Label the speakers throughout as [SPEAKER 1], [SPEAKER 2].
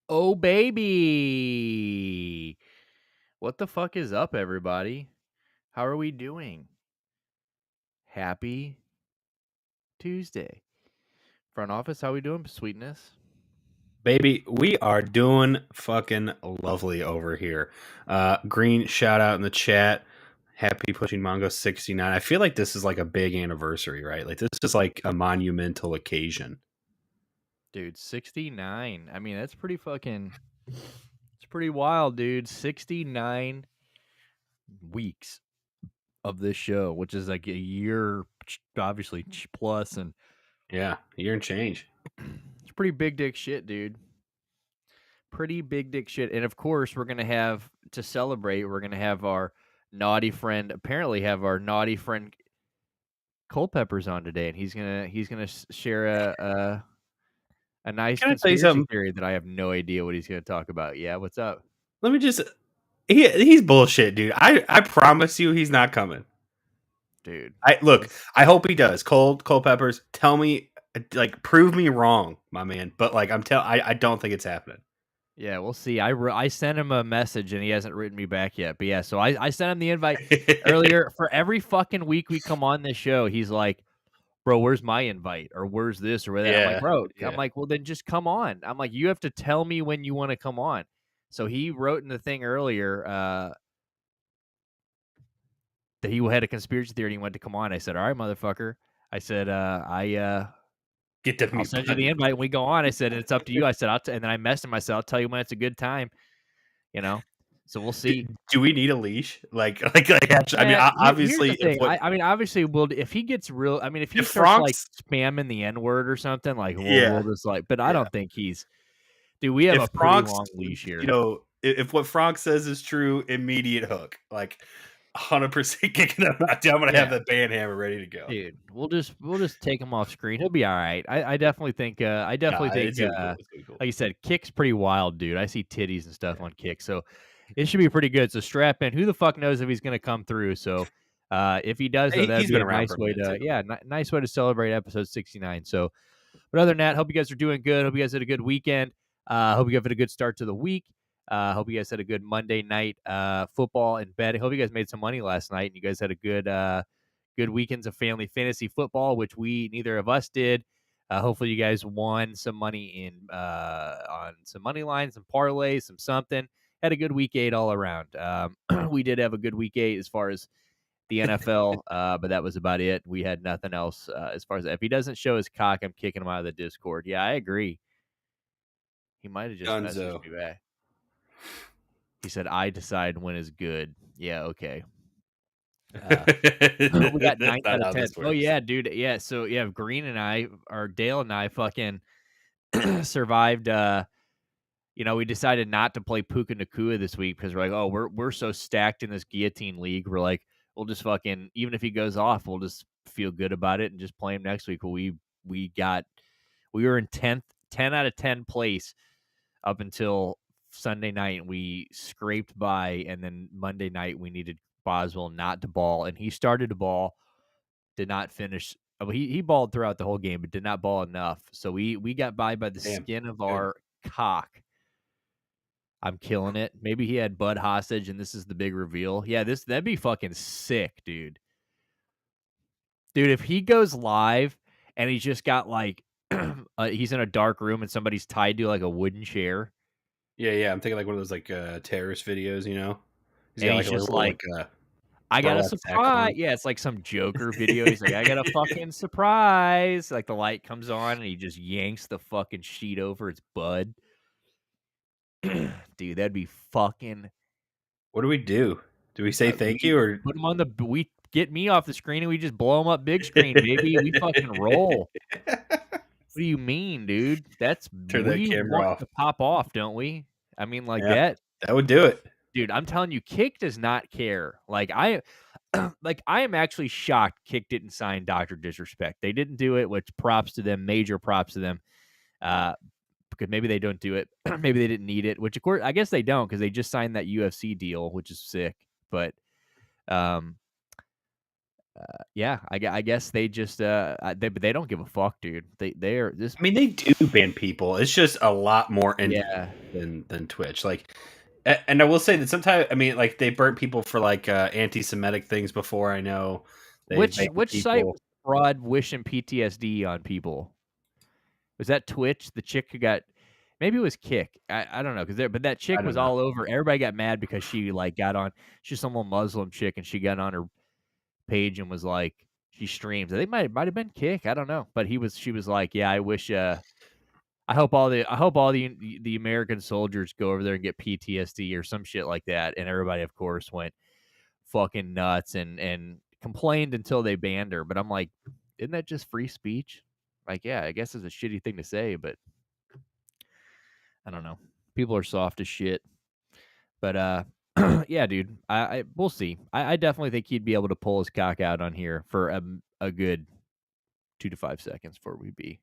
[SPEAKER 1] Oh, baby. What the fuck is up, everybody? How are we doing? Happy Tuesday. Front office, how we doing, sweetness?
[SPEAKER 2] Baby, we are doing fucking lovely over here. Green shout out in the chat. Happy pushing Mongo 69. I feel like this is like a big anniversary, right? Like this is like a monumental occasion.
[SPEAKER 1] Dude, 69. I mean, that's pretty fucking, it's pretty wild, dude. 69 weeks of this show, which is like a year, obviously, plus, and
[SPEAKER 2] Yeah, year and change.
[SPEAKER 1] it's pretty big dick shit, dude. Pretty big dick shit. And of course, we're going to have to celebrate, we're going to have our naughty friend, apparently have our naughty friend Culpepper's on today, and he's gonna share a nice
[SPEAKER 2] Can I tell you
[SPEAKER 1] conspiracy
[SPEAKER 2] something?
[SPEAKER 1] theory that I have no idea what he's gonna talk about. Yeah, what's up,
[SPEAKER 2] Let me just he's bullshit, dude. I promise you he's not coming.
[SPEAKER 1] dude?
[SPEAKER 2] I look,
[SPEAKER 1] Let's,
[SPEAKER 2] I hope he does. Cole Peppers, tell me like prove me wrong, my man. But like I don't think it's happening.
[SPEAKER 1] yeah, we'll see. I sent him a message and he hasn't written me back yet. But yeah, so I sent him the invite earlier. For every fucking week we come on this show, he's like, "Bro, where's my invite? Or where's this or where that?" I'm like,
[SPEAKER 2] Yeah,
[SPEAKER 1] "Bro," I'm
[SPEAKER 2] yeah.
[SPEAKER 1] like, "Well, then just come on." I'm like, "You have to tell me when you want to come on." So he wrote in the thing earlier. That he had a conspiracy theory and he wanted to come on. I said, "All right, motherfucker." I said,
[SPEAKER 2] Get the
[SPEAKER 1] I'll
[SPEAKER 2] mute
[SPEAKER 1] send you the
[SPEAKER 2] button.
[SPEAKER 1] invite when we go on." I said, "It's up to you." I said, and then I messaged him. I said, "I'll tell you when it's a good time." You know, so we'll
[SPEAKER 2] Do,
[SPEAKER 1] see.
[SPEAKER 2] do we need a leash? Like actually, I mean,
[SPEAKER 1] Here's
[SPEAKER 2] obviously,
[SPEAKER 1] the thing. I mean, obviously, we'll if he gets real. I mean, if he
[SPEAKER 2] if
[SPEAKER 1] starts like
[SPEAKER 2] Frank's,
[SPEAKER 1] spamming the N word or something, like we'll
[SPEAKER 2] yeah,
[SPEAKER 1] just like. But I
[SPEAKER 2] yeah,
[SPEAKER 1] don't think he's. Dude, we have a
[SPEAKER 2] if
[SPEAKER 1] pretty
[SPEAKER 2] Frank's,
[SPEAKER 1] long leash
[SPEAKER 2] you
[SPEAKER 1] here.
[SPEAKER 2] know, if what Frank says is true, immediate hook, like 100% kicking him out. I'm gonna have
[SPEAKER 1] Yeah.
[SPEAKER 2] the band hammer ready to go.
[SPEAKER 1] Dude, we'll just take him off screen. He'll be all right. I definitely think
[SPEAKER 2] Nah, it's gonna be cool. It's gonna be cool.
[SPEAKER 1] like you said, Kick's pretty wild, dude. I see titties and stuff on Kick, so it should be pretty good. So strap in. Who the fuck knows if he's gonna come through? So if he does, though, that'd
[SPEAKER 2] He's
[SPEAKER 1] be
[SPEAKER 2] been
[SPEAKER 1] a
[SPEAKER 2] around
[SPEAKER 1] nice
[SPEAKER 2] for a
[SPEAKER 1] way
[SPEAKER 2] bit
[SPEAKER 1] to
[SPEAKER 2] too.
[SPEAKER 1] nice way to celebrate episode 69. So, but other than that, hope you guys are doing good. Hope you guys had a good weekend. Hope you guys had a good start to the week. Hope you guys had a good Monday night football and betting. Hope you guys made some money last night and you guys had a good weekends of family fantasy football, which we neither of us did. Hopefully, you guys won some money in on some money lines, some parlays, some something. Had a good week 8 all around. We did have a good week 8 as far as the NFL, but that was about it. We had nothing else as far as if he doesn't show his cock, I'm kicking him out of the Discord. Yeah, I agree. He might have just messaged
[SPEAKER 2] Dunzo.
[SPEAKER 1] me back. He said, "I decide when is good." Yeah, okay. Uh, we got
[SPEAKER 2] That's
[SPEAKER 1] 9
[SPEAKER 2] not
[SPEAKER 1] out of
[SPEAKER 2] how
[SPEAKER 1] 10.
[SPEAKER 2] this
[SPEAKER 1] Oh,
[SPEAKER 2] works.
[SPEAKER 1] yeah, dude. Yeah, so, yeah, Green and I or Dale and I fucking survived, we decided not to play Puka Nakua this week because we're like, "Oh, we're so stacked in this guillotine league." We're like, "We'll just fucking even if he goes off, we'll just feel good about it and just play him next week." Well, we were in 10 out of 10 place up until Sunday night, and we scraped by, and then Monday night, we needed Boswell not to ball, and he started to ball, did not finish. He balled throughout the whole game, but did not ball enough. So we got by the
[SPEAKER 2] Damn.
[SPEAKER 1] skin of
[SPEAKER 2] Good.
[SPEAKER 1] our cock. I'm killing it. Maybe he had Bud hostage, and this is the big reveal. Yeah, that'd be fucking sick, dude. Dude, if he goes live and he's just got like he's in a dark room and somebody's tied to like a wooden chair,
[SPEAKER 2] Yeah, yeah. I'm thinking like one of those like terrorist videos, you know? He's
[SPEAKER 1] and
[SPEAKER 2] got like
[SPEAKER 1] he's
[SPEAKER 2] a
[SPEAKER 1] just
[SPEAKER 2] little
[SPEAKER 1] like,
[SPEAKER 2] like
[SPEAKER 1] "I got a
[SPEAKER 2] burlap sack
[SPEAKER 1] surprise."
[SPEAKER 2] on.
[SPEAKER 1] Yeah, it's like some Joker video. He's like, "I got a fucking surprise." Like the light comes on and he just yanks the fucking sheet over. It's Bud. Dude, that'd be fucking.
[SPEAKER 2] What do we do? Do we say thank
[SPEAKER 1] We
[SPEAKER 2] you or
[SPEAKER 1] put him on we get me off the screen and we just blow him up big screen, baby. We fucking roll. What do you mean, dude?
[SPEAKER 2] turn that
[SPEAKER 1] We
[SPEAKER 2] camera
[SPEAKER 1] want
[SPEAKER 2] off?
[SPEAKER 1] to pop off, don't we? I mean, like
[SPEAKER 2] Yeah,
[SPEAKER 1] that,
[SPEAKER 2] that would do it.
[SPEAKER 1] dude. I'm telling you, Kick does not care. Like like I am actually shocked Kick didn't sign Doctor Disrespect. They didn't do it, which props to them. Major props to them. Uh, because maybe they don't do it. Maybe they didn't need it. Which of course, I guess they don't because they just signed that UFC deal, which is sick. But um, Yeah, I guess they just they don't give a fuck, dude. They are this.
[SPEAKER 2] I mean, they do ban people. It's just a lot more
[SPEAKER 1] Yeah.
[SPEAKER 2] than Twitch. Like, and I will say that sometimes, I mean, like they burnt people for like anti-Semitic things before. I know they've banned
[SPEAKER 1] Which site
[SPEAKER 2] people.
[SPEAKER 1] was broad wishing PTSD on people? Was that Twitch? The chick who got maybe it was Kick. I don't know but that
[SPEAKER 2] I
[SPEAKER 1] chick
[SPEAKER 2] don't
[SPEAKER 1] was
[SPEAKER 2] know.
[SPEAKER 1] all over. Everybody got mad because she like got on. She's some little Muslim chick, and she got on her page and was like, she streams. I think might have been Kick. I don't know, but she was like, yeah, I wish. I hope all the American soldiers go over there and get PTSD or some shit like that. And everybody, of course, went fucking nuts and complained until they banned her. But I'm like, isn't that just free speech? Like, yeah, I guess it's a shitty thing to say, but I don't know. People are soft as shit. But yeah, dude, I we'll see. I definitely think he'd be able to pull his cock out on here for a good 2 to 5 seconds before we be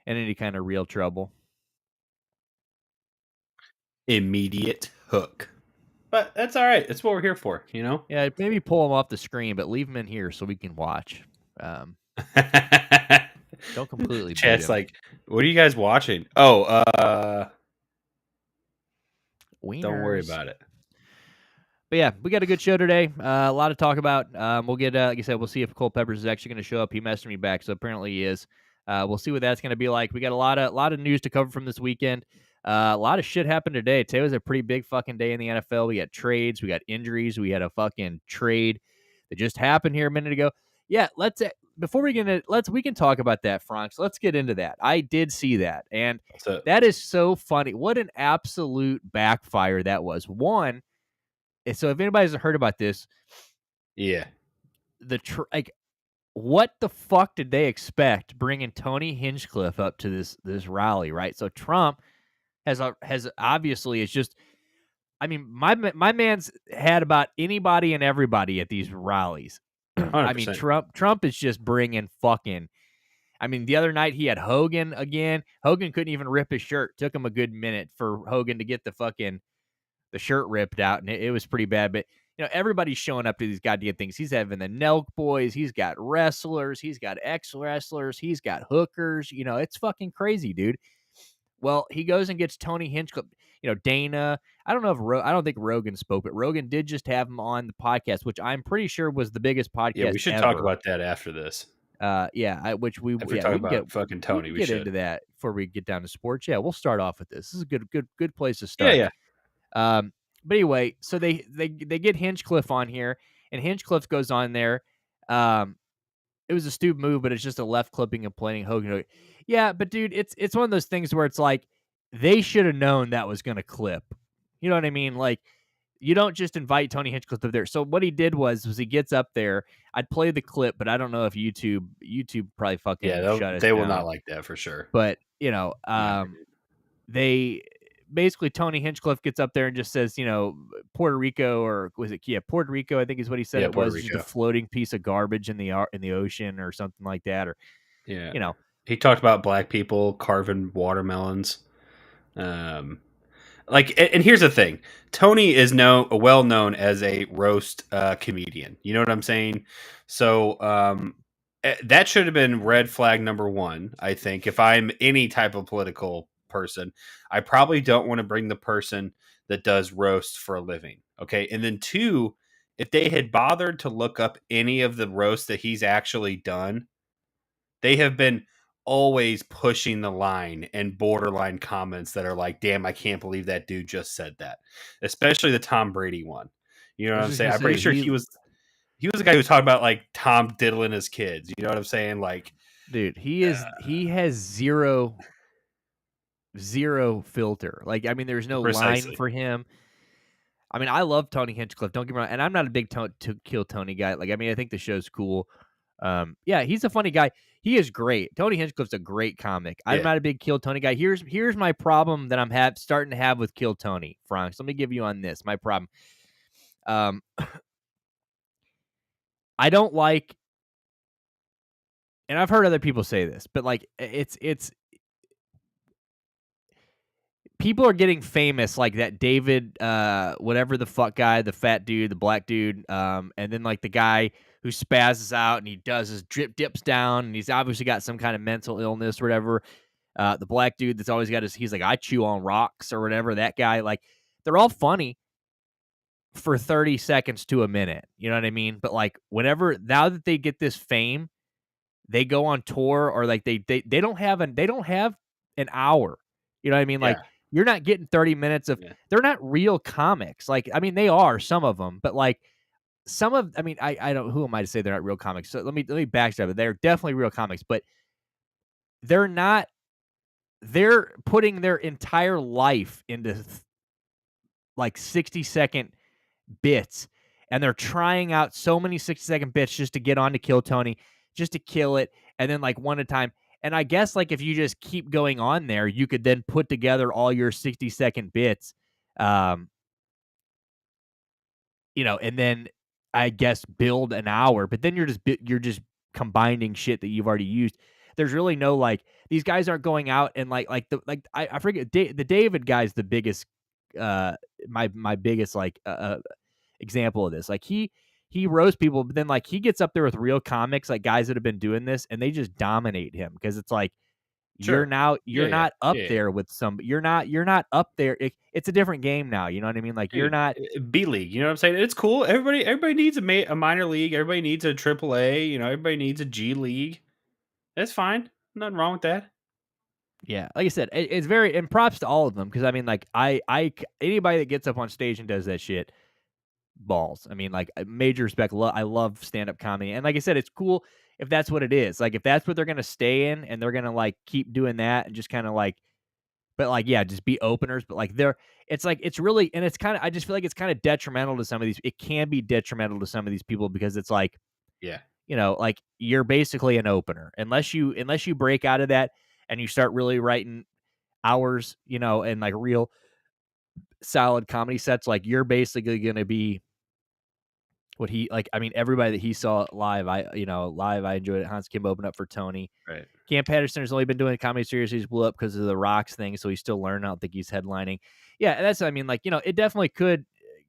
[SPEAKER 1] in any kind of real trouble.
[SPEAKER 2] Immediate hook. But that's all right. That's what we're here for, you know?
[SPEAKER 1] Yeah, maybe pull him off the screen, but leave him in here so we can watch. Don't completely boot
[SPEAKER 2] Chat's
[SPEAKER 1] him.
[SPEAKER 2] like, what are you guys watching? Oh, don't worry
[SPEAKER 1] Wieners.
[SPEAKER 2] about it.
[SPEAKER 1] But yeah, we got a good show today. A lot to talk about. We'll get, like I said, we'll see if Cole Peppers is actually going to show up. He messaged me back, so apparently he is. We'll see what that's going to be like. We got a lot of news to cover from this weekend. A lot of shit happened today. Today was a pretty big fucking day in the NFL. We got trades, we got injuries, we had a fucking trade that just happened here a minute ago. Yeah, let's before we get into we can talk about that, Franks. Let's get into that. I did see that, and
[SPEAKER 2] So,
[SPEAKER 1] that is so funny. What an absolute backfire that was. One. So if anybody hasn't heard about this,
[SPEAKER 2] yeah.
[SPEAKER 1] like, what the fuck did they expect bringing Tony Hinchcliffe up to this rally, right? So Trump has obviously it's just, I mean, my man's had about anybody and everybody at these rallies. I mean,
[SPEAKER 2] 100%.
[SPEAKER 1] Trump is just bringing fucking. I mean, the other night he had Hogan again. Hogan couldn't even rip his shirt. Took him a good minute for Hogan to get the shirt ripped out, and it was pretty bad. But everybody's showing up to these goddamn things. He's having the Nelk boys. He's got wrestlers. He's got ex-wrestlers. He's got hookers. It's fucking crazy, dude. Well, he goes and gets Tony Hinchcliffe. Dana. I don't know if I don't think Rogan spoke, but Rogan did just have him on the podcast, which I'm pretty sure was the biggest
[SPEAKER 2] Yeah,
[SPEAKER 1] podcast
[SPEAKER 2] we should talk
[SPEAKER 1] ever.
[SPEAKER 2] about that after this.
[SPEAKER 1] Which we
[SPEAKER 2] If we
[SPEAKER 1] yeah
[SPEAKER 2] talk
[SPEAKER 1] we can
[SPEAKER 2] about
[SPEAKER 1] get
[SPEAKER 2] fucking
[SPEAKER 1] we
[SPEAKER 2] Tony,
[SPEAKER 1] can
[SPEAKER 2] we
[SPEAKER 1] get
[SPEAKER 2] should.
[SPEAKER 1] into that before we get down to sports. Yeah, we'll start off with this. This is a good place to
[SPEAKER 2] Yeah,
[SPEAKER 1] start.
[SPEAKER 2] yeah.
[SPEAKER 1] But anyway, so they get Hinchcliffe on here, and Hinchcliffe goes on there. It was a stupid move, but it's just a left clipping and playing Hogan. Yeah, but dude, it's one of those things where it's like they should have known that was going to clip. You know what I mean? Like, you don't just invite Tony Hinchcliffe up there. So what he did was he gets up there. I'd play the clip, but I don't know if YouTube probably fucking
[SPEAKER 2] Yeah,
[SPEAKER 1] shut us
[SPEAKER 2] they will
[SPEAKER 1] down.
[SPEAKER 2] not like that for sure.
[SPEAKER 1] But
[SPEAKER 2] Yeah.
[SPEAKER 1] they basically Tony Hinchcliffe gets up there and just says, Puerto Rico, or was it Puerto Rico, I think is what he said.
[SPEAKER 2] Yeah,
[SPEAKER 1] It
[SPEAKER 2] Puerto
[SPEAKER 1] was just a
[SPEAKER 2] Rico.
[SPEAKER 1] floating piece of garbage in the ocean or something like that, or
[SPEAKER 2] Yeah.
[SPEAKER 1] you know.
[SPEAKER 2] He talked about black people carving watermelons. And here's the thing. Tony is well known as a roast comedian. You know what I'm saying? So that should have been red flag number one, I think. If I'm any type of political person, I probably don't want to bring the person that does roast for a living. Okay. And then two, if they had bothered to look up any of the roasts that he's actually done, they have been always pushing the line and borderline comments that are like, damn, I can't believe that dude just said that. Especially the Tom Brady one. You know
[SPEAKER 1] I
[SPEAKER 2] what
[SPEAKER 1] was
[SPEAKER 2] I'm
[SPEAKER 1] just
[SPEAKER 2] saying?
[SPEAKER 1] gonna
[SPEAKER 2] I'm pretty
[SPEAKER 1] say
[SPEAKER 2] sure he was the guy who was talking about like Tom diddling his kids. You know what I'm saying? Like,
[SPEAKER 1] dude, he has zero filter. Like, I mean, there's no line
[SPEAKER 2] precisely.
[SPEAKER 1] for him. I mean, I love Tony Hinchcliffe. Don't get me wrong, and I'm not a big to Kill Tony guy. Like, I mean, I think the show's cool. Yeah, he's a funny guy. He is great. Tony Hinchcliffe's a great comic. I'm
[SPEAKER 2] Yeah.
[SPEAKER 1] not a big Kill Tony guy. Here's my problem that I'm starting to have with Kill Tony, Franks. Let me give you on this. My problem. I don't like, and I've heard other people say this, but like it's people are getting famous, like that David whatever the fuck guy, the fat dude, the black dude, and then like the guy who spazzes out and he does his dips down, and he's obviously got some kind of mental illness or whatever. The black dude that's always got he's like, I chew on rocks or whatever. That guy, like, they're all funny for 30 seconds to a minute. You know what I mean? But like, now that they get this fame, they go on tour, or like they don't have an hour. You know what I mean? Like,
[SPEAKER 2] Yeah.
[SPEAKER 1] you're not getting 30 minutes of,
[SPEAKER 2] Yeah.
[SPEAKER 1] they're not real comics. Like, I mean, they are, some of them, but like I mean, I don't, who am I to say they're not real comics? So let me backstep it. They're definitely real comics, but they're not, they're putting their entire life into like 60-second bits, and they're trying out so many 60-second bits just to get on to kill Tony, just to kill it, and then like one at a time. And I guess like if you just keep going on there, you could then put together all your 60-second bits, um, and then I guess build an hour. But then you're just combining shit that you've already used. There's really no, like, these guys aren't going out and I forget, the David guy's the biggest, my biggest like example of this. Like, he roasts people, but then like he gets up there with real comics, like guys that have been doing this, and they just dominate him, because it's like, you're
[SPEAKER 2] Sure.
[SPEAKER 1] not
[SPEAKER 2] Yeah.
[SPEAKER 1] up
[SPEAKER 2] Yeah.
[SPEAKER 1] there with some, you're not up there. It's a different game now. You know what I mean? Like, you're
[SPEAKER 2] Dude,
[SPEAKER 1] not.
[SPEAKER 2] B League, you know what I'm saying? It's cool. Everybody needs a minor league. Everybody needs a triple A. You know, everybody needs a G League. That's fine. Nothing wrong with that.
[SPEAKER 1] Yeah, like I said, it's very, and props to all of them, because I mean, like, anybody that gets up on stage and does that shit, balls. I mean, like, major respect. I love stand up comedy, and like I said, it's cool if that's what it is. Like, if that's what they're gonna stay in, and they're gonna like keep doing that, and just kind of like, but like, yeah, just be openers. But like, it's like, it's really, and it's kind of, I just feel like it's kind of detrimental to some of these. It can be detrimental to some of these people, because it's like,
[SPEAKER 2] Yeah.
[SPEAKER 1] like, you're basically an opener unless you break out of that and you start really writing hours, and like real solid comedy sets. Like, you're basically going to be what he, like, I mean, everybody that he saw live, I enjoyed it. Hans Kim opened up for Tony.
[SPEAKER 2] Right.
[SPEAKER 1] Cam Patterson has only been doing comedy series. He's blew up because of the Rocks thing, so he's still learning. I don't think he's headlining. Yeah, that's, I mean, like, it definitely could,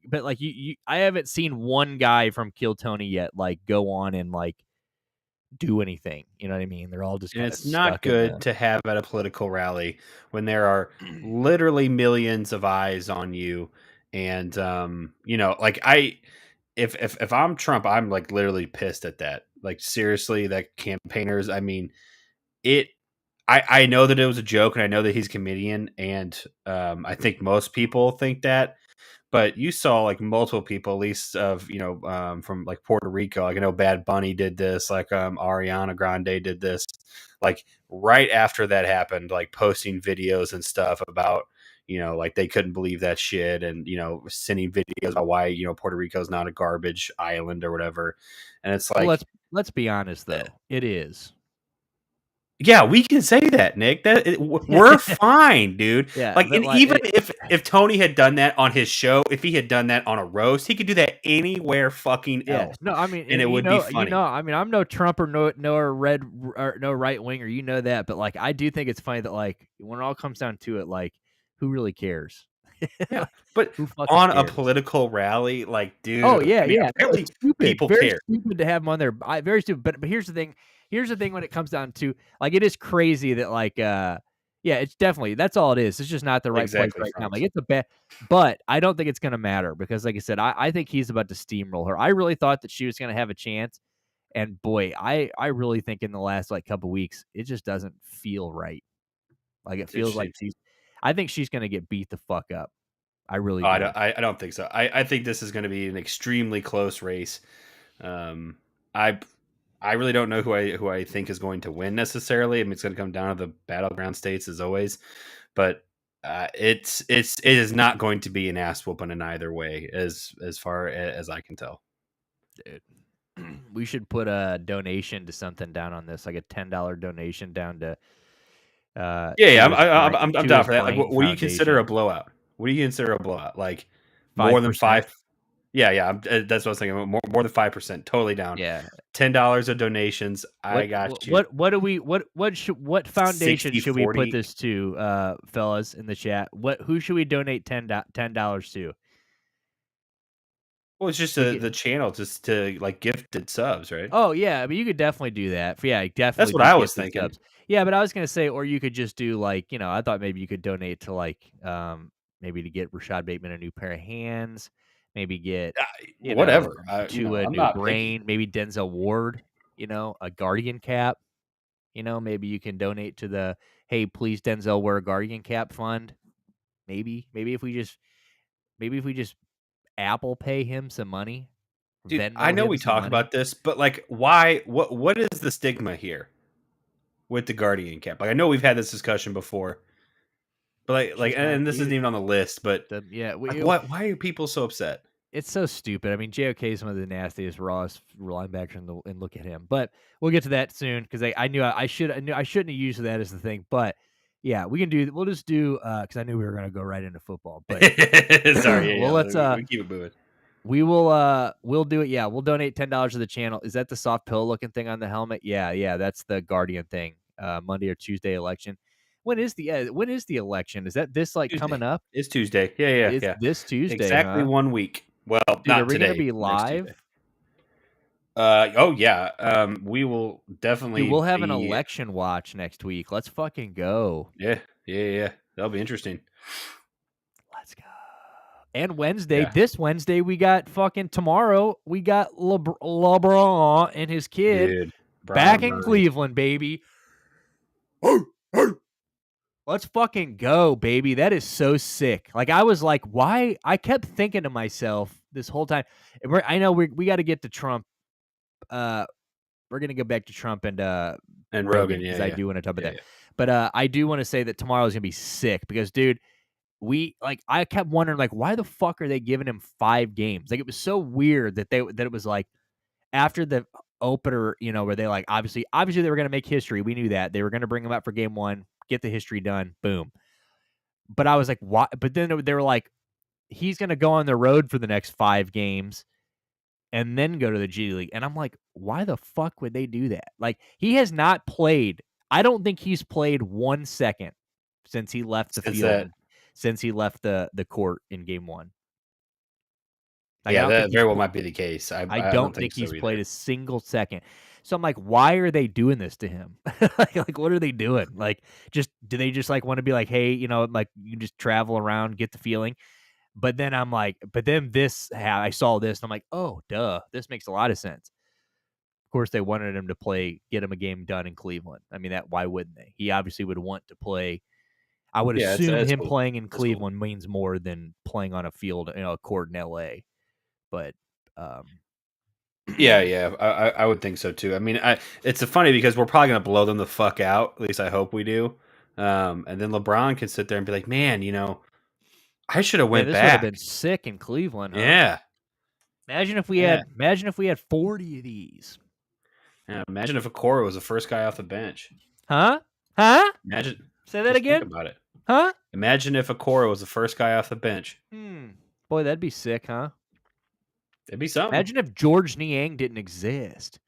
[SPEAKER 1] but like, I haven't seen one guy from Kill Tony yet, like, go on and like do anything. You know what I mean? They're all just
[SPEAKER 2] And
[SPEAKER 1] kind of
[SPEAKER 2] it's not
[SPEAKER 1] stuck in
[SPEAKER 2] good
[SPEAKER 1] the.
[SPEAKER 2] to have at a political rally when there are literally millions of eyes on you. And like if I'm Trump, I'm like literally pissed at that. Like, seriously, that campaigners, I mean, it I know that it was a joke, and I know that he's a comedian, and I think most people think that. But you saw like multiple people, at least of from like Puerto Rico. Like, I know Bad Bunny did this. Like, Ariana Grande did this. Like, right after that happened, like posting videos and stuff about like they couldn't believe that shit, and sending videos about why Puerto Rico is not a garbage island or whatever. And it's
[SPEAKER 1] Well,
[SPEAKER 2] like,
[SPEAKER 1] let's be honest though, it is.
[SPEAKER 2] yeah, we can say that, Nick. We're fine, dude.
[SPEAKER 1] Yeah,
[SPEAKER 2] Like,
[SPEAKER 1] but
[SPEAKER 2] and
[SPEAKER 1] like,
[SPEAKER 2] even if Tony had done that on his show, if he had done that on a roast, he could do that anywhere fucking
[SPEAKER 1] yeah,
[SPEAKER 2] else,
[SPEAKER 1] no, I mean,
[SPEAKER 2] and it would be funny.
[SPEAKER 1] I mean, I'm no Trump or no red or no right winger, that, but like, I do think it's funny that like when it all comes down to it, like, who really cares?
[SPEAKER 2] Yeah,
[SPEAKER 1] Like,
[SPEAKER 2] but
[SPEAKER 1] who fucking
[SPEAKER 2] on a
[SPEAKER 1] cares?
[SPEAKER 2] political rally, like,
[SPEAKER 1] Oh,
[SPEAKER 2] dude,
[SPEAKER 1] yeah,
[SPEAKER 2] I mean,
[SPEAKER 1] yeah. No,
[SPEAKER 2] apparently
[SPEAKER 1] it's stupid.
[SPEAKER 2] people
[SPEAKER 1] Very
[SPEAKER 2] care.
[SPEAKER 1] stupid to have him on there. Very stupid. But here's the thing. Here's the thing when it comes down to, like, it is crazy that, like, yeah, it's definitely, that's all it is. It's just not the right place
[SPEAKER 2] Exactly,
[SPEAKER 1] right now. Like,
[SPEAKER 2] Franz.
[SPEAKER 1] it's a bad, but I don't think it's going to matter, because, like I said, I think he's about to steamroll her. I really thought that she was going to have a chance. And boy, I really think in the last, like, couple weeks, it just doesn't feel right. Like, it
[SPEAKER 2] It's
[SPEAKER 1] feels like
[SPEAKER 2] interesting.
[SPEAKER 1] I think she's going to get beat the fuck up. I really
[SPEAKER 2] Oh,
[SPEAKER 1] do.
[SPEAKER 2] I don't think so. I think this is going to be an extremely close race. Um, I I really don't know who I think is going to win necessarily. I mean, it's going to come down to the battleground states as always, but it is not going to be an ass whooping in either way, as far as I can tell.
[SPEAKER 1] Dude. We should put a donation to something down on this, like a $10 donation down to
[SPEAKER 2] Yeah,
[SPEAKER 1] to his
[SPEAKER 2] I'm
[SPEAKER 1] to
[SPEAKER 2] down
[SPEAKER 1] his
[SPEAKER 2] for that. Like,
[SPEAKER 1] brain
[SPEAKER 2] what do you consider a
[SPEAKER 1] foundation.
[SPEAKER 2] blowout? What do you consider a blowout? Like, more than
[SPEAKER 1] 5%.
[SPEAKER 2] five? Yeah, yeah. That's what I was thinking. More than 5%. Totally down.
[SPEAKER 1] Yeah.
[SPEAKER 2] $10 of donations. I got you.
[SPEAKER 1] What do we what foundation
[SPEAKER 2] 60,
[SPEAKER 1] should we put
[SPEAKER 2] 40.
[SPEAKER 1] this to, fellas in the chat? Who should we donate $10 to?
[SPEAKER 2] Well, it's just
[SPEAKER 1] Like,
[SPEAKER 2] the channel just to like gifted subs, right?
[SPEAKER 1] oh, yeah, I mean, you could definitely do that. Yeah,
[SPEAKER 2] That's
[SPEAKER 1] definitely
[SPEAKER 2] what
[SPEAKER 1] do
[SPEAKER 2] I was
[SPEAKER 1] gifted
[SPEAKER 2] thinking.
[SPEAKER 1] subs. Yeah, but I was gonna say, or you could just do, like, I thought maybe you could donate to, like, maybe to get Rashad Bateman a new pair of hands, maybe get,
[SPEAKER 2] Whatever.
[SPEAKER 1] to a
[SPEAKER 2] I'm
[SPEAKER 1] new
[SPEAKER 2] not picky.
[SPEAKER 1] brain, maybe Denzel Ward, a Guardian cap, maybe you can donate to the, "Hey, please, Denzel, wear a Guardian cap" fund. Maybe if we just Apple Pay him some money,
[SPEAKER 2] Dude, I
[SPEAKER 1] Venmo
[SPEAKER 2] know
[SPEAKER 1] him
[SPEAKER 2] we
[SPEAKER 1] some
[SPEAKER 2] talk
[SPEAKER 1] money.
[SPEAKER 2] about this, but like, why? What is the stigma here with the Guardian cap? Like, I know we've had this discussion before, but
[SPEAKER 1] It's
[SPEAKER 2] like,
[SPEAKER 1] just not
[SPEAKER 2] and this isn't
[SPEAKER 1] it
[SPEAKER 2] even on the list, but
[SPEAKER 1] yeah,
[SPEAKER 2] like, what? Why are people so upset?
[SPEAKER 1] it's so stupid. I mean, JOK is one of the nastiest, rawest linebackers and look at him. But we'll get to that soon because I knew I knew I shouldn't have used that as the thing. But yeah, we'll just do because I knew we were gonna go right into football. But
[SPEAKER 2] Sorry,
[SPEAKER 1] well, let's
[SPEAKER 2] we keep it moving.
[SPEAKER 1] we'll do it. Yeah, we'll donate $10 to the channel. Is that the soft pill looking thing on the helmet? Yeah, that's the Guardian thing. Monday or Tuesday election. When is the election? Is that this like
[SPEAKER 2] Tuesday.
[SPEAKER 1] coming up?
[SPEAKER 2] It's Tuesday. Yeah,
[SPEAKER 1] It's
[SPEAKER 2] yeah.
[SPEAKER 1] this Tuesday,
[SPEAKER 2] Exactly
[SPEAKER 1] huh?
[SPEAKER 2] 1 week. Well,
[SPEAKER 1] Dude, are
[SPEAKER 2] not
[SPEAKER 1] we gonna
[SPEAKER 2] today.
[SPEAKER 1] be
[SPEAKER 2] Next
[SPEAKER 1] live?
[SPEAKER 2] Tuesday. Oh yeah. We will
[SPEAKER 1] Dude,
[SPEAKER 2] definitely
[SPEAKER 1] we'll have an
[SPEAKER 2] be.
[SPEAKER 1] election watch next week. Let's fucking go.
[SPEAKER 2] Yeah. That'll be interesting.
[SPEAKER 1] Let's go. And
[SPEAKER 2] Yeah,
[SPEAKER 1] this Wednesday, we got fucking tomorrow, we got LeBron and his kid
[SPEAKER 2] dude.
[SPEAKER 1] back
[SPEAKER 2] Brian
[SPEAKER 1] in
[SPEAKER 2] Burns.
[SPEAKER 1] Cleveland, baby. Let's fucking go, baby. That is so sick. Like, I was like, why? I kept thinking to myself this whole time. I know we got to get to Trump. We're gonna go back to Trump and
[SPEAKER 2] And
[SPEAKER 1] Rogan
[SPEAKER 2] Rogan.
[SPEAKER 1] because I
[SPEAKER 2] Yeah.
[SPEAKER 1] do want to talk about
[SPEAKER 2] Yeah.
[SPEAKER 1] that. But I do want to say that tomorrow is gonna be sick because, dude, I kept wondering like why the fuck are they giving him 5 games? Like, it was so weird that it was like after the opener, where they like obviously they were gonna make history. We knew that. They were gonna bring him out for game 1, get the history done, boom. But I was like, why? But then they were like, he's gonna go on the road for the next 5 games and then go to the G League. And I'm like, why the fuck would they do that? Like, he has not played. I don't think he's played 1 second since he left the
[SPEAKER 2] Since
[SPEAKER 1] field
[SPEAKER 2] that.
[SPEAKER 1] and since he left the court in game 1. Like, I
[SPEAKER 2] Yeah,
[SPEAKER 1] don't think
[SPEAKER 2] that
[SPEAKER 1] he's
[SPEAKER 2] very well might be the case.
[SPEAKER 1] I
[SPEAKER 2] I don't
[SPEAKER 1] don't think
[SPEAKER 2] think so
[SPEAKER 1] he's played
[SPEAKER 2] either.
[SPEAKER 1] a single second. So I'm like, why are they doing this to him? like what are they doing? Like, just do they just like want to be like, hey, like you just travel around, get the feeling? But then I'm like, I saw this and I'm like, oh, duh, this makes a lot of sense. Of course, they wanted him to get him a game done in Cleveland. I mean, why wouldn't they? He obviously would want to play. I would
[SPEAKER 2] Yeah,
[SPEAKER 1] assume
[SPEAKER 2] that's
[SPEAKER 1] him
[SPEAKER 2] cool.
[SPEAKER 1] playing in
[SPEAKER 2] That's cool.
[SPEAKER 1] Cleveland means more than playing on a field, a court in LA. But
[SPEAKER 2] Yeah. I would think so too. I mean, it's funny because we're probably gonna blow them the fuck out. At least I hope we do. And then LeBron can sit there and be like, "Man, I should have
[SPEAKER 1] man,
[SPEAKER 2] went
[SPEAKER 1] this would have
[SPEAKER 2] back."
[SPEAKER 1] been sick in Cleveland, huh?
[SPEAKER 2] Yeah, yeah.
[SPEAKER 1] Imagine if we had 40 of these.
[SPEAKER 2] Yeah, imagine if Okoro was the first guy off the bench.
[SPEAKER 1] Huh? Huh?
[SPEAKER 2] Imagine,
[SPEAKER 1] Say that
[SPEAKER 2] just think
[SPEAKER 1] again?
[SPEAKER 2] about it.
[SPEAKER 1] Huh?
[SPEAKER 2] Imagine if Okoro was the first guy off the bench.
[SPEAKER 1] Boy, that'd be sick, huh?
[SPEAKER 2] It'd be something.
[SPEAKER 1] Imagine if George Niang didn't exist.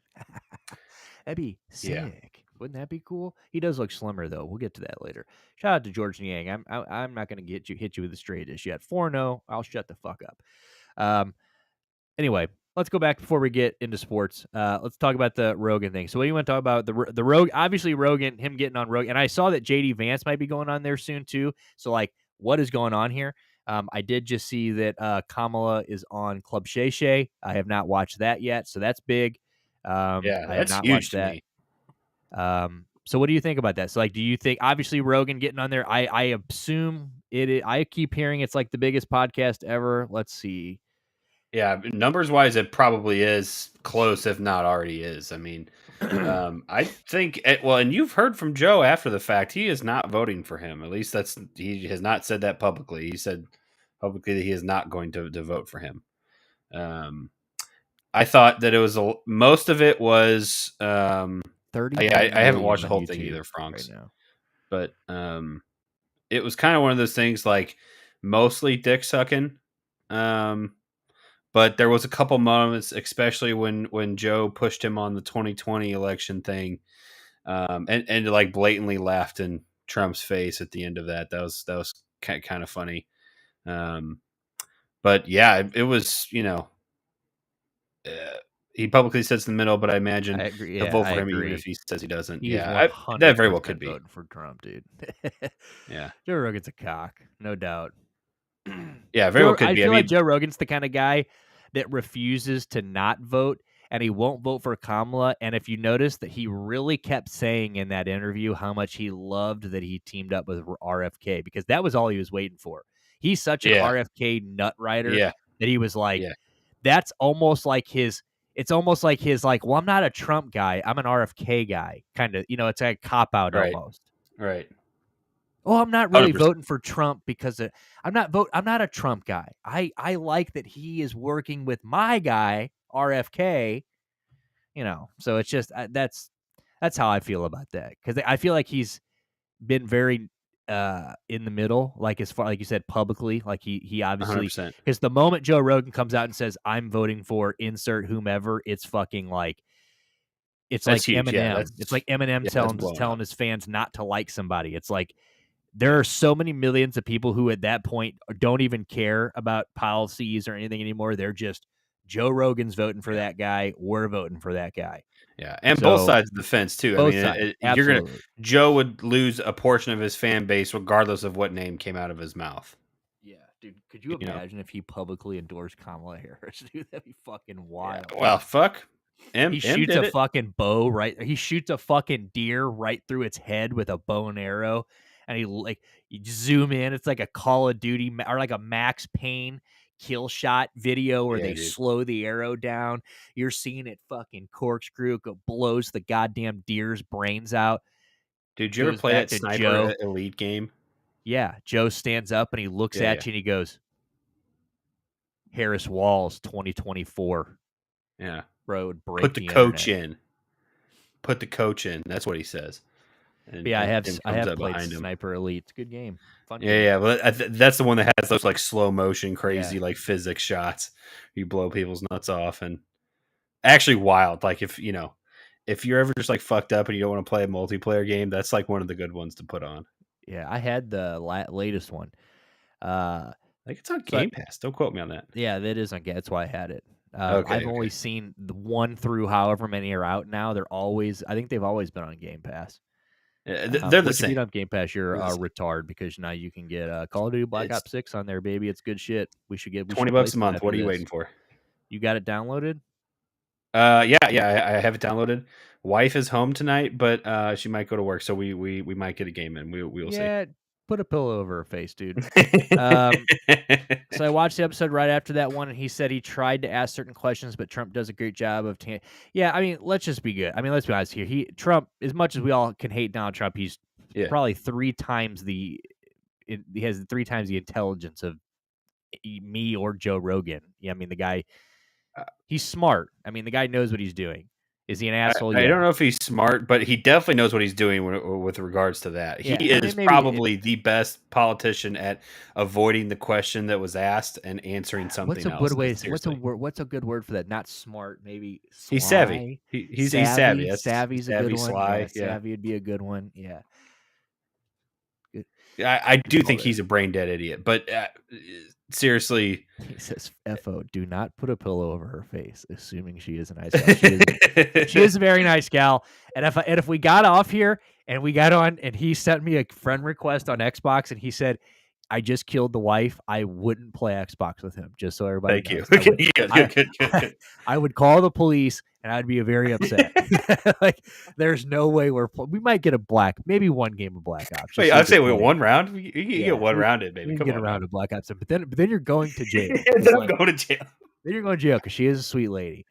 [SPEAKER 1] That'd be
[SPEAKER 2] Yeah.
[SPEAKER 1] sick. Wouldn't that be cool? He does look slimmer though. We'll get to that later. Shout out to George Niang. I'm not gonna hit you with a straight dish yet. 4-0. I'll shut the fuck up. Anyway, let's go back before we get into sports. Let's talk about the Rogan thing. So what do you want to talk about? The Rogan, obviously Rogan, him getting on Rogan. And I saw that JD Vance might be going on there soon too. So like, what is going on here? I did just see that Kamala is on Club Shay Shay. I have not watched that yet, so that's big.
[SPEAKER 2] Yeah,
[SPEAKER 1] I have
[SPEAKER 2] that's
[SPEAKER 1] not
[SPEAKER 2] huge
[SPEAKER 1] watched
[SPEAKER 2] to
[SPEAKER 1] that.
[SPEAKER 2] me.
[SPEAKER 1] So what do you think about that? So like, do you think obviously Rogan getting on there? I assume it. I keep hearing it's like the biggest podcast ever. Let's see.
[SPEAKER 2] Yeah, numbers wise, it probably is close, if not already is. I mean, I think well, and you've heard from Joe after the fact. He is not voting for him. At least he has not said that publicly. He said publicly that he is not going to vote for him. I thought that it was most of it was.
[SPEAKER 1] 39
[SPEAKER 2] I haven't
[SPEAKER 1] million
[SPEAKER 2] watched the
[SPEAKER 1] on
[SPEAKER 2] whole thing
[SPEAKER 1] YouTube
[SPEAKER 2] either,
[SPEAKER 1] right
[SPEAKER 2] Franks,
[SPEAKER 1] now.
[SPEAKER 2] but it was kind of one of those things like mostly dick sucking. But there was a couple moments, especially when Joe pushed him on the 2020 election thing, and like blatantly laughed in Trump's face at the end of that. That was kind of funny. But yeah, it was he publicly sits in the middle, but I
[SPEAKER 1] I
[SPEAKER 2] imagine
[SPEAKER 1] agree.
[SPEAKER 2] he'll
[SPEAKER 1] Yeah,
[SPEAKER 2] vote
[SPEAKER 1] I
[SPEAKER 2] for him even
[SPEAKER 1] agree.
[SPEAKER 2] if he says he doesn't.
[SPEAKER 1] He is
[SPEAKER 2] Yeah, that very well could
[SPEAKER 1] 100%
[SPEAKER 2] be.
[SPEAKER 1] voting for Trump, dude.
[SPEAKER 2] Yeah,
[SPEAKER 1] Joe Rogan's a cock, no doubt.
[SPEAKER 2] yeah, very well could
[SPEAKER 1] I
[SPEAKER 2] be. I
[SPEAKER 1] feel like
[SPEAKER 2] mean,
[SPEAKER 1] Joe Rogan's the kind of guy that refuses to not vote, and he won't vote for Kamala. And if you notice that he really kept saying in that interview how much he loved that he teamed up with RFK, because that was all he was waiting for. He's such an
[SPEAKER 2] yeah,
[SPEAKER 1] RFK nut rider
[SPEAKER 2] yeah,
[SPEAKER 1] that he was like,
[SPEAKER 2] yeah,
[SPEAKER 1] that's almost like his. It's almost like his like, well, I'm not a Trump guy. I'm an RFK guy. Kind of, it's like a cop out
[SPEAKER 2] right,
[SPEAKER 1] almost.
[SPEAKER 2] right,
[SPEAKER 1] Oh, I'm not really
[SPEAKER 2] 100%.
[SPEAKER 1] voting for Trump because I'm not a Trump guy. I like that he is working with my guy RFK. So it's just that's how I feel about that, because I feel like he's been very in the middle, like as far like you said publicly, like he obviously,
[SPEAKER 2] 100%.
[SPEAKER 1] because the moment Joe Rogan comes out and says I'm voting for insert whomever, it's fucking like it's
[SPEAKER 2] That's
[SPEAKER 1] like
[SPEAKER 2] huge. Yeah,
[SPEAKER 1] Eminem. It's like Eminem
[SPEAKER 2] that's
[SPEAKER 1] telling
[SPEAKER 2] blowing
[SPEAKER 1] telling
[SPEAKER 2] up.
[SPEAKER 1] his fans not to like somebody. It's like there are so many millions of people who at that point don't even care about policies or anything anymore. They're just Joe Rogan's voting for
[SPEAKER 2] Yeah,
[SPEAKER 1] that guy. We're voting for that guy.
[SPEAKER 2] yeah, and both
[SPEAKER 1] So
[SPEAKER 2] sides of the fence too. I
[SPEAKER 1] both
[SPEAKER 2] mean,
[SPEAKER 1] sides,
[SPEAKER 2] you're gonna
[SPEAKER 1] absolutely.
[SPEAKER 2] Joe would lose a portion of his fan base regardless of what name came out of his mouth.
[SPEAKER 1] Yeah, dude. Could you
[SPEAKER 2] You know,
[SPEAKER 1] imagine if he publicly endorsed Kamala Harris? Dude, that'd be fucking
[SPEAKER 2] yeah.
[SPEAKER 1] wild.
[SPEAKER 2] Well, fuck.
[SPEAKER 1] He
[SPEAKER 2] M
[SPEAKER 1] shoots
[SPEAKER 2] did
[SPEAKER 1] a
[SPEAKER 2] it.
[SPEAKER 1] fucking bow right. He shoots a fucking deer right through its head with a bow and arrow, and you zoom in. It's like a Call of Duty or like a Max Payne kill shot video where
[SPEAKER 2] Yeah,
[SPEAKER 1] they
[SPEAKER 2] dude.
[SPEAKER 1] slow the arrow down. You're seeing it fucking corkscrew, blows the goddamn deer's brains out.
[SPEAKER 2] Dude, did you ever
[SPEAKER 1] Goes
[SPEAKER 2] play
[SPEAKER 1] back
[SPEAKER 2] that
[SPEAKER 1] to
[SPEAKER 2] Sniper
[SPEAKER 1] Joe.
[SPEAKER 2] Elite game?
[SPEAKER 1] Yeah, Joe stands up and he looks
[SPEAKER 2] Yeah, yeah,
[SPEAKER 1] at you and he goes, "Harris Walls 2024."
[SPEAKER 2] yeah.
[SPEAKER 1] Bro, would break
[SPEAKER 2] Put the
[SPEAKER 1] the
[SPEAKER 2] coach
[SPEAKER 1] internet.
[SPEAKER 2] in. Put the coach in. That's what he says.
[SPEAKER 1] But
[SPEAKER 2] And
[SPEAKER 1] yeah,
[SPEAKER 2] Tim
[SPEAKER 1] I
[SPEAKER 2] comes
[SPEAKER 1] have
[SPEAKER 2] up
[SPEAKER 1] played
[SPEAKER 2] behind him.
[SPEAKER 1] Sniper Elite. It's a good game, fun
[SPEAKER 2] Yeah,
[SPEAKER 1] game.
[SPEAKER 2] yeah. Well, that's the one that has those like slow motion,
[SPEAKER 1] Yeah,
[SPEAKER 2] crazy like physics shots. You blow people's nuts off, and actually wild. Like if you're ever just like fucked up and you don't want to play a multiplayer game, that's like one of the good ones to put on.
[SPEAKER 1] yeah. I had the latest one. Uh,
[SPEAKER 2] Like it's on
[SPEAKER 1] so
[SPEAKER 2] Game Pass. Don't quote me on that.
[SPEAKER 1] yeah, that is on. That's why I had it.
[SPEAKER 2] Okay,
[SPEAKER 1] I've
[SPEAKER 2] okay.
[SPEAKER 1] only seen the one through however many are out now. I think they've always been on Game Pass.
[SPEAKER 2] They're the
[SPEAKER 1] Which if you
[SPEAKER 2] same.
[SPEAKER 1] don't have Game Pass, you're
[SPEAKER 2] They're the
[SPEAKER 1] a
[SPEAKER 2] same.
[SPEAKER 1] retard, because now you can get Call of Duty Black
[SPEAKER 2] It's
[SPEAKER 1] Ops 6 on there, baby. It's good shit. We
[SPEAKER 2] 20
[SPEAKER 1] should play
[SPEAKER 2] bucks a
[SPEAKER 1] some
[SPEAKER 2] month.
[SPEAKER 1] after
[SPEAKER 2] What are you
[SPEAKER 1] this.
[SPEAKER 2] waiting for?
[SPEAKER 1] You got it downloaded?
[SPEAKER 2] Yeah, yeah. I have it downloaded. Wife is home tonight, but she might go to work, so we might get a game in. We will see.
[SPEAKER 1] Yeah, put a pillow over her face, dude. So I watched the episode right after that one, and he said he tried to ask certain questions, but Trump does a great job of. Yeah, I mean, let's just be good. I mean, let's be honest here. Trump, as much as we all can hate Donald Trump, he's
[SPEAKER 2] Yeah.
[SPEAKER 1] probably he has 3 times the intelligence of me or Joe Rogan. Yeah, I mean, the guy,
[SPEAKER 2] Uh,
[SPEAKER 1] he's smart. I mean, the guy knows what he's doing. Is he an asshole?
[SPEAKER 2] I don't
[SPEAKER 1] Yeah.
[SPEAKER 2] know if he's smart, but he definitely knows what he's doing with regards to that. He
[SPEAKER 1] Yeah. I
[SPEAKER 2] is
[SPEAKER 1] mean, maybe
[SPEAKER 2] probably the best politician at avoiding the question that was asked and answering
[SPEAKER 1] what's
[SPEAKER 2] something
[SPEAKER 1] a good
[SPEAKER 2] else.
[SPEAKER 1] way to say,
[SPEAKER 2] Seriously,
[SPEAKER 1] what's a good word for that? Not smart, maybe
[SPEAKER 2] he's savvy.
[SPEAKER 1] sly,
[SPEAKER 2] He's savvy. He's
[SPEAKER 1] Savvy's a good
[SPEAKER 2] savvy,
[SPEAKER 1] one. Yeah,
[SPEAKER 2] sly. Yeah,
[SPEAKER 1] savvy would be a good one. Yeah. Good.
[SPEAKER 2] I do
[SPEAKER 1] Call
[SPEAKER 2] think
[SPEAKER 1] it.
[SPEAKER 2] he's a brain dead idiot. But seriously,
[SPEAKER 1] He says, "FO, do not put a pillow over her face, assuming she is a nice gal." She is a very nice gal. And if we got off here and we got on, and he sent me a friend request on Xbox, and he said, "I just killed the wife," I wouldn't play Xbox with him. Just so everybody
[SPEAKER 2] Thank you.
[SPEAKER 1] knows, I would.
[SPEAKER 2] Good.
[SPEAKER 1] I would call the police, and I'd be very upset. Like, there's no way we might get maybe one game of Black Ops.
[SPEAKER 2] Wait,
[SPEAKER 1] Just so you
[SPEAKER 2] I'd
[SPEAKER 1] can
[SPEAKER 2] say we
[SPEAKER 1] play.
[SPEAKER 2] one round. You can
[SPEAKER 1] Yeah,
[SPEAKER 2] get one round in, baby.
[SPEAKER 1] we can
[SPEAKER 2] Come
[SPEAKER 1] get
[SPEAKER 2] on now.
[SPEAKER 1] around to Black Ops, but then you're going to jail.
[SPEAKER 2] Then I'm going to jail.
[SPEAKER 1] Then you're going to jail because she is a sweet lady.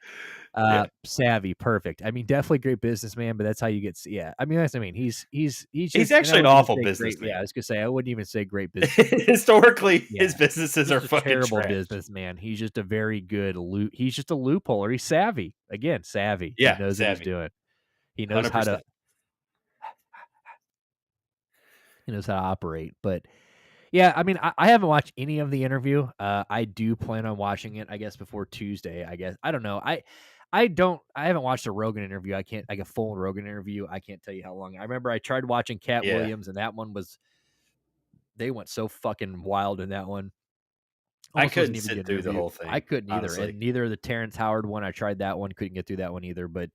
[SPEAKER 2] Yeah.
[SPEAKER 1] Savvy, perfect. I mean, definitely great businessman, but that's how you get. Yeah, I mean, he's just
[SPEAKER 2] Actually an awful businessman.
[SPEAKER 1] Yeah, I was gonna say I wouldn't even say great businessman.
[SPEAKER 2] Historically,
[SPEAKER 1] Yeah,
[SPEAKER 2] his businesses are
[SPEAKER 1] just a
[SPEAKER 2] fucking
[SPEAKER 1] terrible
[SPEAKER 2] trash.
[SPEAKER 1] businessman. He's just a very good He's just a loopholer. He's savvy. Again, savvy.
[SPEAKER 2] Yeah,
[SPEAKER 1] he knows what he's
[SPEAKER 2] savvy.
[SPEAKER 1] doing. He knows
[SPEAKER 2] 100%.
[SPEAKER 1] he knows how to operate. But yeah, I mean, I haven't watched any of the interview. I do plan on watching it, I guess, before Tuesday. I guess I don't know. I haven't watched a Rogan interview. I can't like a full Rogan interview. I can't tell you how long. I remember I tried watching Cat
[SPEAKER 2] Yeah.
[SPEAKER 1] Williams, and that one they went so fucking wild in that one.
[SPEAKER 2] I
[SPEAKER 1] almost wasn't
[SPEAKER 2] couldn't
[SPEAKER 1] even
[SPEAKER 2] sit
[SPEAKER 1] getting
[SPEAKER 2] through the
[SPEAKER 1] reviewed.
[SPEAKER 2] whole
[SPEAKER 1] I
[SPEAKER 2] thing,
[SPEAKER 1] couldn't either,
[SPEAKER 2] honestly.
[SPEAKER 1] and neither the Terrence Howard one. I tried that one, couldn't get through that one either. But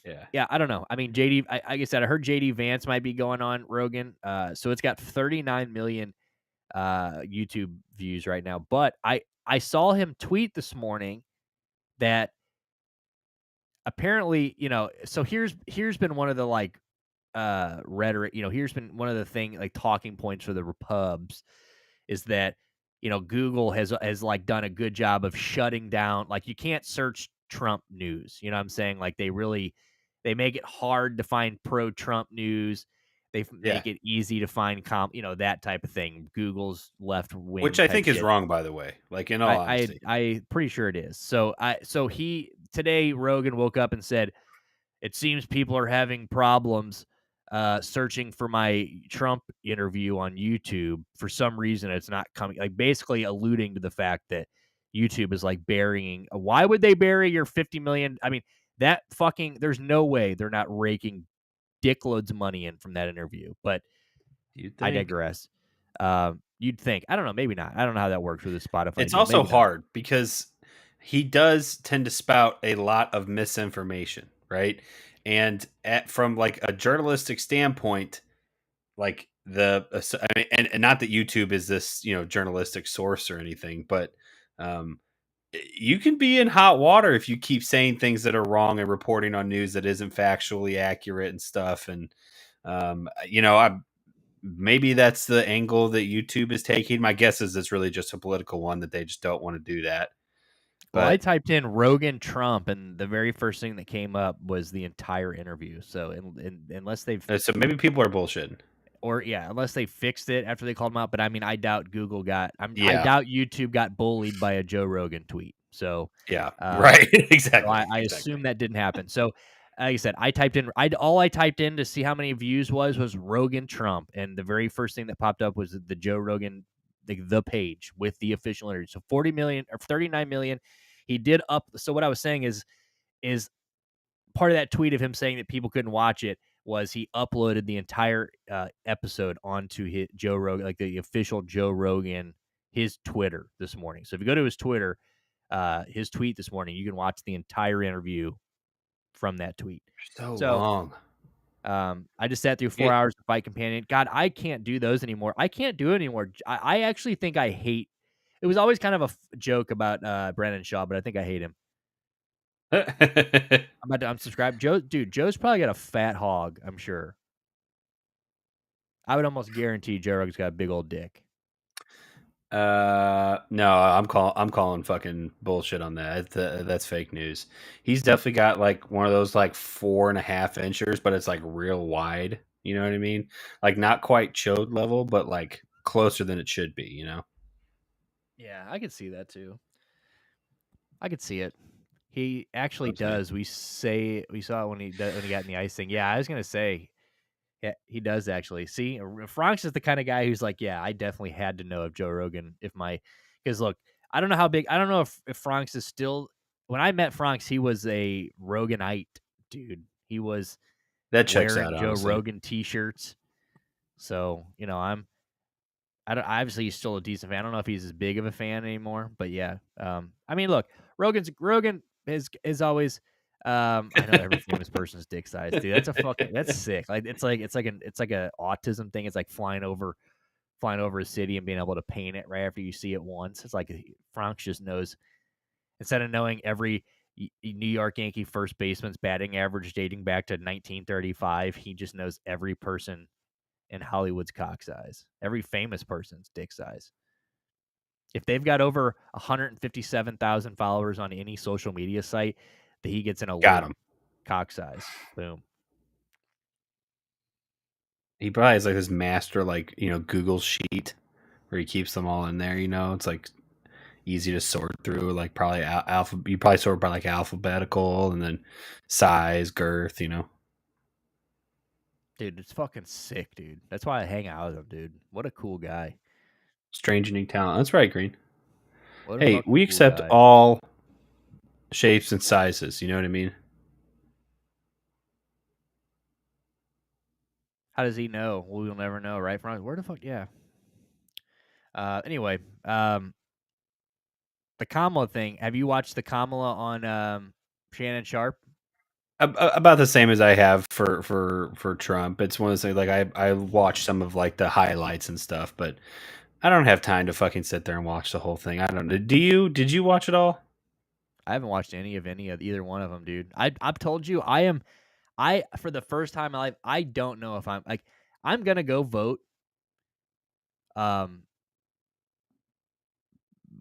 [SPEAKER 2] Yeah.
[SPEAKER 1] yeah, I don't know. I mean, JD, like I said, I heard JD Vance might be going on Rogan. So it's got 39 million YouTube views right now. But I saw him tweet this morning that apparently, so here's been one of the like rhetoric, here's been one of the like talking points for the Repubs is that Google has like done a good job of shutting down, like you can't search Trump news. You know what I'm saying? Like they make it hard to find pro Trump news. They
[SPEAKER 2] Yeah.
[SPEAKER 1] make it easy to find that type of thing. Google's left
[SPEAKER 2] Which
[SPEAKER 1] wing
[SPEAKER 2] I
[SPEAKER 1] type
[SPEAKER 2] think is
[SPEAKER 1] shit.
[SPEAKER 2] wrong, by the way. Like, in all honesty.
[SPEAKER 1] I pretty sure it is. So he today Rogan woke up and said, it seems people are having problems searching for my Trump interview on YouTube. For some reason, it's not coming. Like basically alluding to the fact that YouTube is like burying. Why would they bury your 50 million? I mean, that fucking. There's no way they're not raking dickloads of money in from that interview. But
[SPEAKER 2] You'd
[SPEAKER 1] I
[SPEAKER 2] think.
[SPEAKER 1] digress. You'd think. I don't know. Maybe not. I don't know how that works with the Spotify
[SPEAKER 2] It's
[SPEAKER 1] deal.
[SPEAKER 2] also
[SPEAKER 1] Maybe not.
[SPEAKER 2] hard because he does tend to spout a lot of misinformation, right? And from like a journalistic standpoint, like I mean, and not that YouTube is this journalistic source or anything, but um, you can be in hot water if you keep saying things that are wrong and reporting on news that isn't factually accurate and stuff. And I maybe that's the angle that YouTube is taking. My guess is it's really just a political one that they just don't want to do that.
[SPEAKER 1] Well, I
[SPEAKER 2] But
[SPEAKER 1] typed in Rogan Trump, and the very first thing that came up was the entire interview. So, unless they've
[SPEAKER 2] so maybe people are bullshitting.
[SPEAKER 1] unless they fixed it after they called him out. But I mean, I doubt I
[SPEAKER 2] Yeah,
[SPEAKER 1] doubt YouTube got bullied by a Joe Rogan tweet. So,
[SPEAKER 2] yeah,
[SPEAKER 1] um,
[SPEAKER 2] right,
[SPEAKER 1] so
[SPEAKER 2] exactly,
[SPEAKER 1] I
[SPEAKER 2] exactly.
[SPEAKER 1] assume that didn't happen. So, like I said, all I typed in to see how many views was Rogan Trump, and the very first thing that popped up was the Joe Rogan the page with the official interview. So 40 million or 39 million. He did up. So what I was saying is part of that tweet of him saying that people couldn't watch it was he uploaded the entire episode onto Joe Rogan, like the official Joe Rogan, his Twitter this morning. So if you go to his Twitter, his tweet this morning, you can watch the entire interview from that tweet.
[SPEAKER 2] So
[SPEAKER 1] So
[SPEAKER 2] long.
[SPEAKER 1] I just sat through 4 hours of Fight Companion. God, I can't do those anymore. I can't do it anymore. I actually think I hate. It was always kind of a joke about Brennan Shaw, but I think I hate him. I'm about to unsubscribe. Joe's probably got a fat hog, I'm sure. I would almost guarantee Joe Rogan's got a big old dick.
[SPEAKER 2] No, I'm calling fucking bullshit on that. That's fake news. He's definitely got like one of those like 4.5 inchers, but it's like real wide. You know what I mean? Like not quite chode level, but like closer than it should be.
[SPEAKER 1] Yeah, I could see that too. I could see it. He
[SPEAKER 2] That's what
[SPEAKER 1] actually
[SPEAKER 2] I'm saying.
[SPEAKER 1] does. We saw it when he got in the ice thing. Yeah, I was gonna say, yeah, he does actually. See, Franks is the kind of guy who's like, yeah, I definitely had to know if Joe Rogan, because look, I don't know how big, I don't know if Franks is still. When I met Franks, he was a Roganite dude. He was
[SPEAKER 2] That checks
[SPEAKER 1] wearing
[SPEAKER 2] out,
[SPEAKER 1] Joe
[SPEAKER 2] honestly.
[SPEAKER 1] Rogan t-shirts. So I don't. Obviously, he's still a decent fan. I don't know if he's as big of a fan anymore, but yeah. I mean, look, Rogan is always. I know every famous person's dick size, dude. That's sick. Like it's like a autism thing. It's like flying over a city and being able to paint it right after you see it once. It's like Frank just knows, instead of knowing every New York Yankee first baseman's batting average dating back to 1935, he just knows every person in Hollywood's cock size, every famous person's dick size. If they've got over 157,000 followers on any social media site, that he gets an
[SPEAKER 2] Got
[SPEAKER 1] alert,
[SPEAKER 2] him.
[SPEAKER 1] cock size, boom.
[SPEAKER 2] He probably has like this master like Google sheet where he keeps them all in there. It's like easy to sort through. Like probably alpha. You probably sort by like alphabetical and then size, girth.
[SPEAKER 1] Dude, it's fucking sick, dude. That's why I hang out with him, dude. What a cool guy.
[SPEAKER 2] Strange unique talent. That's right, Green.
[SPEAKER 1] What a
[SPEAKER 2] Hey,
[SPEAKER 1] fucking
[SPEAKER 2] we
[SPEAKER 1] cool
[SPEAKER 2] accept
[SPEAKER 1] guy.
[SPEAKER 2] all shapes and sizes. You know what I mean?
[SPEAKER 1] How does he know? Well, we'll never know, right? Where the fuck? Yeah. Anyway, the Kamala thing. Have you watched the Kamala on Shannon Sharp?
[SPEAKER 2] About the same as I have for Trump. It's one of those things, like I watch some of like the highlights and stuff, but I don't have time to fucking sit there and watch the whole thing. I don't know. Did you watch it all?
[SPEAKER 1] I haven't watched any of either one of them, dude. I've told you for the first time in my life, I don't know if I'm gonna go vote um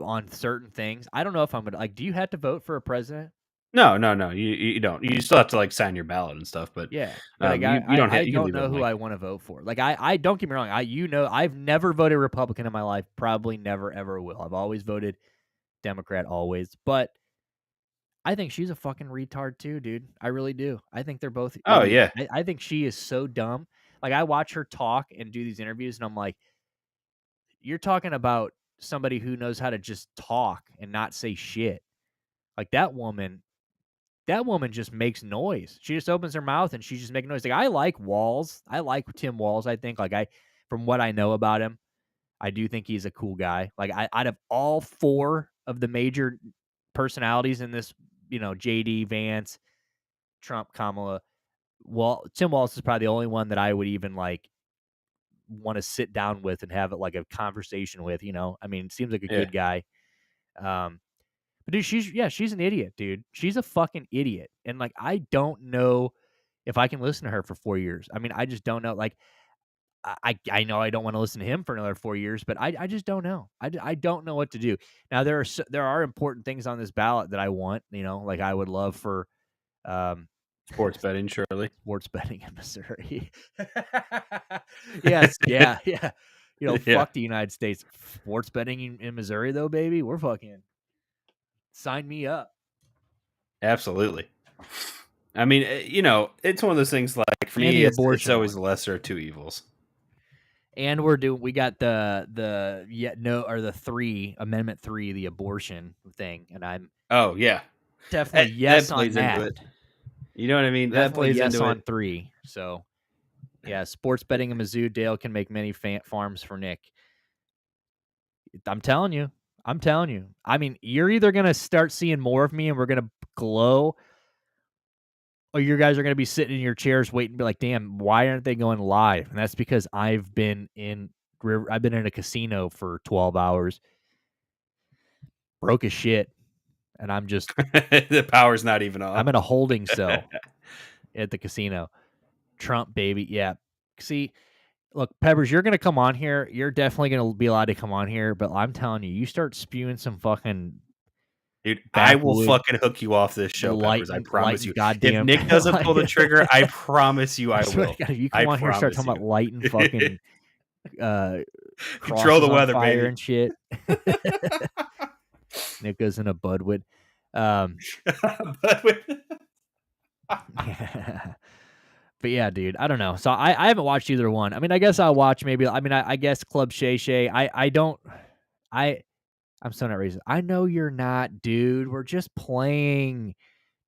[SPEAKER 1] on certain things. I don't know if I'm gonna do you have to vote for a president?
[SPEAKER 2] No. You don't. You still have to like sign your ballot and stuff, but
[SPEAKER 1] Yeah, but
[SPEAKER 2] you don't have,
[SPEAKER 1] I
[SPEAKER 2] you can
[SPEAKER 1] don't
[SPEAKER 2] leave it
[SPEAKER 1] know who
[SPEAKER 2] blank.
[SPEAKER 1] I want to vote for. Like I don't get me wrong. I've never voted Republican in my life. Probably never ever will. I've always voted Democrat always, but I think she's a fucking retard too, dude. I really do. I think they're both
[SPEAKER 2] Oh
[SPEAKER 1] idiots.
[SPEAKER 2] yeah.
[SPEAKER 1] I think she is so dumb. Like I watch her talk and do these interviews, and I'm like, you're talking about somebody who knows how to just talk and not say shit. Like that woman just makes noise. She just opens her mouth and she's just making noise. Like I like Walls. I like Tim Walls. I think from what I know about him, I do think he's a cool guy. Like out of all four of the major personalities in this, JD Vance, Trump, Kamala, Tim Walls is probably the only one that I would even like want to sit down with and have like a conversation with. I mean, seems like a
[SPEAKER 2] Yeah.
[SPEAKER 1] good guy. But dude, she's an idiot, dude. She's a fucking idiot. And like I don't know if I can listen to her for 4 years. I mean, I just don't know. Like I know I don't want to listen to him for another 4 years, but I just don't know. I don't know what to do. Now there are important things on this ballot that I want, like I would love for um
[SPEAKER 2] Sports betting, surely.
[SPEAKER 1] sports betting in Missouri. Yes, yeah, yeah.
[SPEAKER 2] Yeah,
[SPEAKER 1] Fuck the United States. Sports betting in Missouri though, baby. We're fucking sign me up.
[SPEAKER 2] absolutely. I mean, it's one of those things. Like for
[SPEAKER 1] And
[SPEAKER 2] me,
[SPEAKER 1] the
[SPEAKER 2] it's
[SPEAKER 1] abortion
[SPEAKER 2] always
[SPEAKER 1] one.
[SPEAKER 2] the lesser of two evils.
[SPEAKER 1] And we got the 3 amendment 3, the abortion thing, and I'm
[SPEAKER 2] Oh yeah,
[SPEAKER 1] definitely
[SPEAKER 2] that
[SPEAKER 1] yes on
[SPEAKER 2] plays into
[SPEAKER 1] that.
[SPEAKER 2] it. You know what I mean? That
[SPEAKER 1] Definitely
[SPEAKER 2] plays
[SPEAKER 1] yes
[SPEAKER 2] into
[SPEAKER 1] on
[SPEAKER 2] it.
[SPEAKER 1] 3. So yeah, sports betting in Mizzou, Dale can make many farms for Nick. I'm telling you. I'm telling you. I mean, you're either gonna start seeing more of me and we're gonna glow, or you guys are gonna be sitting in your chairs waiting to be like, damn, why aren't they going live? And that's because I've been in a casino for 12 hours, broke as shit, and
[SPEAKER 2] The power's not even on.
[SPEAKER 1] I'm in a holding cell at the casino. Trump, baby. Yeah. See, look, Peppers, you're going to come on here. You're definitely going to be allowed to come on here, but I'm telling you, you start spewing some fucking
[SPEAKER 2] Dude, I will
[SPEAKER 1] backwood
[SPEAKER 2] fucking hook you off this show, Peppers. I promise
[SPEAKER 1] lighting
[SPEAKER 2] you. If
[SPEAKER 1] goddamn.
[SPEAKER 2] Nick doesn't pull the trigger, I promise you I
[SPEAKER 1] Swear to
[SPEAKER 2] will.
[SPEAKER 1] God, if you
[SPEAKER 2] I
[SPEAKER 1] come on here and start
[SPEAKER 2] promise
[SPEAKER 1] talking
[SPEAKER 2] you.
[SPEAKER 1] about lighting fucking
[SPEAKER 2] Control
[SPEAKER 1] crosses
[SPEAKER 2] the
[SPEAKER 1] on
[SPEAKER 2] weather,
[SPEAKER 1] fire
[SPEAKER 2] baby.
[SPEAKER 1] and shit. Nick goes in a Budwood. But yeah, dude, I don't know. So I haven't watched either one. I mean, I guess I'll watch maybe. I mean, I guess Club Shay Shay. I don't. I'm so not racist. I know you're not, dude. We're just playing.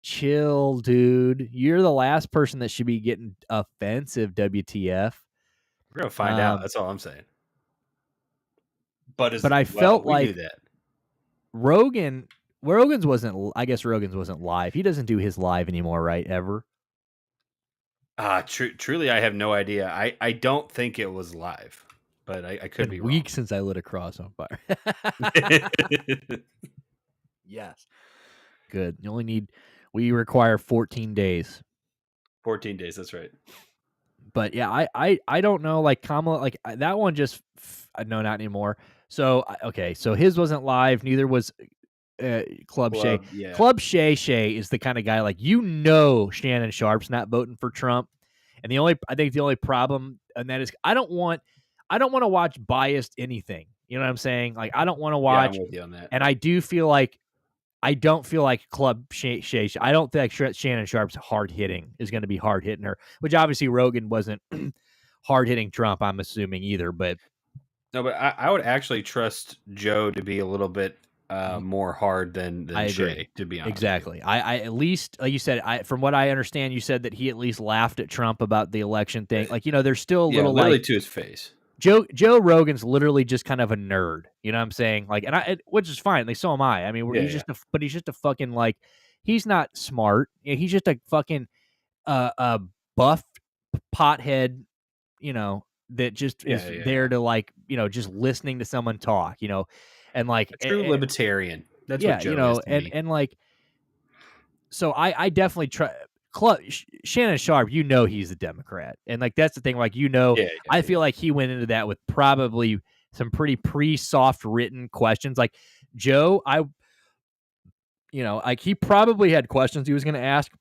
[SPEAKER 1] Chill, dude. You're the last person that should be getting offensive. WTF?
[SPEAKER 2] We're gonna find out. That's all I'm saying.
[SPEAKER 1] But I felt
[SPEAKER 2] We knew
[SPEAKER 1] like
[SPEAKER 2] that.
[SPEAKER 1] Rogan's wasn't. I guess Rogan's wasn't live. He doesn't do his live anymore, right? Ever.
[SPEAKER 2] Truly, I have no idea. I don't think it was live, but I could
[SPEAKER 1] Been
[SPEAKER 2] be wrong.
[SPEAKER 1] weeks since I lit a cross on fire. Yes. Good. We require 14 days.
[SPEAKER 2] 14 days. That's right.
[SPEAKER 1] But yeah, I don't know. Like Kamala, like that one just no, not anymore. So okay, so his wasn't live. Neither was Club Shay.
[SPEAKER 2] Yeah.
[SPEAKER 1] Club Shay Shay is the kind of guy like Shannon Sharp's not voting for Trump, and I think the only problem and that is I don't want to watch biased anything. You know what I'm saying? Like I don't want to
[SPEAKER 2] Yeah, I'm
[SPEAKER 1] watch,
[SPEAKER 2] with you on that.
[SPEAKER 1] and I don't feel like Club Shay. I don't think Shannon Sharp's hard hitting is going to be hard hitting her, which obviously Rogan wasn't hard hitting Trump. I'm assuming either, but
[SPEAKER 2] No, but I would actually trust Joe to be a little bit more hard than
[SPEAKER 1] I agree.
[SPEAKER 2] Shay, to be honest.
[SPEAKER 1] Exactly. I at least, like you said, from what I understand, you said that he at least laughed at Trump about the election thing. Like, there's still a little
[SPEAKER 2] literally
[SPEAKER 1] like
[SPEAKER 2] to his face.
[SPEAKER 1] Joe Rogan's literally just kind of a nerd. You know what I'm saying? Like, which is fine. Like, so am I. I mean,
[SPEAKER 2] Yeah,
[SPEAKER 1] he's
[SPEAKER 2] yeah.
[SPEAKER 1] just a fucking like, he's not smart. He's just a fucking a buff pothead. You know, that just
[SPEAKER 2] Yeah,
[SPEAKER 1] is
[SPEAKER 2] yeah,
[SPEAKER 1] there
[SPEAKER 2] yeah.
[SPEAKER 1] to like, just listening to someone talk. And like,
[SPEAKER 2] A true libertarian. That's what
[SPEAKER 1] yeah,
[SPEAKER 2] Joe is to me.
[SPEAKER 1] and like, so I definitely try. Shannon Sharp, he's a Democrat, and like that's the thing. Like
[SPEAKER 2] Yeah, yeah,
[SPEAKER 1] I
[SPEAKER 2] yeah.
[SPEAKER 1] feel like he went into that with probably some pretty soft written questions. Like Joe, like he probably had questions he was going to ask.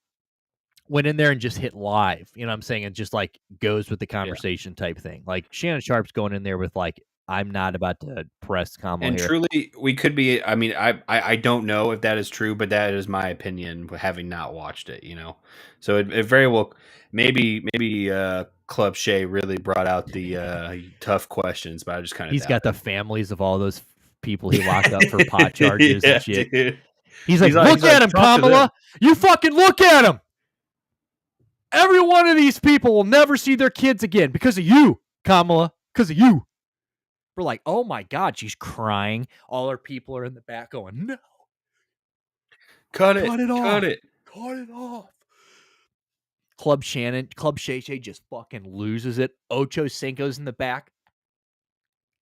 [SPEAKER 1] Went in there and just hit live. You know what I'm saying? And just like goes with the
[SPEAKER 2] Yeah.
[SPEAKER 1] conversation type thing. Like Shannon Sharp's going in there with like, I'm not about to press Kamala
[SPEAKER 2] And
[SPEAKER 1] Harris.
[SPEAKER 2] truly, we could be. I mean, I don't know if that is true, but that is my opinion, having not watched it. So it very well maybe Club Shay really brought out the tough questions, but I just kind of
[SPEAKER 1] He's
[SPEAKER 2] doubt
[SPEAKER 1] got the
[SPEAKER 2] it.
[SPEAKER 1] families of all those people he locked up for pot charges
[SPEAKER 2] Yeah,
[SPEAKER 1] and shit.
[SPEAKER 2] dude.
[SPEAKER 1] He's like, look at him,
[SPEAKER 2] talk to them.
[SPEAKER 1] Kamala. You fucking look at him. Every one of these people will never see their kids again because of you, Kamala. Because of you. We're like, oh my God, she's crying. All her people are in the back going, no.
[SPEAKER 2] Cut it
[SPEAKER 1] off.
[SPEAKER 2] Cut it.
[SPEAKER 1] Cut it off. Club Shay Shay just fucking loses it. Ocho Cinco's in the back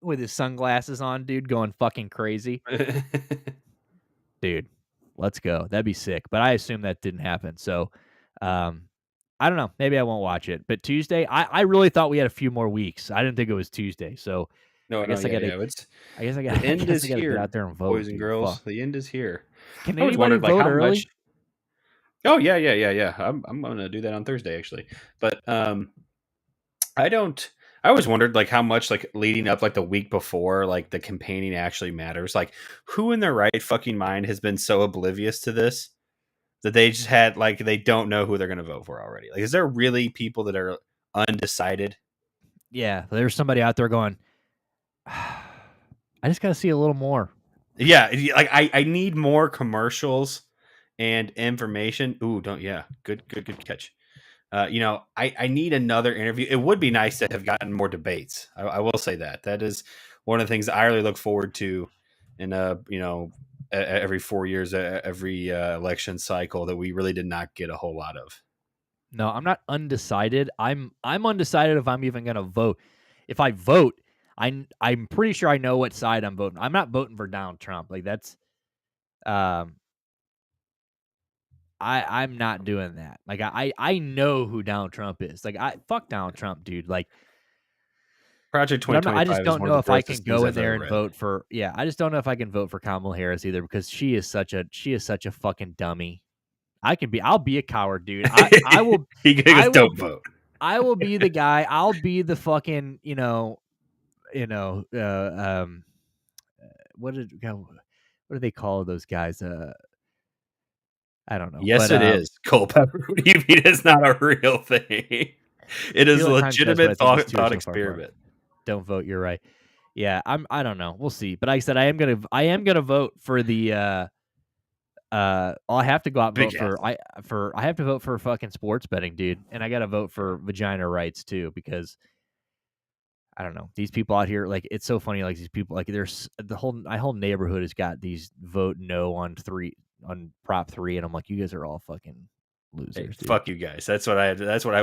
[SPEAKER 1] with his sunglasses on, dude, going fucking crazy. Dude, let's go. That'd be sick. But I assume that didn't happen. So, I don't know. Maybe I won't watch it. But Tuesday, I really thought we had a few more weeks. I didn't think it was Tuesday. So
[SPEAKER 2] No,
[SPEAKER 1] I guess I gotta. I guess I
[SPEAKER 2] the
[SPEAKER 1] gotta. I
[SPEAKER 2] end
[SPEAKER 1] guess
[SPEAKER 2] is
[SPEAKER 1] I gotta
[SPEAKER 2] here,
[SPEAKER 1] get out there and vote,
[SPEAKER 2] boys and
[SPEAKER 1] dude.
[SPEAKER 2] girls.
[SPEAKER 1] Fuck.
[SPEAKER 2] The end is here.
[SPEAKER 1] Can
[SPEAKER 2] I always
[SPEAKER 1] anybody
[SPEAKER 2] wondered, like,
[SPEAKER 1] vote
[SPEAKER 2] how
[SPEAKER 1] early?
[SPEAKER 2] much. Oh yeah. I'm gonna do that on Thursday actually, but I don't. I always wondered like how much like leading up like the week before like the campaigning actually matters. Like who in their right fucking mind has been so oblivious to this that they just had like they don't know who they're gonna vote for already? Like, is there really people that are undecided?
[SPEAKER 1] Yeah, there's somebody out there going, I just gotta see a little more.
[SPEAKER 2] Yeah, like I need more commercials and information. Ooh, don't yeah, good catch. I need another interview. It would be nice to have gotten more debates. I will say that. That is one of the things that I really look forward to in every 4 years, every election cycle that we really did not get a whole lot of.
[SPEAKER 1] No, I'm not undecided. I'm undecided if I'm even gonna vote. If I vote, I'm pretty sure I know what side I'm voting. I'm not voting for Donald Trump. Like that's um I'm not doing that. Like I know who Donald Trump is. Like I fuck Donald Trump, dude. Like
[SPEAKER 2] Project
[SPEAKER 1] but I just
[SPEAKER 2] 2025 is
[SPEAKER 1] don't
[SPEAKER 2] one of
[SPEAKER 1] know
[SPEAKER 2] the
[SPEAKER 1] if I
[SPEAKER 2] grossest
[SPEAKER 1] can
[SPEAKER 2] things
[SPEAKER 1] go in
[SPEAKER 2] I've
[SPEAKER 1] there
[SPEAKER 2] ever
[SPEAKER 1] and
[SPEAKER 2] read.
[SPEAKER 1] vote for I just don't know if I can vote for Kamala Harris either because she is such a fucking dummy. I'll be a coward, dude. I will
[SPEAKER 2] He goes, don't vote.
[SPEAKER 1] I will be the guy. I'll be the fucking, what do they call those guys? I don't know.
[SPEAKER 2] Yes,
[SPEAKER 1] But
[SPEAKER 2] it is. Culpepper. What do you mean it's not a real thing? It is a
[SPEAKER 1] Felix Hunt says what I
[SPEAKER 2] legitimate
[SPEAKER 1] think these two are
[SPEAKER 2] thought
[SPEAKER 1] so far apart.
[SPEAKER 2] experiment.
[SPEAKER 1] Don't vote. You're right. Yeah, I don't know. We'll see. But like I said, I am gonna vote for the I have to go out and
[SPEAKER 2] Big
[SPEAKER 1] vote
[SPEAKER 2] yes.
[SPEAKER 1] I have to vote for fucking sports betting, dude. And I gotta vote for vagina rights too, because I don't know. These people out here, like, it's so funny. Like these people, like, there's my whole neighborhood has got these vote no on Prop 3, and I'm like, you guys are all fucking losers.
[SPEAKER 2] Hey,
[SPEAKER 1] dude.
[SPEAKER 2] fuck you guys. That's what I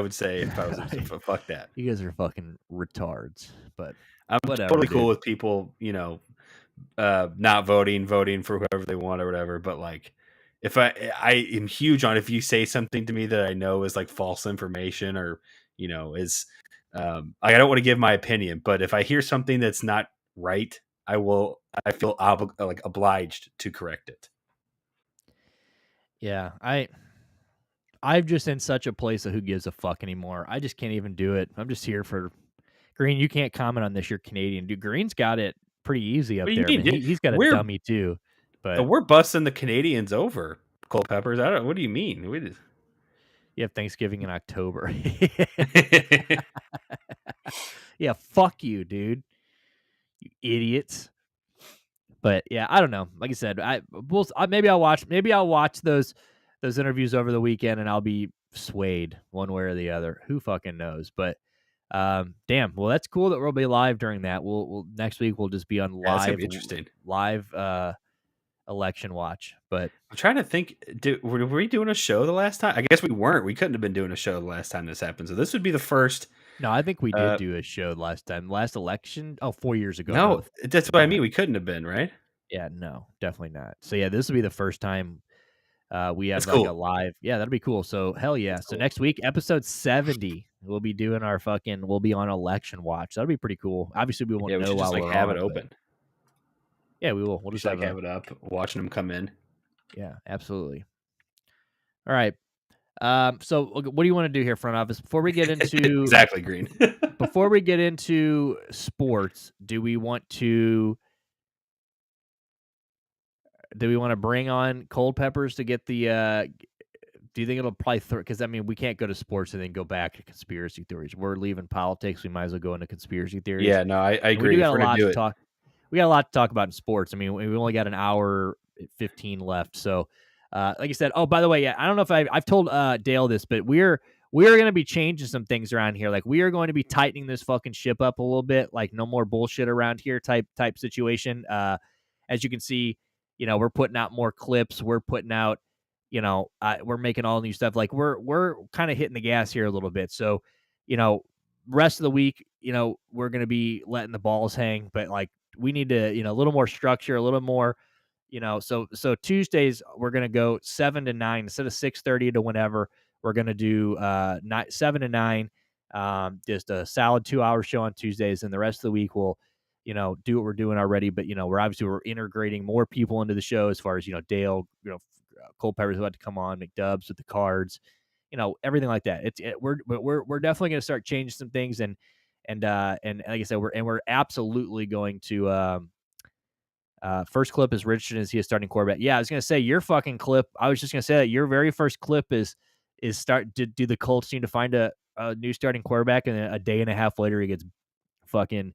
[SPEAKER 2] would say if I was fuck that.
[SPEAKER 1] You guys are fucking retards. But
[SPEAKER 2] I'm
[SPEAKER 1] whatever,
[SPEAKER 2] totally
[SPEAKER 1] dude.
[SPEAKER 2] cool with people, not voting for whoever they want or whatever. But like, if I am huge on if you say something to me that I know is like false information or is I don't want to give my opinion, but if I hear something that's not right, I feel obliged to correct it.
[SPEAKER 1] Yeah, I'm just in such a place of who gives a fuck anymore. I just can't even do it. I'm just here for Green. You can't comment on this. You're Canadian, dude. Green's got it pretty easy up
[SPEAKER 2] What do you
[SPEAKER 1] there.
[SPEAKER 2] mean?
[SPEAKER 1] Man. He's got a dummy too. But
[SPEAKER 2] we're busting the Canadians over, Culpeppers. I don't. What do you mean?
[SPEAKER 1] You have Thanksgiving in October. Yeah, fuck you, dude. You idiots. But yeah, I don't know. Like I said, maybe I'll watch those interviews over the weekend, and I'll be swayed one way or the other. Who fucking knows? But Damn. Well, that's cool that we'll be live during that. We'll next week we'll just be on
[SPEAKER 2] Yeah, that's gonna
[SPEAKER 1] live
[SPEAKER 2] be interesting.
[SPEAKER 1] election watch. But
[SPEAKER 2] I'm trying to think. Were we doing a show the last time? I guess we weren't. We couldn't have been doing a show the last time this happened. So this would be the first.
[SPEAKER 1] no, I think we did
[SPEAKER 2] Uh,
[SPEAKER 1] do a show last time. Last election. Oh, 4 years ago.
[SPEAKER 2] no,
[SPEAKER 1] No,
[SPEAKER 2] that's what I mean. We couldn't have been, right?
[SPEAKER 1] yeah, no, definitely not. So yeah, this will be the first time we
[SPEAKER 2] That's
[SPEAKER 1] have like a
[SPEAKER 2] cool.
[SPEAKER 1] live. Yeah, that'll be cool. So hell yeah.
[SPEAKER 2] That's
[SPEAKER 1] So
[SPEAKER 2] cool.
[SPEAKER 1] next week, episode 70, we'll be doing our fucking. We'll be on election watch. That'll be pretty cool. Obviously, we won't
[SPEAKER 2] Yeah, we
[SPEAKER 1] know
[SPEAKER 2] should just
[SPEAKER 1] while
[SPEAKER 2] like
[SPEAKER 1] we're
[SPEAKER 2] have it
[SPEAKER 1] on, but
[SPEAKER 2] open.
[SPEAKER 1] yeah, we will. We'll
[SPEAKER 2] We
[SPEAKER 1] just
[SPEAKER 2] should like
[SPEAKER 1] have
[SPEAKER 2] have
[SPEAKER 1] a.
[SPEAKER 2] it up, watching them come in.
[SPEAKER 1] Yeah, absolutely. All right. So what do you want to do here, front office? Before we get into
[SPEAKER 2] Exactly, Green.
[SPEAKER 1] sports, do we want to bring on cold peppers to get the? Do you think it'll probably because I mean we can't go to sports and then go back to conspiracy theories. We're leaving politics. We might as well go into conspiracy theories.
[SPEAKER 2] Yeah, no, I
[SPEAKER 1] And we do
[SPEAKER 2] agree. If
[SPEAKER 1] got a
[SPEAKER 2] we're gonna
[SPEAKER 1] lot
[SPEAKER 2] do
[SPEAKER 1] to
[SPEAKER 2] it,
[SPEAKER 1] talk. We got a lot to talk about in sports. I mean, we only got an hour 15 left. So, like I said, oh, by the way, yeah, I don't know if I've told Dale this, but we're going to be changing some things around here. Like we are going to be tightening this fucking ship up a little bit. Like no more bullshit around here type situation. As you can see, we're putting out more clips. We're putting out, we're making all new stuff. Like we're kind of hitting the gas here a little bit. So, rest of the week, we're going to be letting the balls hang, but like we need to, a little more structure, a little more, so Tuesdays we're going to go 7 to 9 instead of 6:30 to whenever. We're going to do 7 to 9, just a solid 2-hour show on Tuesdays, and the rest of the week we'll, do what we're doing already. But we're integrating more people into the show as far as Dale, Cole Peppers about to come on, McDubs with the cards, everything like that. We're definitely going to start changing some things, and like I said, we're absolutely going to. First clip is Richardson. Is he a starting quarterback? Yeah, I was gonna say your fucking clip. I was just gonna say that your very first clip is do the Colts need to find a new starting quarterback, and then a day and a half later he gets fucking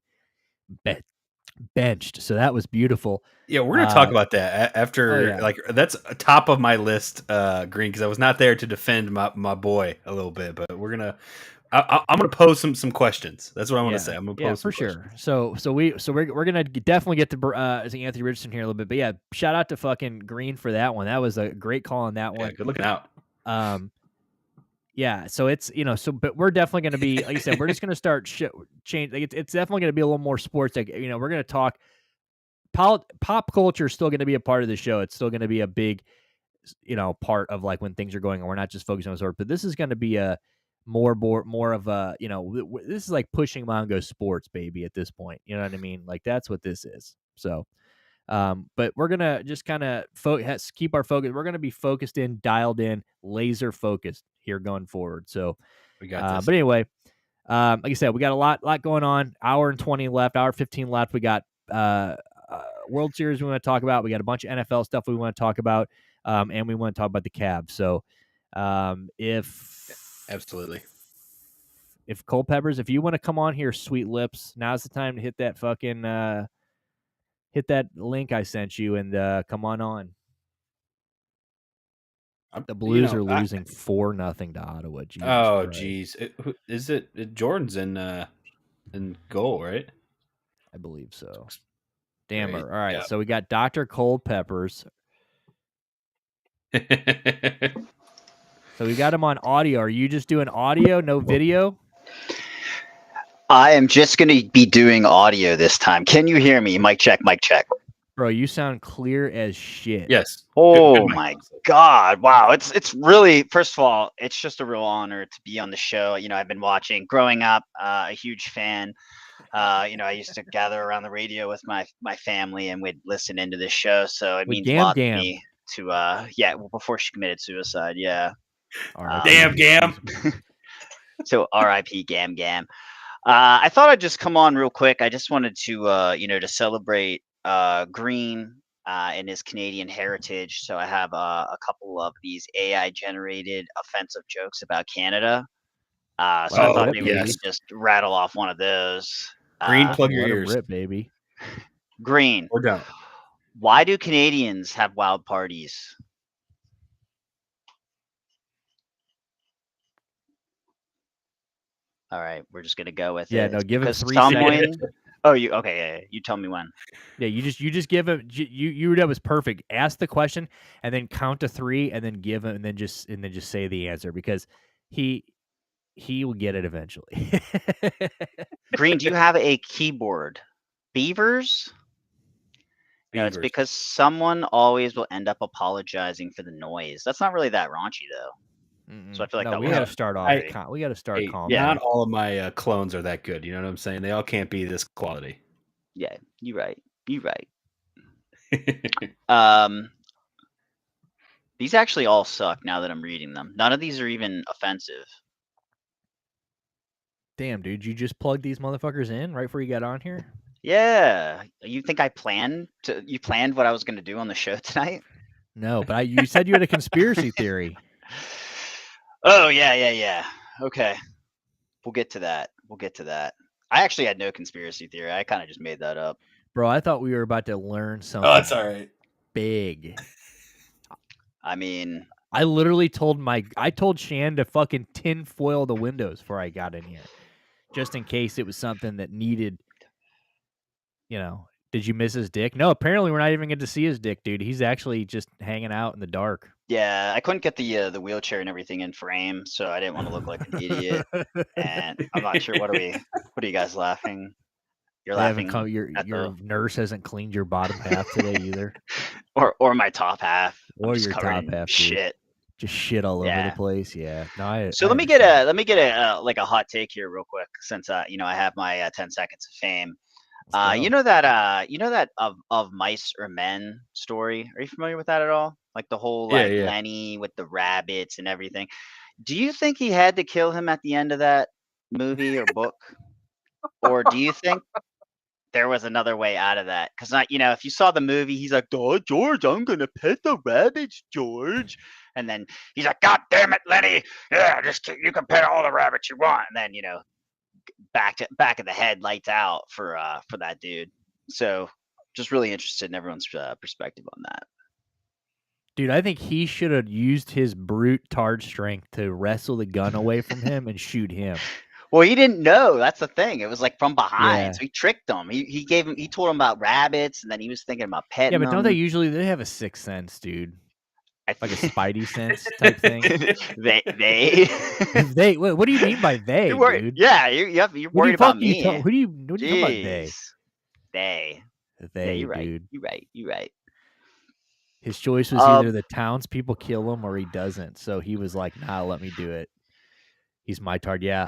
[SPEAKER 1] benched. So that was beautiful.
[SPEAKER 2] yeah, we're gonna talk about that
[SPEAKER 1] Oh
[SPEAKER 2] after.
[SPEAKER 1] yeah,
[SPEAKER 2] Like that's top of my list, Green, because I was not there to defend my boy a little bit, but we're gonna. I'm gonna pose some questions. That's what I want to say. I'm gonna
[SPEAKER 1] yeah,
[SPEAKER 2] pose
[SPEAKER 1] for
[SPEAKER 2] some questions.
[SPEAKER 1] sure. We're gonna definitely get to Anthony Richardson here a little bit, but yeah, shout out to fucking Green for that one. That was a great call on that
[SPEAKER 2] Yeah,
[SPEAKER 1] one.
[SPEAKER 2] good looking out.
[SPEAKER 1] Yeah, so it's but we're definitely going to be, like I said, we're just going to start change. Like it's definitely going to be a little more sports. Like we're going to talk pop culture is still going to be a part of the show. It's still going to be a big part of like when things are going on. We're not just focusing on sport, but this is going to be a more of a this is like pushing Mongo sports, baby. At this point, you know what I mean? Like that's what this is. So. But we're gonna just kind of keep our focus. We're gonna be focused in, dialed in, laser focused here going forward. So,
[SPEAKER 2] We got this.
[SPEAKER 1] but anyway, like I said, we got a lot going on. Hour and 20 left. Hour 15 left. We got World Series we want to talk about. We got a bunch of NFL stuff we want to talk about, and we want to talk about the Cavs. So,
[SPEAKER 2] Absolutely.
[SPEAKER 1] if Cole Peppers, if you want to come on here, sweet lips, now's the time to hit that fucking. Hit that link I sent you and come on. The Blues are losing 4-0 to Ottawa. Jesus
[SPEAKER 2] Oh,
[SPEAKER 1] Christ.
[SPEAKER 2] geez. Is it Jordan's in goal, right?
[SPEAKER 1] I believe so. Damn
[SPEAKER 2] Great.
[SPEAKER 1] her. All right.
[SPEAKER 2] Yeah.
[SPEAKER 1] So we got Dr. Cold Peppers. So we got him on audio. Are you just doing audio, no video?
[SPEAKER 3] I am just going to be doing audio this time. Can you hear me? Mic check, mic check.
[SPEAKER 1] Bro, you sound clear as shit.
[SPEAKER 2] Yes.
[SPEAKER 3] Oh my God. Wow. It's really, first of all, it's just a real honor to be on the show. I've been watching growing up, a huge fan. I used to gather around the radio with my family and we'd listen into this show. So it means a lot to me to, before she committed suicide. Yeah.
[SPEAKER 2] Damn Gam.
[SPEAKER 3] So RIP Gam Gam. I thought I'd just come on real quick. I just wanted to, to celebrate Green and his Canadian heritage. So I have a couple of these AI generated offensive jokes about Canada. So I thought maybe we could just rattle off one of those.
[SPEAKER 2] Green, plug your ears.
[SPEAKER 1] Rip, baby.
[SPEAKER 3] Green.
[SPEAKER 2] Or don't.
[SPEAKER 3] Why do Canadians have wild parties? All right, we're just gonna go with
[SPEAKER 1] Yeah,
[SPEAKER 3] it.
[SPEAKER 1] no,
[SPEAKER 3] It's
[SPEAKER 1] give him
[SPEAKER 3] because
[SPEAKER 1] 3
[SPEAKER 3] someone.
[SPEAKER 1] seconds.
[SPEAKER 3] Oh, you okay? Yeah, you tell me when.
[SPEAKER 1] Yeah, you just give him. That was perfect. Ask the question and then count to 3, and then give him, and then just say the answer because he will get it eventually.
[SPEAKER 3] Green, do you have a keyboard? Beavers? No, it's
[SPEAKER 2] Beavers.
[SPEAKER 3] because someone always will end up apologizing for the noise. That's not really that raunchy though. So I feel like
[SPEAKER 1] no,
[SPEAKER 3] that
[SPEAKER 1] we
[SPEAKER 3] was
[SPEAKER 1] got to start off.
[SPEAKER 3] very-
[SPEAKER 1] We got to start
[SPEAKER 2] Hey,
[SPEAKER 1] calm.
[SPEAKER 3] Yeah.
[SPEAKER 2] not all of my clones are that good. You know what I'm saying? They all can't be this quality.
[SPEAKER 3] Yeah, you're right. You're right. These actually all suck now that I'm reading them. None of these are even offensive.
[SPEAKER 1] Damn, dude, you just plugged these motherfuckers in right before you got on here?
[SPEAKER 3] Yeah. You think I planned to? You planned what I was going to do on the show tonight?
[SPEAKER 1] No, but you said you had a conspiracy theory.
[SPEAKER 3] Oh yeah. Okay, we'll get to that. I actually had no conspiracy theory. I kind of just made that up.
[SPEAKER 1] Bro, I thought we were about to learn something
[SPEAKER 2] Oh, it's all right.
[SPEAKER 1] big.
[SPEAKER 3] I mean,
[SPEAKER 1] I literally told Shan to fucking tin foil the windows before I got in here, just in case it was something that needed. Did you miss his dick? No, apparently we're not even going to see his dick, dude. He's actually just hanging out in the dark.
[SPEAKER 3] yeah, I couldn't get the wheelchair and everything in frame, so I didn't want to look like an idiot. And I'm not sure. What are you guys laughing? You're laughing.
[SPEAKER 1] Your nurse hasn't cleaned your bottom half today either,
[SPEAKER 3] or my top half,
[SPEAKER 1] or
[SPEAKER 3] your
[SPEAKER 1] top half.
[SPEAKER 3] Shit.
[SPEAKER 1] Just shit all over the place. Yeah. No,
[SPEAKER 3] So let me get a like a hot take here real quick, since I have my 10 seconds of fame. You know that of mice or men story. Are you familiar with that at all? Like the whole Lenny with the rabbits and everything. Do you think he had to kill him at the end of that movie or book, or do you think there was another way out of that? Because if you saw the movie, he's like, "Oh, George, I'm gonna pet the rabbits, George," and then he's like, "God damn it, Lenny! Yeah, you can pet all the rabbits you want," and then back of the head, lights out for that dude. So just really interested in everyone's perspective on that.
[SPEAKER 1] Dude, I think he should have used his brute tard strength to wrestle the gun away from him and shoot him.
[SPEAKER 3] Well, he didn't know. That's the thing. It was like from behind.
[SPEAKER 1] Yeah.
[SPEAKER 3] So he tricked him. He told him about rabbits, and then he was thinking about petting them.
[SPEAKER 1] Yeah, but don't they have a sixth sense, dude? Like a spidey sense type thing.
[SPEAKER 3] They.
[SPEAKER 1] What do you mean by they, dude?
[SPEAKER 3] Yeah, you're worried about me.
[SPEAKER 1] What do you talk about they?
[SPEAKER 3] They.
[SPEAKER 1] They,
[SPEAKER 3] you're
[SPEAKER 1] dude.
[SPEAKER 3] Right. You're right.
[SPEAKER 1] His choice was either the townspeople kill him or he doesn't. So he was like, "Nah, let me do it. He's my tard." Yeah.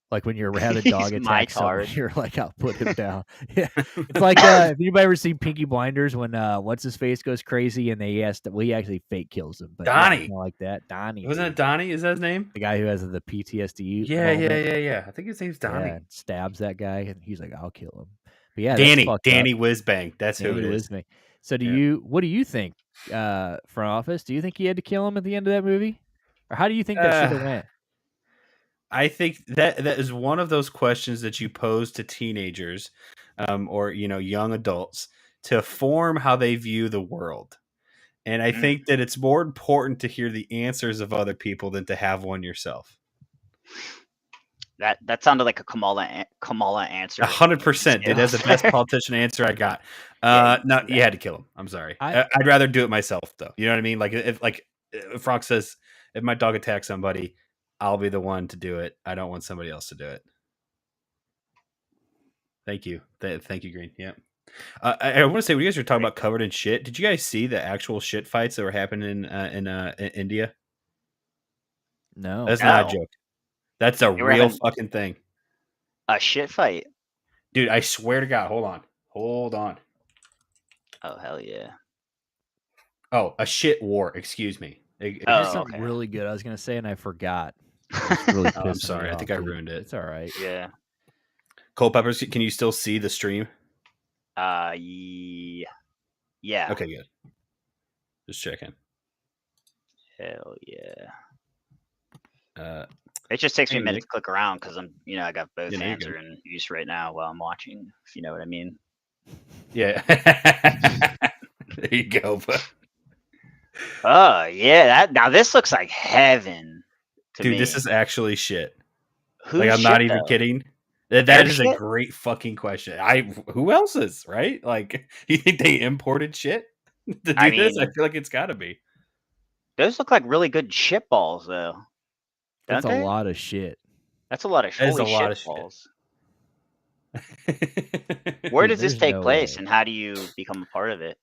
[SPEAKER 1] Like when your rabid dog attacks someone, you're like, "I'll put him down." Yeah, it's like if anybody ever seen Pinky Blinders when what's his face goes crazy and he actually fake kills him. But
[SPEAKER 2] Donnie,
[SPEAKER 1] like that, Donnie.
[SPEAKER 2] Wasn't it Donnie? Is that his name?
[SPEAKER 1] The guy who has the PTSD.
[SPEAKER 2] Yeah. I think his name's Donnie.
[SPEAKER 1] Yeah, stabs that guy and he's like, "I'll kill him." But yeah,
[SPEAKER 2] Danny Whizbang. That's who it is.
[SPEAKER 1] Whizbang. So what do you think, front office? Do you think he had to kill him at the end of that movie, or how do you think that should have went?
[SPEAKER 2] I think that is one of those questions that you pose to teenagers, or young adults to form how they view the world. And I think that it's more important to hear the answers of other people than to have one yourself.
[SPEAKER 3] That sounded like a Kamala answer.
[SPEAKER 2] 100%, dude. That's the best politician answer I got. No, you had to kill him. I'm sorry. I'd rather do it myself, though. You know what I mean? Like if Frank says, if my dog attacks somebody, I'll be the one to do it. I don't want somebody else to do it. Thank you. Thank you, Green. Yeah. I want to say, when you guys were talking about covered in shit, did you guys see the actual shit fights that were happening in India?
[SPEAKER 1] No.
[SPEAKER 2] That's not a joke. That's a real fucking thing.
[SPEAKER 3] A shit fight?
[SPEAKER 2] Dude, I swear to God. Hold on.
[SPEAKER 3] Oh, hell yeah.
[SPEAKER 2] Oh, a shit war. Excuse me.
[SPEAKER 1] It sounded really good. I was going to say, and I forgot. Really
[SPEAKER 2] I'm sorry. I think I ruined it.
[SPEAKER 1] It's all right.
[SPEAKER 3] Yeah.
[SPEAKER 2] Cold Peppers, can you still see the stream?
[SPEAKER 3] Yeah.
[SPEAKER 2] Okay, good. Just checking.
[SPEAKER 3] Hell yeah.
[SPEAKER 2] It
[SPEAKER 3] just takes me a minute to click around because I got both
[SPEAKER 2] Yeah,
[SPEAKER 3] hands are in use right now while I'm watching, if you know what I mean.
[SPEAKER 2] Yeah. There you go.
[SPEAKER 3] Oh yeah, now this looks like heaven to
[SPEAKER 2] Dude,
[SPEAKER 3] me.
[SPEAKER 2] this is actually shit.
[SPEAKER 3] Who's
[SPEAKER 2] Like, I'm
[SPEAKER 3] shit,
[SPEAKER 2] not even
[SPEAKER 3] though?
[SPEAKER 2] kidding.
[SPEAKER 3] Their
[SPEAKER 2] That is a
[SPEAKER 3] shit?
[SPEAKER 2] great fucking question. Who else is, right? Like, you think they imported shit to
[SPEAKER 3] I
[SPEAKER 2] do this? I
[SPEAKER 3] mean,
[SPEAKER 2] feel like it's got to be.
[SPEAKER 3] those look like really good shit balls, though,
[SPEAKER 1] That's
[SPEAKER 3] don't
[SPEAKER 1] a
[SPEAKER 3] they?
[SPEAKER 1] lot of shit.
[SPEAKER 3] That's a lot of
[SPEAKER 2] That is
[SPEAKER 3] holy
[SPEAKER 2] a lot
[SPEAKER 3] shit
[SPEAKER 2] of shit.
[SPEAKER 3] balls. Where
[SPEAKER 1] Dude,
[SPEAKER 3] does this
[SPEAKER 1] there's
[SPEAKER 3] take
[SPEAKER 1] no
[SPEAKER 3] place,
[SPEAKER 1] way.
[SPEAKER 3] and how do you become a part of it?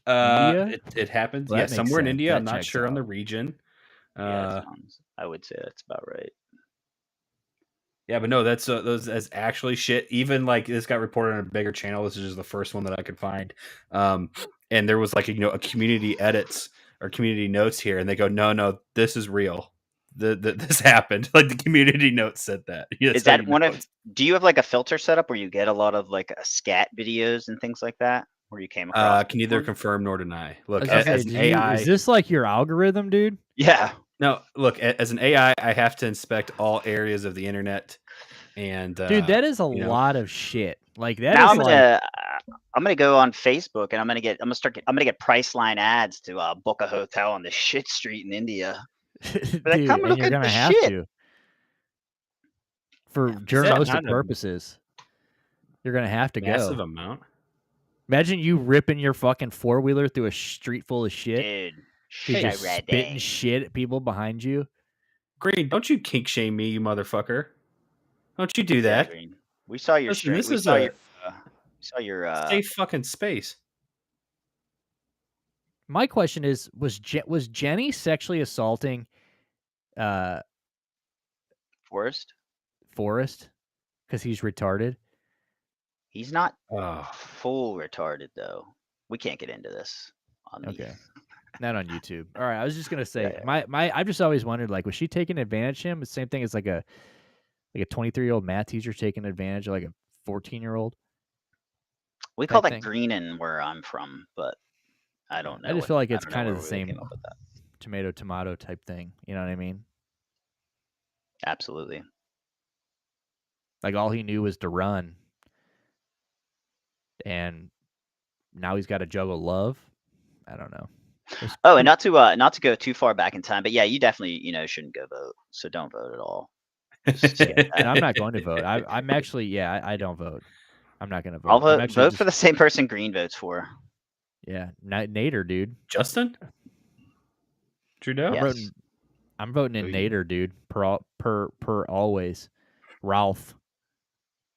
[SPEAKER 1] India?
[SPEAKER 2] It happens.
[SPEAKER 1] Well,
[SPEAKER 2] Yeah,
[SPEAKER 1] that makes
[SPEAKER 2] somewhere in
[SPEAKER 1] sense.
[SPEAKER 2] India. I'm
[SPEAKER 1] That
[SPEAKER 2] not
[SPEAKER 1] checks
[SPEAKER 2] sure on
[SPEAKER 1] out.
[SPEAKER 2] the region.
[SPEAKER 3] Yeah, I would say that's about right.
[SPEAKER 2] Yeah, but no, that's actually shit. Even like this got reported on a bigger channel. This is just the first one that I could find. And there was like a community edits or community notes here, and they go, no, this is real. This happened. Like the community notes said that. Yeah,
[SPEAKER 3] Is
[SPEAKER 2] that's how
[SPEAKER 3] that
[SPEAKER 2] you
[SPEAKER 3] one
[SPEAKER 2] know
[SPEAKER 3] of? Do you have like a filter setup where you get a lot of like scat videos and things like that? Where you came across
[SPEAKER 2] can
[SPEAKER 3] this
[SPEAKER 2] neither
[SPEAKER 3] one?
[SPEAKER 2] confirm nor deny.
[SPEAKER 1] I
[SPEAKER 2] Look,
[SPEAKER 1] was gonna say,
[SPEAKER 2] as an AI,
[SPEAKER 1] is this like your algorithm, dude?
[SPEAKER 3] Yeah.
[SPEAKER 2] no, look, as an AI, I have to inspect all areas of the internet, and
[SPEAKER 1] Dude, that is a lot of shit. Like that
[SPEAKER 3] Now
[SPEAKER 1] is like
[SPEAKER 3] I'm gonna go on Facebook and I'm gonna get Priceline ads to book a hotel on this shit street in India. But like,
[SPEAKER 1] dude,
[SPEAKER 3] come
[SPEAKER 1] and
[SPEAKER 3] look
[SPEAKER 1] you're
[SPEAKER 3] at the
[SPEAKER 1] gonna have
[SPEAKER 3] shit.
[SPEAKER 1] to for
[SPEAKER 2] is that
[SPEAKER 1] journalistic
[SPEAKER 2] not a
[SPEAKER 1] purposes. You're gonna have to
[SPEAKER 2] massive
[SPEAKER 1] go.
[SPEAKER 2] amount?
[SPEAKER 1] Imagine you ripping your fucking 4-wheeler through a street full of shit.
[SPEAKER 3] Dude,
[SPEAKER 1] Dude,
[SPEAKER 3] shit
[SPEAKER 1] just spitting shit at people behind you.
[SPEAKER 2] Green, don't you kink shame me, you motherfucker. Don't you do
[SPEAKER 3] Yeah,
[SPEAKER 2] that.
[SPEAKER 3] Green. We saw your
[SPEAKER 2] Listen,
[SPEAKER 3] stream.
[SPEAKER 2] this is a
[SPEAKER 3] We saw your
[SPEAKER 2] safe fucking space.
[SPEAKER 1] My question is, was Jenny sexually assaulting
[SPEAKER 3] Forrest.
[SPEAKER 1] Forrest because he's retarded?
[SPEAKER 3] He's not
[SPEAKER 2] Oh.
[SPEAKER 3] full retarded though. We can't get into this on the
[SPEAKER 1] Okay. Not on YouTube. All right, I was just gonna say
[SPEAKER 3] Yeah.
[SPEAKER 1] I've just always wondered, like, was she taking advantage of him? The same thing as like a 23-year-old math teacher taking advantage of like a 14-year-old.
[SPEAKER 3] We call
[SPEAKER 1] type
[SPEAKER 3] that
[SPEAKER 1] thing.
[SPEAKER 3] greening where I'm from, but I don't know.
[SPEAKER 1] I just feel like
[SPEAKER 3] I
[SPEAKER 1] it's
[SPEAKER 3] don't know
[SPEAKER 1] kind of
[SPEAKER 3] where
[SPEAKER 1] the
[SPEAKER 3] we
[SPEAKER 1] same
[SPEAKER 3] came up with that.
[SPEAKER 1] tomato type thing. You know what I mean?
[SPEAKER 3] Absolutely.
[SPEAKER 1] Like all he knew was to run, and now he's got to juggle love. I don't know.
[SPEAKER 3] Oh, and not to go too far back in time, but yeah, you definitely shouldn't go vote. So don't vote at all.
[SPEAKER 1] And I'm not going to vote. I'm actually I don't vote. I'm not going to vote.
[SPEAKER 3] I'll
[SPEAKER 1] I'm actually
[SPEAKER 3] vote for the same person Green votes for.
[SPEAKER 1] Yeah, Nader, dude.
[SPEAKER 2] Justin Trudeau.
[SPEAKER 3] Yes.
[SPEAKER 1] I'm voting in Nader, dude. Per always. Ralph.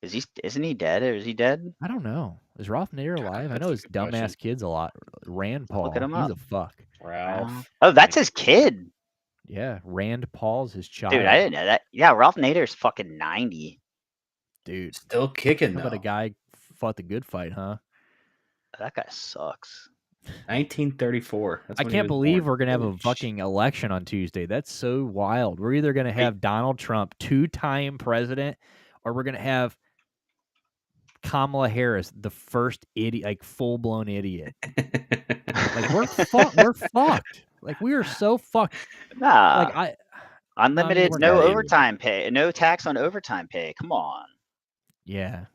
[SPEAKER 3] Isn't he dead, or is he dead?
[SPEAKER 1] I don't know. Is Ralph Nader alive? I know his dumbass kid's a lot. Rand Paul.
[SPEAKER 3] Look at him
[SPEAKER 1] He's
[SPEAKER 3] up.
[SPEAKER 1] a fuck.
[SPEAKER 2] Ralph.
[SPEAKER 3] Oh, that's his kid.
[SPEAKER 1] Yeah, Rand Paul's his child.
[SPEAKER 3] Dude, I didn't know that. Yeah, Ralph Nader's fucking 90.
[SPEAKER 2] Dude, still kicking
[SPEAKER 1] How
[SPEAKER 2] though.
[SPEAKER 1] about a guy fought the good fight, huh?
[SPEAKER 3] That guy sucks.
[SPEAKER 2] 1934.
[SPEAKER 1] I can't believe we're gonna have a fucking election on Tuesday. That's so wild. We're either gonna have Donald Trump, 2-time president, or we're gonna have Kamala Harris, the first idiot, like full blown idiot. Like we're fucked. Like we are so fucked.
[SPEAKER 3] Nah.
[SPEAKER 1] Like
[SPEAKER 3] unlimited,
[SPEAKER 1] we're
[SPEAKER 3] no
[SPEAKER 1] not
[SPEAKER 3] overtime pay, no tax on overtime pay. Come on.
[SPEAKER 1] Yeah,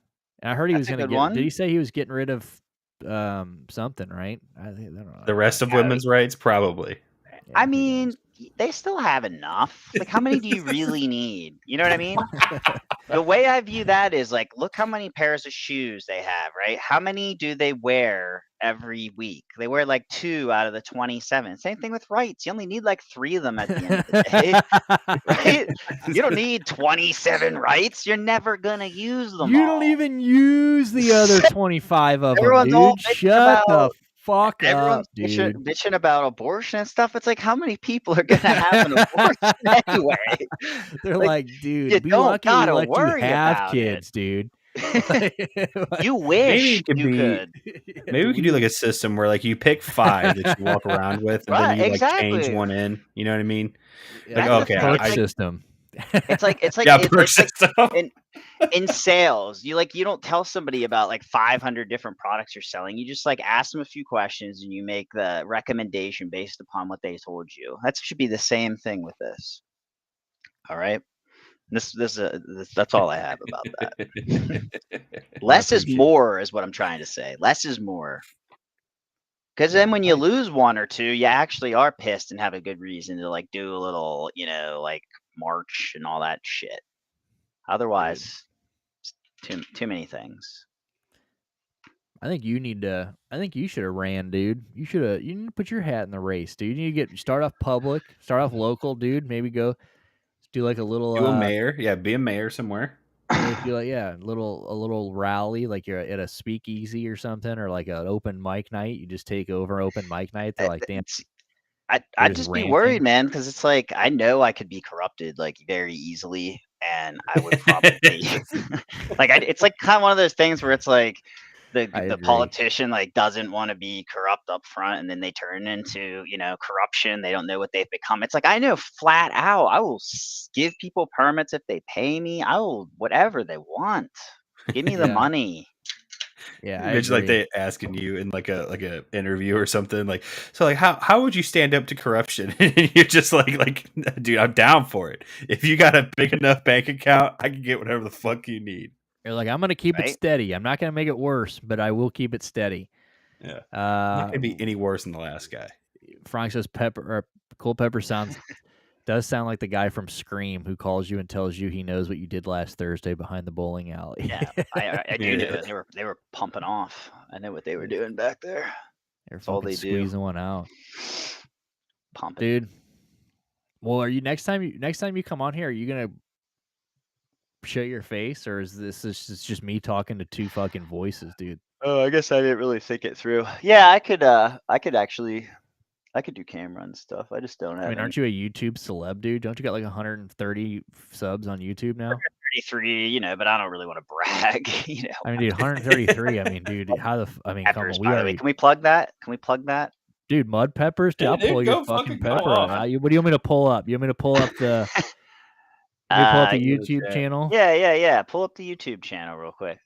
[SPEAKER 1] and I heard he was
[SPEAKER 3] That's a
[SPEAKER 1] gonna
[SPEAKER 3] good
[SPEAKER 1] get.
[SPEAKER 3] one.
[SPEAKER 1] Did he say he was getting rid of something? Right? I don't know.
[SPEAKER 2] The rest of women's rights, probably.
[SPEAKER 1] Yeah,
[SPEAKER 3] I mean, they still have enough. Like, how many do you really need? You know what I mean? The way I view that is like, look how many pairs of shoes they have, right? How many do they wear every week? They wear like 2 out of the 27. Same thing with rights. You only need like 3 of them at the end of the day, right? You don't need 27 rights. You're never going to use them
[SPEAKER 1] You
[SPEAKER 3] all.
[SPEAKER 1] don't even use the other 25 of them,
[SPEAKER 3] Everyone's all
[SPEAKER 1] dude.
[SPEAKER 3] bitching
[SPEAKER 1] Shut the
[SPEAKER 3] about-
[SPEAKER 1] fuck up,
[SPEAKER 3] Everyone's
[SPEAKER 1] dude.
[SPEAKER 3] bitching about abortion and stuff. It's like, how many people are going to have an abortion anyway?
[SPEAKER 1] They're like, dude,
[SPEAKER 3] you
[SPEAKER 1] be
[SPEAKER 3] don't
[SPEAKER 1] lucky we
[SPEAKER 3] gotta
[SPEAKER 1] let you
[SPEAKER 3] worry
[SPEAKER 1] have
[SPEAKER 3] about
[SPEAKER 1] kids, dude.
[SPEAKER 3] You wish
[SPEAKER 2] Maybe
[SPEAKER 3] you could.
[SPEAKER 2] Maybe we can do like a system where like you pick 5 that you walk around with, and
[SPEAKER 3] Right,
[SPEAKER 2] then you like
[SPEAKER 3] exactly.
[SPEAKER 2] change one in. You know what I mean?
[SPEAKER 1] Yeah,
[SPEAKER 2] Like,
[SPEAKER 3] That's the
[SPEAKER 2] okay,
[SPEAKER 3] thing,
[SPEAKER 1] perk
[SPEAKER 3] it's like-
[SPEAKER 1] system.
[SPEAKER 3] It's like
[SPEAKER 2] yeah,
[SPEAKER 3] it's
[SPEAKER 2] perk
[SPEAKER 3] like
[SPEAKER 2] system.
[SPEAKER 3] in sales, you don't tell somebody about like 500 different products you're selling. You just like ask them a few questions and you make the recommendation based upon what they told you. That should be the same thing with this. All right. That's all I have about that. Less is more is what I'm trying to say. Less is more. Because then when you lose 1 or 2, you actually are pissed and have a good reason to like do a little, like march and all that shit. Otherwise, too many things.
[SPEAKER 1] I think you need to. I think you should have ran, dude. You need to put your hat in the race, dude. You need to start off public, start off local, dude. Maybe go do like a little.
[SPEAKER 2] Do a mayor, be a mayor somewhere.
[SPEAKER 1] Do like a little rally, like you're at a speakeasy or something, or like an open mic night. You just take over open mic night. They're like, damn.
[SPEAKER 3] I'd just be worried, man, because it's like I know I could be corrupted like very easily, and I would probably it's like kind of one of those things where it's like the politician like doesn't want to be corrupt up front, and then they turn into corruption. They don't know what they've become. It's like I know flat out I will give people permits if they pay me. I will whatever they want. Give me the money.
[SPEAKER 1] Yeah,
[SPEAKER 2] it's like they asking you in like a interview or something like, so like how would you stand up to corruption? And you're just like, dude, I'm down for it. If you got a big enough bank account, I can get whatever the fuck you need.
[SPEAKER 1] You're like, I'm gonna keep it steady. I'm not gonna make it worse, but I will keep it steady.
[SPEAKER 2] Yeah, not gonna be any worse than the last guy.
[SPEAKER 1] Frank says Culpepper does sound like the guy from Scream who calls you and tells you he knows what you did last Thursday behind the bowling alley.
[SPEAKER 3] Yeah, I do know it. They were pumping off. I know what they were doing back there.
[SPEAKER 1] That's all they squeezing one out.
[SPEAKER 3] Pumping,
[SPEAKER 1] dude. Well, are you next time you come on here? Are you gonna show your face, or is this just me talking to two fucking voices, dude?
[SPEAKER 3] Oh, I guess I didn't really think it through. Yeah, I could do camera and stuff. I just don't have.
[SPEAKER 1] I mean, aren't you a YouTube celeb, dude? Don't you got like 130 subs on YouTube now?
[SPEAKER 3] 33, but I don't really want to brag,
[SPEAKER 1] I mean, dude, 133. I mean, dude,
[SPEAKER 3] Peppers, come on, can we plug that?
[SPEAKER 1] Dude, Mud Peppers? Dude, I'll pull your fucking pepper up. What do you want me to pull up? You want me to pull up the YouTube channel?
[SPEAKER 3] Yeah. Pull up the YouTube channel real quick.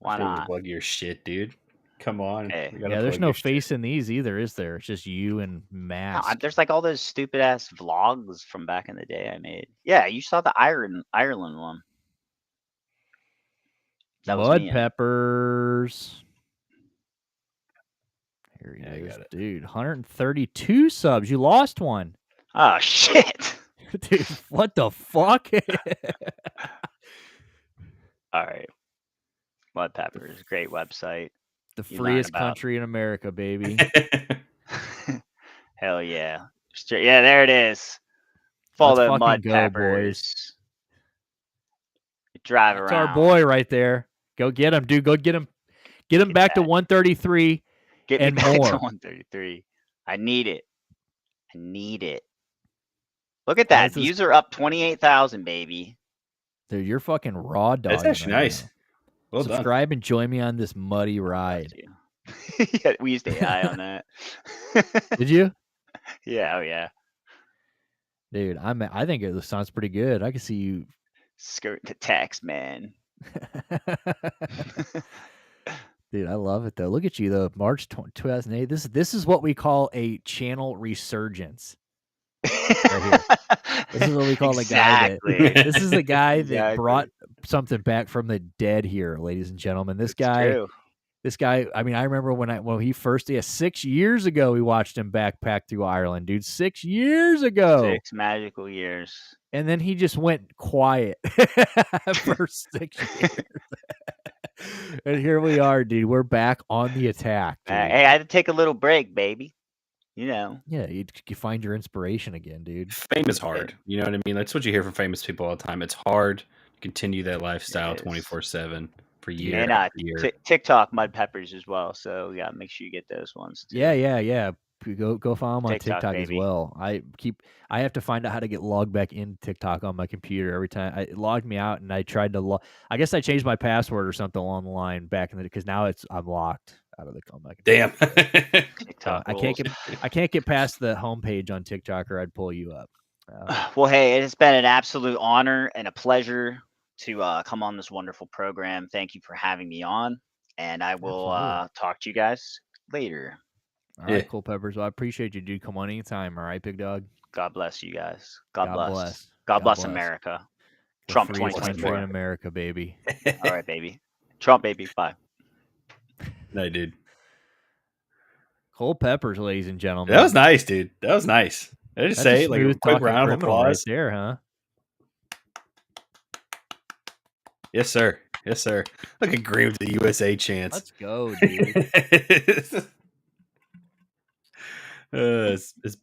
[SPEAKER 3] Why not?
[SPEAKER 2] Plug your shit, dude. Come on.
[SPEAKER 1] Hey. Yeah, there's no face in these either, is there? It's just you and Mask.
[SPEAKER 3] No, there's like all those stupid ass vlogs from back in the day I made. Yeah, you saw the Ireland one.
[SPEAKER 1] That was Mud Peppers. Here he is, dude. 132 subs. You lost one.
[SPEAKER 3] Oh shit.
[SPEAKER 1] Dude, what the fuck?
[SPEAKER 3] All right. Mud Peppers, great website.
[SPEAKER 1] The freest country in America, baby.
[SPEAKER 3] Hell yeah. Yeah, there it is. Follow Mud Peppers.
[SPEAKER 1] Boys.
[SPEAKER 3] Drive
[SPEAKER 1] That's
[SPEAKER 3] around.
[SPEAKER 1] Our boy right there. Go get him, dude. Go get him. Get him back to 133 and
[SPEAKER 3] back
[SPEAKER 1] more.
[SPEAKER 3] To 133. I need it. Look at that. Views are up 28,000, baby.
[SPEAKER 1] Dude, you're fucking raw dog.
[SPEAKER 2] That's actually nice.
[SPEAKER 1] Well Subscribe and join me on this muddy ride.
[SPEAKER 3] Yeah, we used AI on that.
[SPEAKER 1] Did you?
[SPEAKER 3] Yeah, oh yeah.
[SPEAKER 1] Dude, I think it sounds pretty good. I can see you
[SPEAKER 3] skirt the tax man.
[SPEAKER 1] Dude, I love it though. Look at you though. March 2008. This is what we call a channel resurgence. Right here. This is what we call the guy that. This is the guy that brought something back from the dead here, ladies and gentlemen. This guy. I mean, I remember when he first 6 years ago we watched him backpack through Ireland, dude. 6 years ago.
[SPEAKER 3] 6 magical years.
[SPEAKER 1] And then he just went quiet for 6 years. And here we are, dude. We're back on the attack.
[SPEAKER 3] Hey, I had to take a little break, baby.
[SPEAKER 1] Yeah, you find your inspiration again, dude.
[SPEAKER 2] Fame is hard. You know what I mean? That's what you hear from famous people all the time. It's hard to continue that lifestyle 24/7 for years.
[SPEAKER 3] And TikTok Mud Peppers as well. So yeah, make sure you get those ones too.
[SPEAKER 1] Yeah. Go follow him on TikTok as well. I have to find out how to get logged back in TikTok on my computer every time. It logged me out, and I tried to I guess I changed my password or something along the line back in the because now I'm locked out of the computer.
[SPEAKER 2] Damn.
[SPEAKER 3] TikTok.
[SPEAKER 1] I can't get past the homepage on TikTok, or I'd pull you up.
[SPEAKER 3] Well, hey, it has been an absolute honor and a pleasure to come on this wonderful program. Thank you for having me on, and I will talk to you guys later.
[SPEAKER 1] All right, Cool Peppers. Well, I appreciate you, dude. Come on anytime. All right, big dog.
[SPEAKER 3] God bless you guys. God bless. God bless America. Trump 2024
[SPEAKER 1] in America, baby.
[SPEAKER 3] All right, baby. Trump, baby. Bye.
[SPEAKER 2] No, dude.
[SPEAKER 1] Cool Peppers, ladies and gentlemen.
[SPEAKER 2] That was nice, dude. That was nice. I just say like a quick round of applause
[SPEAKER 1] right there, huh?
[SPEAKER 2] Yes, sir. Yes, sir. Look at Green with the USA chance.
[SPEAKER 1] Let's go, dude.
[SPEAKER 2] It's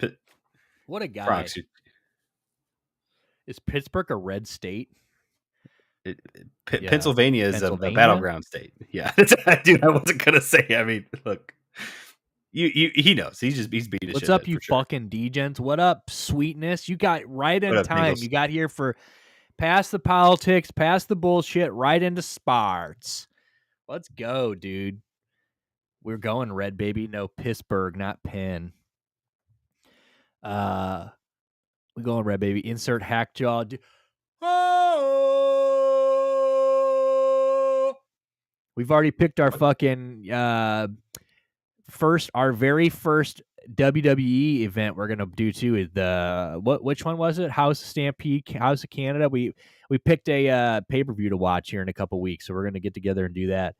[SPEAKER 1] What a guy.
[SPEAKER 2] Bronx.
[SPEAKER 1] Is Pittsburgh a red state? Yeah.
[SPEAKER 2] Pennsylvania is a
[SPEAKER 1] Pennsylvania?
[SPEAKER 2] battleground state. Yeah, dude. I wasn't gonna say. I mean, look, he knows. He's beating.
[SPEAKER 1] What's up, you fucking degens? What up, sweetness? You got right in time.
[SPEAKER 2] Tingles?
[SPEAKER 1] You got here for past the politics, past the bullshit, right into Sparts. Let's go, dude. We're going red, baby. No, Pittsburgh, not Penn. We're going red, baby. Insert hack jaw. Oh! We've already picked our fucking our very first WWE event we're gonna do too. Is which one was it? House of Stampede, House of Canada. We picked a pay-per-view to watch here in a couple weeks, so we're gonna get together and do that.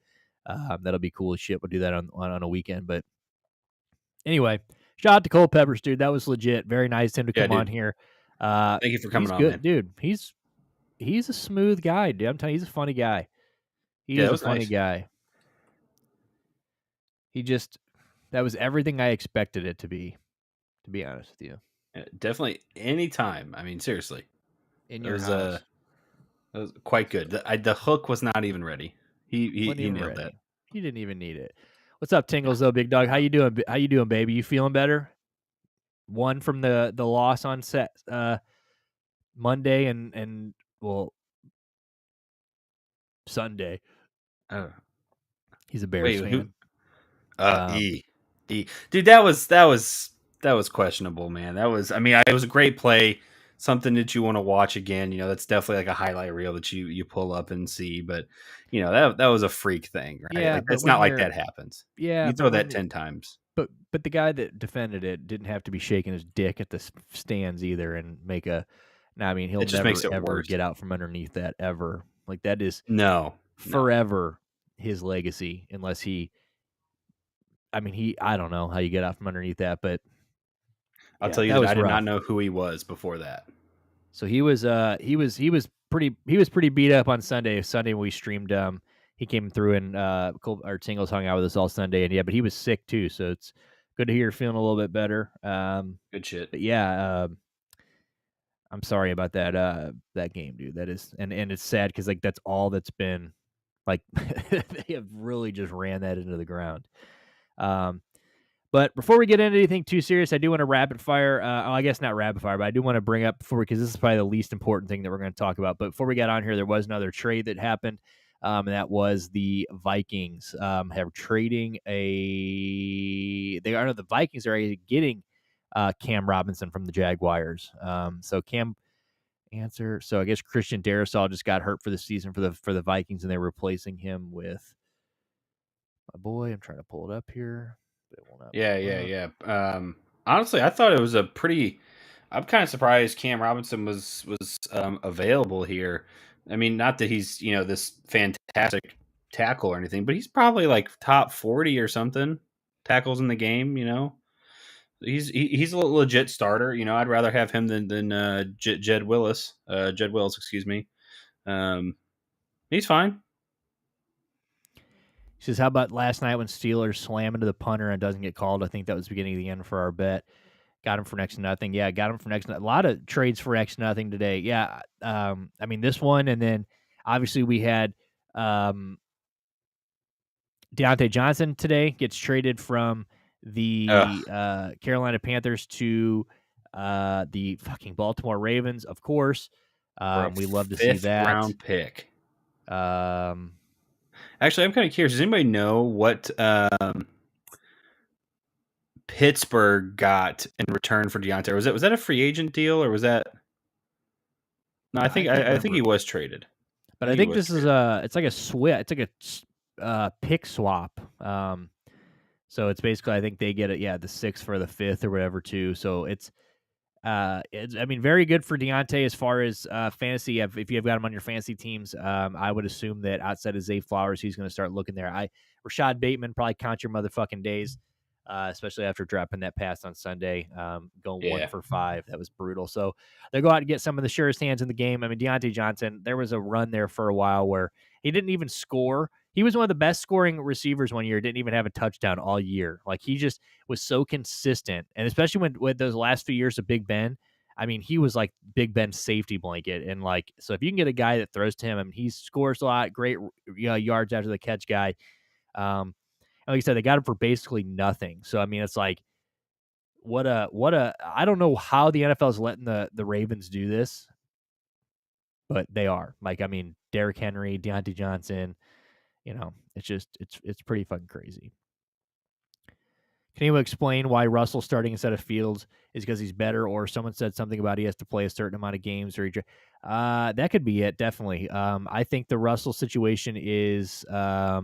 [SPEAKER 1] That'll be cool as shit. We'll do that on a weekend. But anyway, shout out to Cole Peppers, dude. That was legit. Very nice of him to come on here.
[SPEAKER 2] Thank you for coming on,
[SPEAKER 1] good,
[SPEAKER 2] man.
[SPEAKER 1] dude. He's a smooth guy, dude. I'm telling you, he's a funny guy. He is a funny guy. That was everything I expected it to be honest with you.
[SPEAKER 2] Yeah, definitely anytime. I mean, seriously.
[SPEAKER 1] In your house.
[SPEAKER 2] That was quite good. The hook was not even ready. He nailed that.
[SPEAKER 1] He didn't even need it. What's up, Tingles, though, big dog? How you doing? How you doing, baby? You feeling better? One from the loss on set Monday and well Sunday.
[SPEAKER 2] Oh.
[SPEAKER 1] He's a Bears fan.
[SPEAKER 2] Dude, that was questionable, man. That was, I mean, it was a great play, something that you want to watch again. You know, that's definitely like a highlight reel that you pull up and see. But you know, that was a freak thing, right?
[SPEAKER 1] Yeah,
[SPEAKER 2] like, it's not like that happens.
[SPEAKER 1] Yeah,
[SPEAKER 2] you throw that 10 times.
[SPEAKER 1] But the guy that defended it didn't have to be shaking his dick at the stands either and make a. No, I mean, he'll never ever get out from underneath that ever. Like that is forever his legacy, unless he. I mean, I don't know how you get out from underneath that, but
[SPEAKER 2] I'll tell you that I did not know who he was before that.
[SPEAKER 1] So he was pretty beat up on Sunday. Sunday when we streamed, he came through and our Tingles hung out with us all Sunday, and but he was sick too. So it's good to hear you're feeling a little bit better.
[SPEAKER 2] Good shit.
[SPEAKER 1] But yeah, I'm sorry about that game, dude. That is, and it's sad because like that's all that's been like they have really just ran that into the ground. But before we get into anything too serious, I do want to rapid fire. I guess not rapid fire, but I do want to bring up because this is probably the least important thing that we're going to talk about. But before we get on here, there was another trade that happened, and that was the Vikings have trading the Vikings are getting Cam Robinson from the Jaguars. So Cam answer. So I guess Christian Darrisaw just got hurt for the season for the Vikings, and they're replacing him with my boy. I'm trying to pull it up here.
[SPEAKER 2] Yeah. Honestly, I thought it was I'm kind of surprised Cam Robinson was available here. I mean, not that he's this fantastic tackle or anything, but he's probably like top 40 or something tackles in the game. He's a legit starter. I'd rather have him than Jed Willis. Jed Willis, excuse me. He's fine.
[SPEAKER 1] He says, how about last night when Steelers slam into the punter and doesn't get called? I think that was the beginning of the end for our bet. Got him for next to nothing. Yeah, got him for next to nothing. A lot of trades for next to nothing today. Yeah, I mean, this one, and then obviously we had Deontay Johnson today gets traded from the Carolina Panthers to the fucking Baltimore Ravens, of course. We love to see that.
[SPEAKER 2] 5th round pick. Actually, I'm kind of curious. Does anybody know what Pittsburgh got in return for Deontay? Was that a free agent deal, or was that? No, I think he was traded.
[SPEAKER 1] But I think this is it's like a switch. It's like a pick swap. So it's basically I think they get it. Yeah, the 6th for the 5th or whatever too. So it's I mean, very good for Deontay as far as fantasy. If you've got him on your fantasy teams, I would assume that outside of Zay Flowers, he's going to start looking there. Rashad Bateman, probably count your motherfucking days. especially after dropping that pass on Sunday, going 1
[SPEAKER 2] Yeah.
[SPEAKER 1] for 5. That was brutal. So they go out and get some of the surest hands in the game. I mean, Deontay Johnson, there was a run there for a while where he didn't even score. He was one of the best scoring receivers one year, didn't even have a touchdown all year. Like, he just was so consistent. And especially with those last few years of Big Ben, I mean, he was like Big Ben's safety blanket. And like, so if you can get a guy that throws to him, I mean, he scores a lot, great yards after the catch guy. Like you said, they got him for basically nothing. So I mean, it's like, I don't know how the NFL is letting the Ravens do this, but they are. Like, I mean, Derrick Henry, Deontay Johnson, it's pretty fucking crazy. Can you explain why Russell starting instead of Fields is because he's better, or someone said something about he has to play a certain amount of games, or that could be it, definitely. I think the Russell situation is I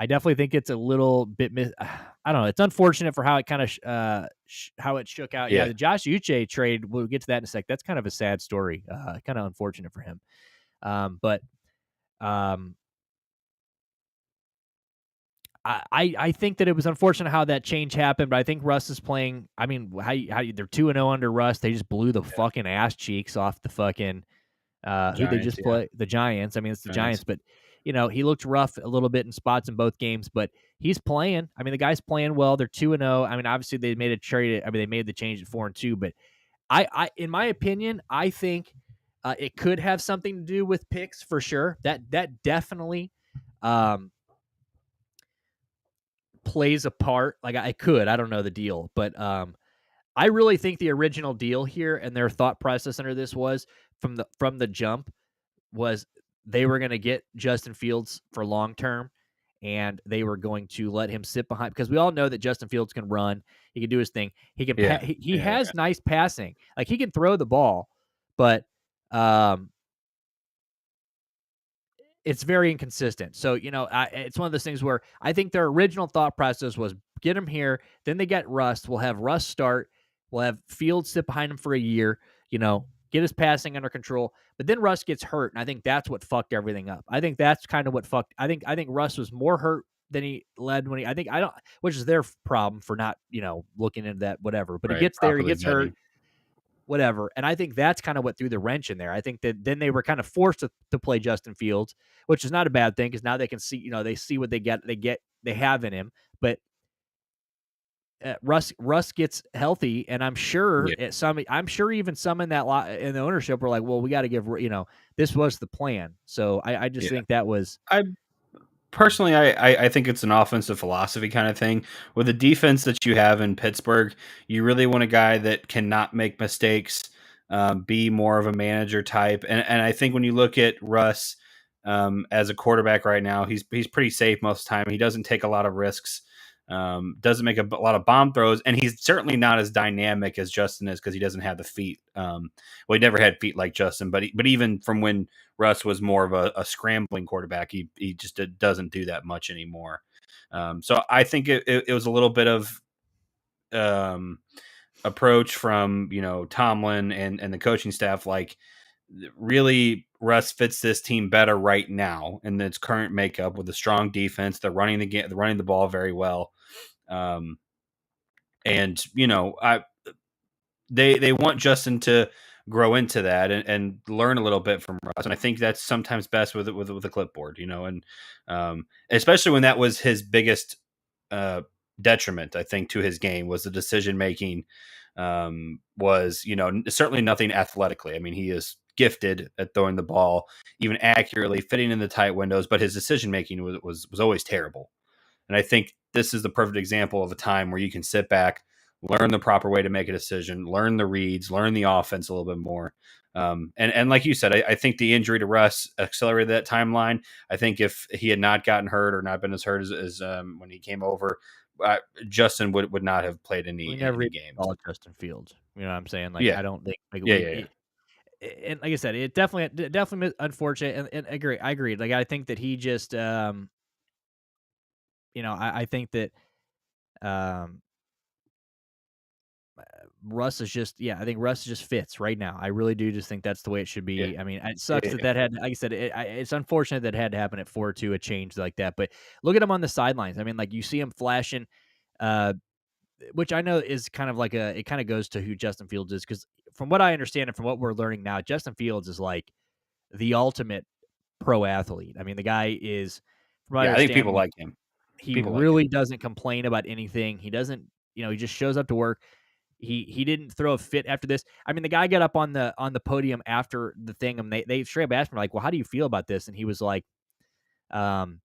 [SPEAKER 1] definitely think it's a little bit I don't know. It's unfortunate for how it kind of how it shook out. Yeah,
[SPEAKER 2] Yeah.
[SPEAKER 1] the Josh Uche trade. We'll get to that in a sec. That's kind of a sad story. Kind of unfortunate for him. But I think that it was unfortunate how that change happened. But I think Russ is playing. I mean, how they're 2-0 under Russ. They just blew the fucking ass cheeks off the fucking who they
[SPEAKER 2] Giants,
[SPEAKER 1] just play, the Giants. I mean, it's the Giants, but he looked rough a little bit in spots in both games, but he's playing. I mean, the guy's playing well. They're 2-0. I mean, obviously they made a trade. I mean, they made the change at 4-2, but in my opinion, I think it could have something to do with picks for sure. That definitely plays a part. Like, I don't know the deal, but I really think the original deal here and their thought process under this was from the jump was they were going to get Justin Fields for long term, and they were going to let him sit behind, because we all know that Justin Fields can run. He can do his thing. He can he has nice passing. Like, he can throw the ball, but it's very inconsistent. So, it's one of those things where I think their original thought process was get him here. Then they get Russ. We'll have Russ start. We'll have Fields sit behind him for a year, get his passing under control. But then Russ gets hurt. And I think that's what fucked everything up. I think that's kind of what fucked. I think Russ was more hurt than he led when which is their problem for not, looking into that, whatever. But he gets there, he gets hurt. Whatever. And I think that's kind of what threw the wrench in there. I think that then they were kind of forced to play Justin Fields, which is not a bad thing, because now they can see, they see what they have in him. But Russ gets healthy, and I'm sure even some in the ownership were like, well, we got to give, this was the plan. So I just think that was.
[SPEAKER 2] Personally, I think it's an offensive philosophy kind of thing. With the defense that you have in Pittsburgh, you really want a guy that cannot make mistakes, be more of a manager type. And I think when you look at Russ as a quarterback right now, he's pretty safe most of the time. He doesn't take a lot of risks, doesn't make a lot of bomb throws, and he's certainly not as dynamic as Justin is because he doesn't have the feet. Well, he never had feet like Justin, but even from when Russ was more of a scrambling quarterback, he just doesn't do that much anymore. So I think it was a little bit of approach from Tomlin and the coaching staff, like, really Russ fits this team better right now in its current makeup with a strong defense. They're running the ball very well. And they want Justin to grow into that and learn a little bit from Russ. And I think that's sometimes best with a clipboard, and especially when that was his biggest detriment, I think, to his game, was the decision making. Was certainly nothing athletically. I mean, he is gifted at throwing the ball even accurately, fitting in the tight windows, but his decision making was always terrible. And I think this is the perfect example of a time where you can sit back, learn the proper way to make a decision, learn the reads, learn the offense a little bit more. And like you said, I think the injury to Russ accelerated that timeline. I think if he had not gotten hurt or not been as hurt as when he came over, Justin would not have played any games.
[SPEAKER 1] All Justin Fields. You know what I'm saying? Like,
[SPEAKER 2] Yeah.
[SPEAKER 1] I don't think. Like,
[SPEAKER 2] Yeah.
[SPEAKER 1] And like I said, it definitely unfortunate. And I agree. Like, I think that he just, I think that Russ is just, I think Russ just fits right now. I really do just think that's the way it should be.
[SPEAKER 2] Yeah.
[SPEAKER 1] I mean, it sucks that had, like I said, it's unfortunate that had to happen at 4-2, a change like that. But look at him on the sidelines. I mean, like, you see him flashing. which I know is kind of like it kind of goes to who Justin Fields is, because from what I understand and from what we're learning now, Justin Fields is like the ultimate pro athlete. I mean, the guy is, from what I
[SPEAKER 2] Yeah, I think
[SPEAKER 1] understand,
[SPEAKER 2] people like him.
[SPEAKER 1] he
[SPEAKER 2] People like him.
[SPEAKER 1] really doesn't complain about anything. He doesn't, he just shows up to work. He didn't throw a fit after this. I mean, the guy got up on the podium after the thing, and they straight up asked him like, "Well, how do you feel about this?" And he was like, um,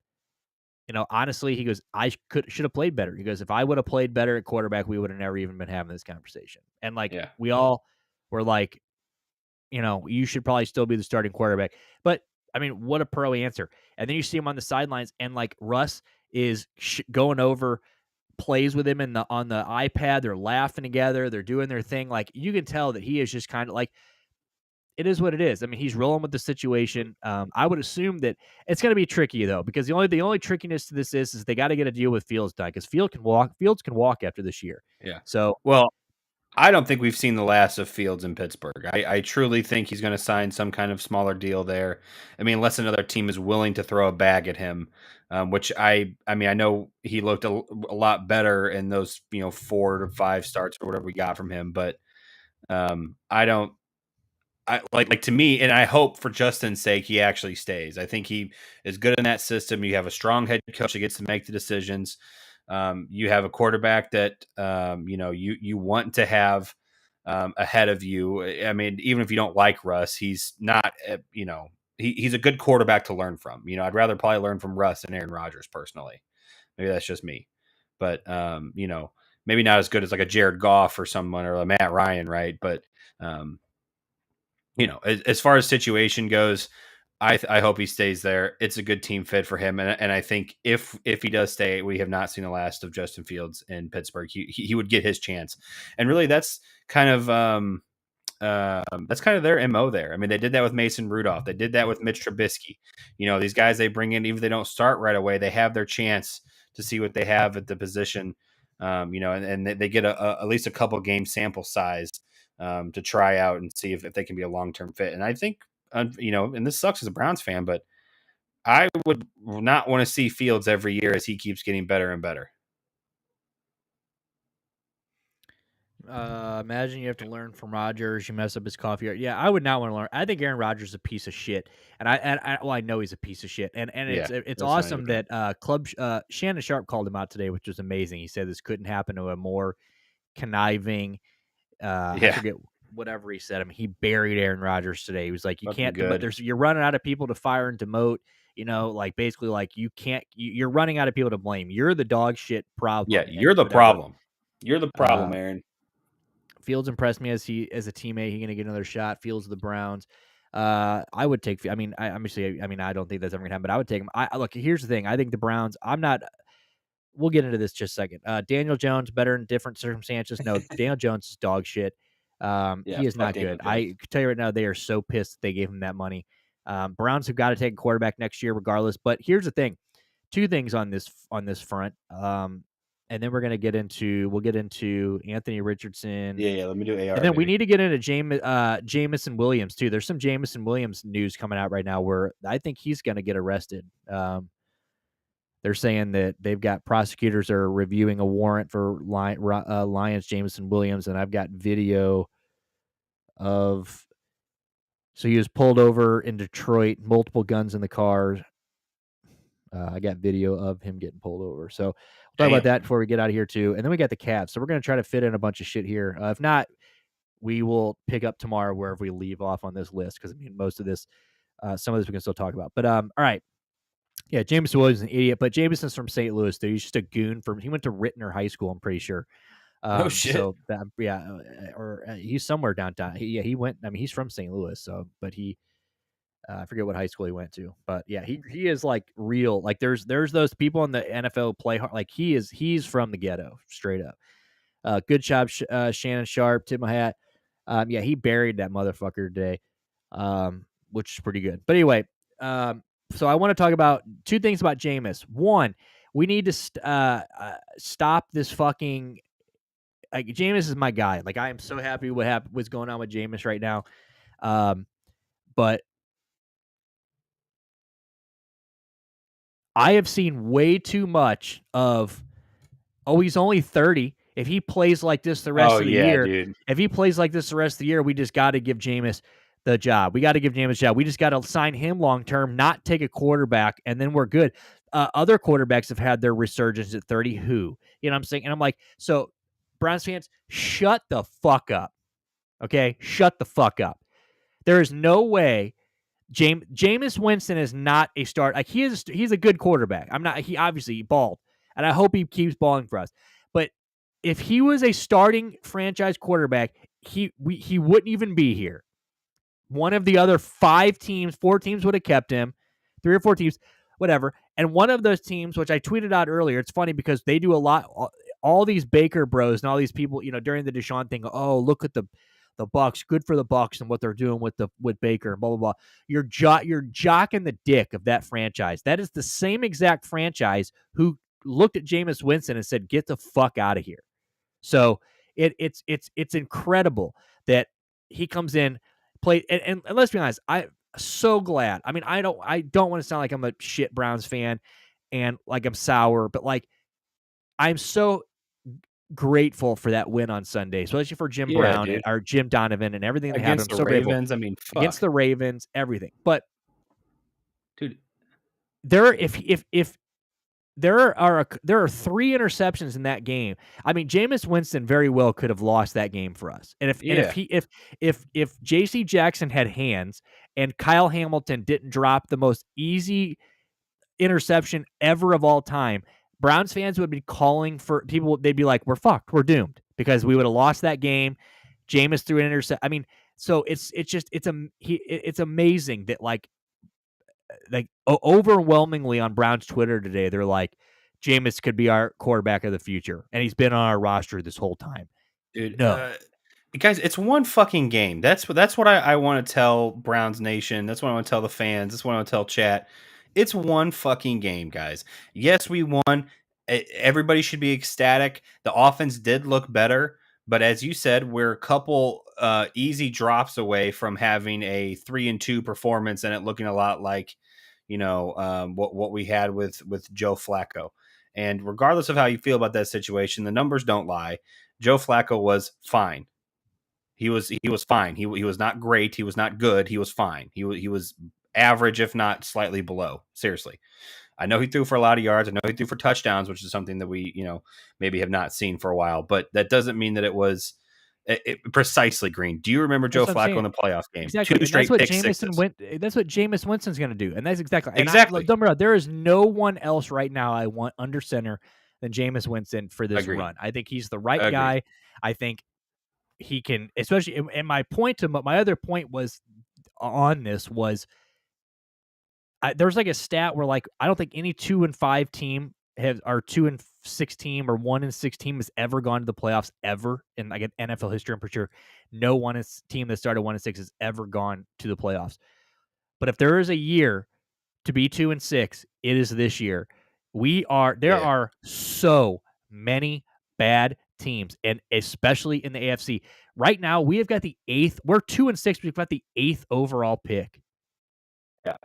[SPEAKER 1] honestly, he goes, "I should have played better." He goes, "If I would have played better at quarterback, we would have never even been having this conversation." And like
[SPEAKER 2] Yeah.
[SPEAKER 1] we all were like, you should probably still be the starting quarterback. But I mean, what a pro answer. And then you see him on the sidelines, and like Russ is going over plays with him on the iPad. They're laughing together. They're doing their thing. Like you can tell that he is just kind of like, it is what it is. I mean, he's rolling with the situation. I would assume that it's going to be tricky though, because the only trickiness to this is they got to get a deal with Fields done, because Fields can walk after this year.
[SPEAKER 2] Yeah.
[SPEAKER 1] So,
[SPEAKER 2] well, I don't think we've seen the last of Fields in Pittsburgh. I truly think he's going to sign some kind of smaller deal there. I mean, unless another team is willing to throw a bag at him, which I mean, I know he looked a lot better in those 4 to 5 starts or whatever we got from him, but I don't. I like to me, and I hope for Justin's sake he actually stays. I think he is good in that system. You have a strong head coach that gets to make the decisions. You have a quarterback that you want to have ahead of you. I mean, even if you don't like Russ, he's not. He's a good quarterback to learn from. I'd rather probably learn from Russ than Aaron Rodgers personally. Maybe that's just me, but maybe not as good as like a Jared Goff or someone or a Matt Ryan, right? But as far as situation goes, I hope he stays there. It's a good team fit for him, and I think if he does stay, we have not seen the last of Justin Fields in Pittsburgh. He would get his chance, and really that's kind of their MO there. I mean, they did that with Mason Rudolph. They did that with Mitch Trubisky. These guys they bring in, even if they don't start right away, they have their chance to see what they have at the position. And they get at least a couple game sample size to try out and see if they can be a long-term fit. And I think, and this sucks as a Browns fan, but I would not want to see Fields every year as he keeps getting better and better.
[SPEAKER 1] Imagine you have to learn from Rodgers. You mess up his coffee. Yeah, I would not want to learn. I think Aaron Rodgers is a piece of shit, and I know he's a piece of shit. And it's awesome that Shannon Sharp called him out today, which was amazing. He said this couldn't happen to a more conniving. I forget whatever he said. I mean, he buried Aaron Rodgers today. He was like, "You can't demote. You're running out of people to fire and demote. Like basically, like you can't. You're running out of people to blame. You're the dog shit problem.
[SPEAKER 2] Yeah, you're the problem. You're the problem, Aaron."
[SPEAKER 1] Fields impressed me as a teammate. He's going to get another shot. Fields of the Browns. I would take. I mean, I don't think that's ever going to happen, but I would take him. Look. Here's the thing. I think the Browns. I'm not. We'll get into this just a second. Daniel Jones better in different circumstances. No, Daniel Jones is dog shit. He is not good. I can tell you right now, they are so pissed that they gave him that money. Browns have got to take a quarterback next year, regardless. But here's the thing: 2 things on this front. And then we'll get into Anthony Richardson.
[SPEAKER 2] Yeah. Let me do AR.
[SPEAKER 1] And then we need to get into Jameson Williams too. There's some Jameson Williams news coming out right now where I think he's going to get arrested. They're saying that they've got prosecutors are reviewing a warrant for Lions Jameson Williams, and I've got video of. So he was pulled over in Detroit, multiple guns in the car. I got video of him getting pulled over. So we'll talk about that before we get out of here too. And then we got the Cavs. So we're going to try to fit in a bunch of shit here. If not, we will pick up tomorrow wherever we leave off on this list. Because I mean, most of this, some of this we can still talk about. But all right. Yeah, Jameson Williams is an idiot, but Jameson's from St. Louis, dude. He's just a goon he went to Rittner High School, I'm pretty sure.
[SPEAKER 2] Oh shit.
[SPEAKER 1] So he's somewhere downtown. He went. I mean, he's from St. Louis, but he. I forget what high school he went to, but yeah, he is like real. Like there's those people in the NFL play hard. Like he's from the ghetto, straight up. Good job, Shannon Sharp. Tip my hat. Yeah, he buried that motherfucker today, which is pretty good. But anyway, so I want to talk about 2 things about Jameis. One, we need to stop this fucking. Like Jameis is my guy. Like I am so happy what's going on with Jameis right now. But I have seen way too much of Oh, he's only 30. If he plays like this the rest of the year,
[SPEAKER 2] dude.
[SPEAKER 1] if he plays like this the rest of the year, we just got to give Jameis the job. We got to give Jameis a job. We just got to sign him long term, not take a quarterback, and then we're good. Other quarterbacks have had their resurgence at 30. Who? You know what I'm saying? And I'm like, so Browns fans, shut the fuck up. Okay? Shut the fuck up. There is no way Jameis Winston is not a start. Like he's a good quarterback. He obviously balled, and I hope he keeps balling for us. But if he was a starting franchise quarterback, he wouldn't even be here. One of the other 4 teams would have kept him. 3 or 4 teams, whatever. And one of those teams, which I tweeted out earlier, it's funny because they do a lot. All these Baker bros and all these people, during the Deshaun thing. Oh, look at the Bucks. Good for the Bucks and what they're doing with Baker and blah blah blah. You're jocking the dick of that franchise. That is the same exact franchise who looked at Jameis Winston and said, "Get the fuck out of here." So it's incredible that he comes in, play, and let's be honest, I'm so glad. I mean, I don't want to sound like I'm a shit Browns fan and like I'm sour, but like I'm so grateful for that win on Sunday, especially for Jim Brown or Jim Donovan and everything that happened.
[SPEAKER 2] Against the Ravens, I mean, fuck.
[SPEAKER 1] Against the Ravens, everything. But
[SPEAKER 2] dude,
[SPEAKER 1] if there are 3 interceptions in that game. I mean, Jameis Winston very well could have lost that game for us. And if J.C. Jackson had hands and Kyle Hamilton didn't drop the most easy interception ever of all time, Browns fans would be calling for people. They'd be like, "We're fucked. We're doomed," because we would have lost that game. Jameis threw an intercept. I mean, so it's amazing that like overwhelmingly on Browns Twitter today, they're like, Jameis could be our quarterback of the future, and he's been on our roster this whole time.
[SPEAKER 2] Dude,
[SPEAKER 1] no,
[SPEAKER 2] guys, it's one fucking game. That's what I want to tell Browns Nation. That's what I want to tell the fans. That's what I want to tell chat. It's one fucking game, guys. Yes, we won. Everybody should be ecstatic. The offense did look better, but as you said, we're a couple easy drops away from having a 3-2 performance and it looking a lot like, what we had with Joe Flacco. And regardless of how you feel about that situation, the numbers don't lie. Joe Flacco was fine. He was fine. He was not great. He was not good. He was fine. He was average, if not slightly below. Seriously. I know he threw for a lot of yards. I know he threw for touchdowns, which is something that we, maybe have not seen for a while. But that doesn't mean that it was precisely Green. Do you remember Joe Flacco in the playoff game?
[SPEAKER 1] Exactly.
[SPEAKER 2] 2 straight pick sixes.
[SPEAKER 1] That's what Jameis Winston's going to do. And that's exactly.
[SPEAKER 2] And
[SPEAKER 1] there is no one else right now I want under center than Jameis Winston for this run. I think he's the right guy. I think he can, especially, and my other point was on this was, there's like a stat where like I don't think any 2-5 team or 2-6 team or 1-6 team has ever gone to the playoffs ever in like an NFL history. I'm pretty sure no team that started 1-6 has ever gone to the playoffs. But if there is a year to be 2-6, it is this year. There are so many bad teams, and especially in the AFC right now. We have got the 8th. We're 2-6. We've got the 8th overall pick.
[SPEAKER 2] Yeah.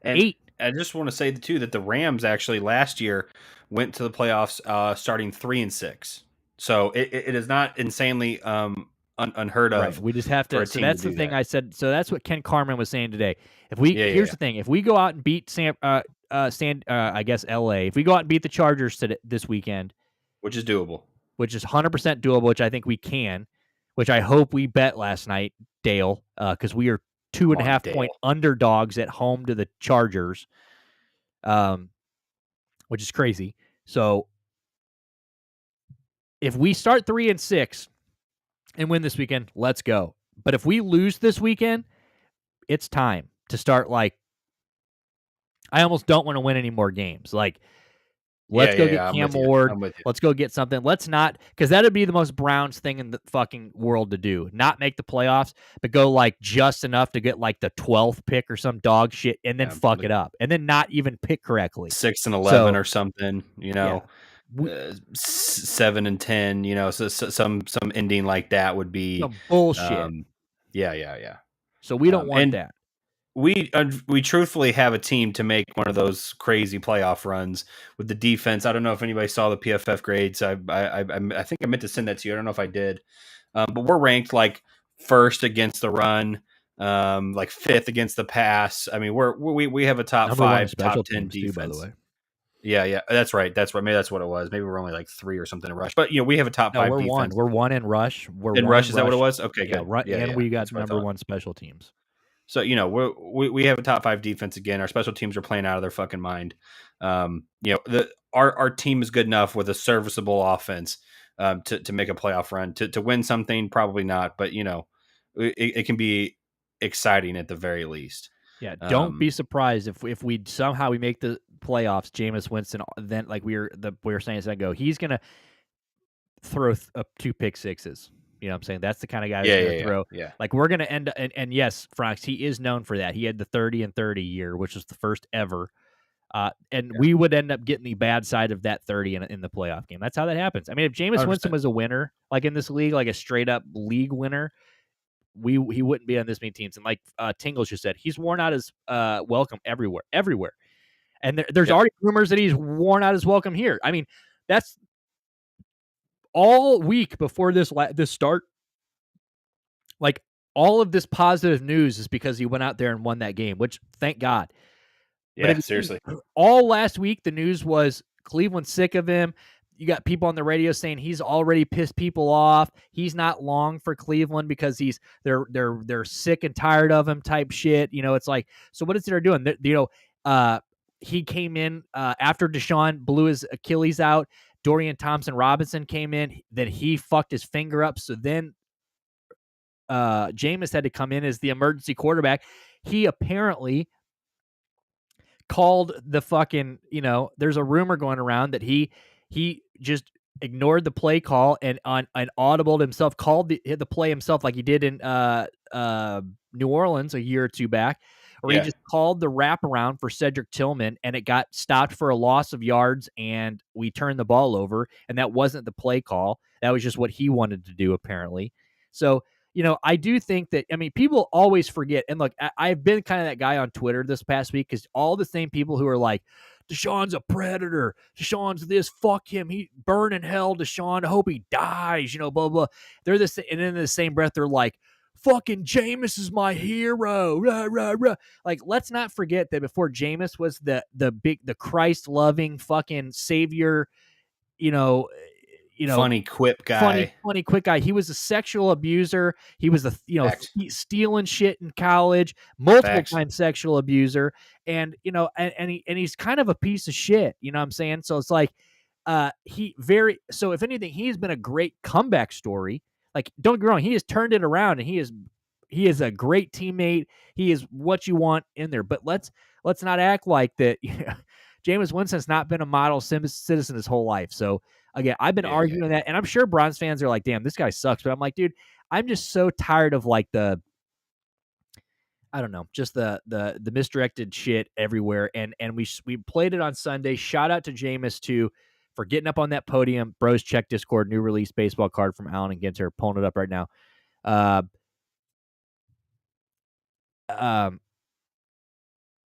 [SPEAKER 2] And
[SPEAKER 1] 8.
[SPEAKER 2] I just want to say too that the Rams actually last year went to the playoffs starting 3-6. So it is not insanely unheard of.
[SPEAKER 1] Right. We just have to. So that's the thing I said. So that's what Ken Carman was saying today. Here's the thing: if we go out and beat I guess LA, if we go out and beat the Chargers this weekend,
[SPEAKER 2] which is doable,
[SPEAKER 1] which is 100% doable, which I think we can, which I hope we bet last night, Dale, because we are 2.5 point underdogs at home to the Chargers, which is crazy. So if we start 3-6 and win this weekend, let's go. But if we lose this weekend, it's time to start I almost don't want to win any more games. Let's go get Cam Ward. Let's go get something. Let's not, because that would be the most Browns thing in the fucking world to do. Not make the playoffs, but go just enough to get the 12th pick or some dog shit, and then fuck it up, and then not even pick correctly.
[SPEAKER 2] 6-11 or something, 7-10, so some ending like that would be
[SPEAKER 1] some bullshit.
[SPEAKER 2] Yeah.
[SPEAKER 1] So we don't want that.
[SPEAKER 2] we truthfully have a team to make one of those crazy playoff runs with the defense. I don't know if anybody saw the PFF grades. I think I meant to send that to you. I don't know if I did, but we're ranked like first against the run, like fifth against the pass. I mean, we have a top
[SPEAKER 1] Number 1
[SPEAKER 2] 5, top 10
[SPEAKER 1] teams
[SPEAKER 2] defense.
[SPEAKER 1] too, by the way.
[SPEAKER 2] Yeah, that's right. Maybe that's what it was. Maybe we're only like 3 or something in rush, but we have a top 5
[SPEAKER 1] we're
[SPEAKER 2] defense.
[SPEAKER 1] We're 1 in rush. We're
[SPEAKER 2] in
[SPEAKER 1] 1
[SPEAKER 2] rush.
[SPEAKER 1] in
[SPEAKER 2] Is that what it was? Okay,
[SPEAKER 1] yeah,
[SPEAKER 2] good.
[SPEAKER 1] and we got number 1 special teams.
[SPEAKER 2] So, we have a top 5 defense again. Our special teams are playing out of their fucking mind. Our team is good enough with a serviceable offense to make a playoff run. To win something, probably not, but it can be exciting at the very least.
[SPEAKER 1] Yeah, don't be surprised if we somehow we make the playoffs. Jameis Winston, then like we were saying a second ago, he's gonna throw up 2 pick sixes. You know what I'm saying? That's the kind of guy who's going to throw.
[SPEAKER 2] Yeah.
[SPEAKER 1] Like we're going to end and yes, Franks, he is known for that. He had the 30 and 30 year, which was the first ever. We would end up getting the bad side of that 30 in the playoff game. That's how that happens. I mean, if Jameis Winston was a winner, like in this league, like a straight up league winner, he wouldn't be on this many teams. And like Tingles just said, he's worn out his welcome everywhere. And there's already rumors that he's worn out his welcome here. I mean, that's all week before this start, like all of this positive news is because he went out there and won that game, which thank God.
[SPEAKER 2] Yeah, seriously.
[SPEAKER 1] All last week, the news was Cleveland's sick of him. You got people on the radio saying he's already pissed people off. He's not long for Cleveland because they're sick and tired of him type shit. It's like, so what is they're doing? He came in after Deshaun blew his Achilles out. Dorian Thompson-Robinson came in, then he fucked his finger up. So then Jameis had to come in as the emergency quarterback. He apparently called the fucking, there's a rumor going around that he just ignored the play call and audibled himself, called the play himself like he did in New Orleans a year or 2 back. Or he just called the wraparound for Cedric Tillman, and it got stopped for a loss of yards, and we turned the ball over, and that wasn't the play call. That was just what he wanted to do, apparently. So, I do think that, people always forget. And look, I've been kind of that guy on Twitter this past week because all the same people who are like, Deshaun's a predator. Deshaun's this. Fuck him. He burn in hell, Deshaun. I hope he dies. Blah, blah. They're this, and in the same breath, they're like, fucking Jameis is my hero. Rah, rah, rah. Like, let's not forget that before Jameis was the Christ loving fucking savior,
[SPEAKER 2] funny quip guy.
[SPEAKER 1] Funny quick guy. He was a sexual abuser. He was stealing shit in college, multiple times sexual abuser, and he's kind of a piece of shit. You know what I'm saying? So it's like so if anything, he's been a great comeback story. Like, don't get me wrong, he has turned it around, and he is a great teammate. He is what you want in there. But let's not act like that. Jameis Winston's not been a model citizen his whole life. So again, I've been arguing that, and I'm sure Browns fans are like, "Damn, this guy sucks." But I'm like, dude, I'm just so tired of like the misdirected shit everywhere. And we played it on Sunday. Shout out to Jameis too for getting up on that podium. Bros, check Discord, new release baseball card from Allen and Ginter. Pulling it up right now.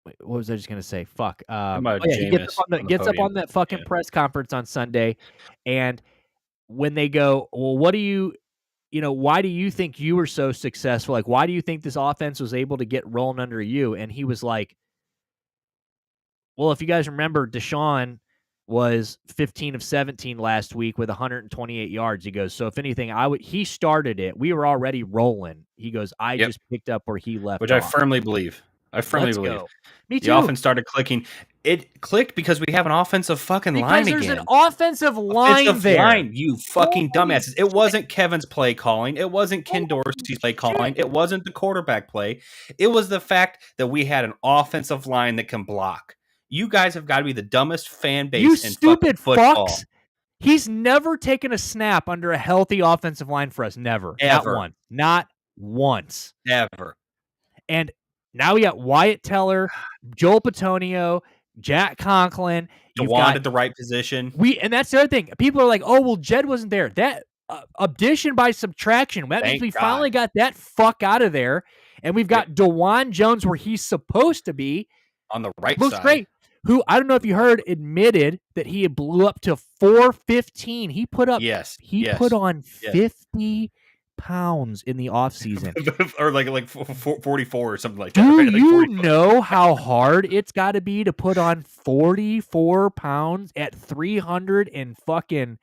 [SPEAKER 1] What was I just gonna say? Fuck. He gets up on that fucking press conference on Sunday, and when they go, well, what do you why do you think you were so successful? Like, why do you think this offense was able to get rolling under you? And he was like, well, if you guys remember, Deshaun was 15 of 17 last week with 128 yards. He goes, so if anything, he started it. We were already rolling. He goes, I just picked up where he left
[SPEAKER 2] Which
[SPEAKER 1] off.
[SPEAKER 2] I firmly believe.
[SPEAKER 1] Let's go. Me too.
[SPEAKER 2] The offense started clicking. It clicked because we have an offensive fucking line again.
[SPEAKER 1] Because there's an offensive line there.
[SPEAKER 2] You fucking dumbasses. It wasn't Kevin's play calling. It wasn't Ken Dorsey's play calling. It wasn't the quarterback play. It was the fact that we had an offensive line that can block. You guys have got to be the dumbest fan base in fucking football.
[SPEAKER 1] Fucks. He's never taken a snap under a healthy offensive line for us. Never.
[SPEAKER 2] Ever.
[SPEAKER 1] Not once.
[SPEAKER 2] Ever.
[SPEAKER 1] And now we got Wyatt Teller, Joel Petonio, Jack Conklin.
[SPEAKER 2] DeWan at the right position.
[SPEAKER 1] And that's the other thing. People are like, oh, well, Jed wasn't there. That addition by subtraction. That means we finally got that fuck out of there. And we've got DeJuan Jones where he's supposed to be.
[SPEAKER 2] On the right
[SPEAKER 1] Looks
[SPEAKER 2] side.
[SPEAKER 1] great. Who, I don't know if you heard, admitted that he had blew up to 415. He put up, put on 50 pounds in the offseason.
[SPEAKER 2] Or like 44 or something like
[SPEAKER 1] that.
[SPEAKER 2] Do
[SPEAKER 1] right? You know how hard it's got to be to put on 44 pounds at 300 and fucking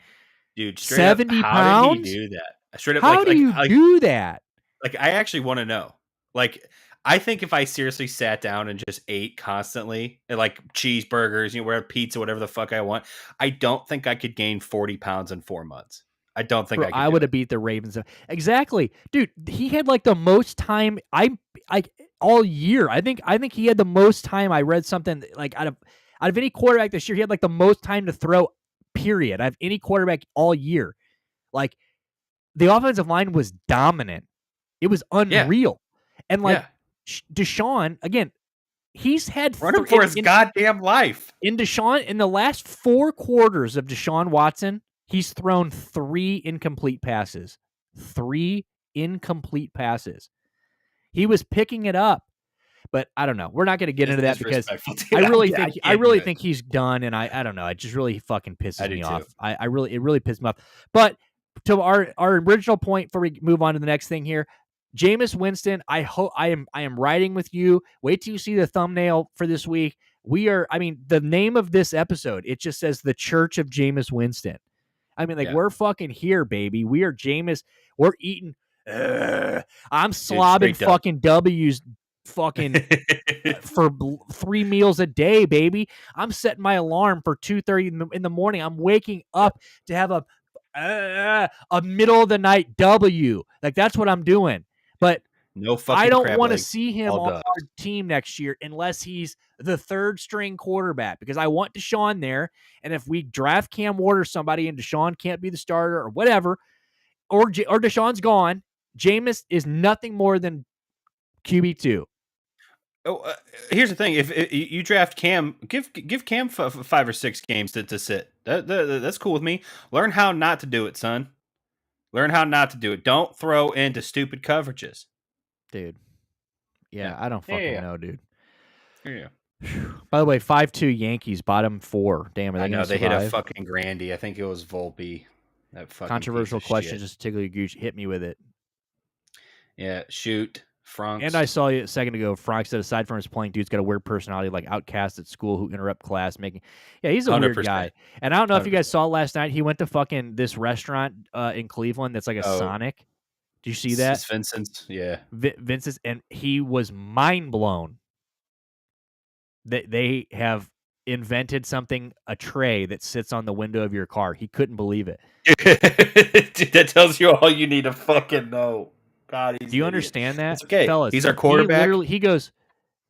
[SPEAKER 2] Dude,
[SPEAKER 1] 70
[SPEAKER 2] up, how
[SPEAKER 1] pounds?
[SPEAKER 2] How did he do that? Straight up,
[SPEAKER 1] how do you do that?
[SPEAKER 2] Like, I actually want to know. Like, I think if I seriously sat down and just ate constantly, like cheeseburgers, whatever, pizza, whatever the fuck I want, I don't think I could gain 40 pounds in 4 months. I don't think
[SPEAKER 1] I would have beat the Ravens. Exactly. Dude, he had like the most time all year. I think he had the most time. I read something like out of any quarterback this year, he had like the most time to throw, period. I have any quarterback all year. Like, the offensive line was dominant. It was unreal. And like Deshaun, again, he's had
[SPEAKER 2] running for his goddamn life.
[SPEAKER 1] In the last 4 quarters of Deshaun Watson, he's thrown 3 incomplete passes. 3 incomplete passes. He was picking it up, but I don't know. We're not going to get into that because I really think he's done, and I don't know. It just really fucking pisses me off. It really pisses me off. But to our original point before we move on to the next thing here, Jameis Winston, I am riding with you. Wait till you see the thumbnail for this week. The name of this episode, it just says the Church of Jameis Winston. We're fucking here, baby. We are Jameis. We're eating. I'm slobbing fucking W's fucking for 3 meals a day, baby. I'm setting my alarm for 2:30 in the morning. I'm waking up to have a middle of the night W. Like, that's what I'm doing. But I don't want to see him on our team next year unless he's the 3rd string quarterback, because I want Deshaun there. And if we draft Cam Ward or somebody and Deshaun can't be the starter or whatever, or Deshaun's gone, Jameis is nothing more than QB2.
[SPEAKER 2] Oh, here's the thing: if you draft Cam, give Cam 5 or 6 games to sit. That's cool with me. Learn how not to do it, son. Learn how not to do it. Don't throw into stupid coverages,
[SPEAKER 1] dude. Yeah. I don't fucking know, dude.
[SPEAKER 2] Yeah.
[SPEAKER 1] By the way, 5-2 Yankees, bottom 4. Damn, are they going to survive?
[SPEAKER 2] They hit a fucking Grandy. I think it was Volpe. That fucking
[SPEAKER 1] controversial question. Just tickle your gooch. Hit me with it.
[SPEAKER 2] Yeah, shoot. Franks.
[SPEAKER 1] And I saw you a second ago. Frank said, aside from his playing, dude's got a weird personality, like outcast at school who interrupt class, making. Yeah, he's a 100%. Weird guy. And I don't know 100%. If you guys saw last night. He went to fucking this restaurant in Cleveland that's like a Sonic. Did you see that?
[SPEAKER 2] It's Vincent's. Yeah,
[SPEAKER 1] Vincent's, and he was mind blown that they have invented something, a tray that sits on the window of your car. He couldn't believe it.
[SPEAKER 2] Dude, that tells you all you need to fucking know. God,
[SPEAKER 1] do you understand that?
[SPEAKER 2] It's okay,
[SPEAKER 1] fellas.
[SPEAKER 2] He's our quarterback.
[SPEAKER 1] He goes,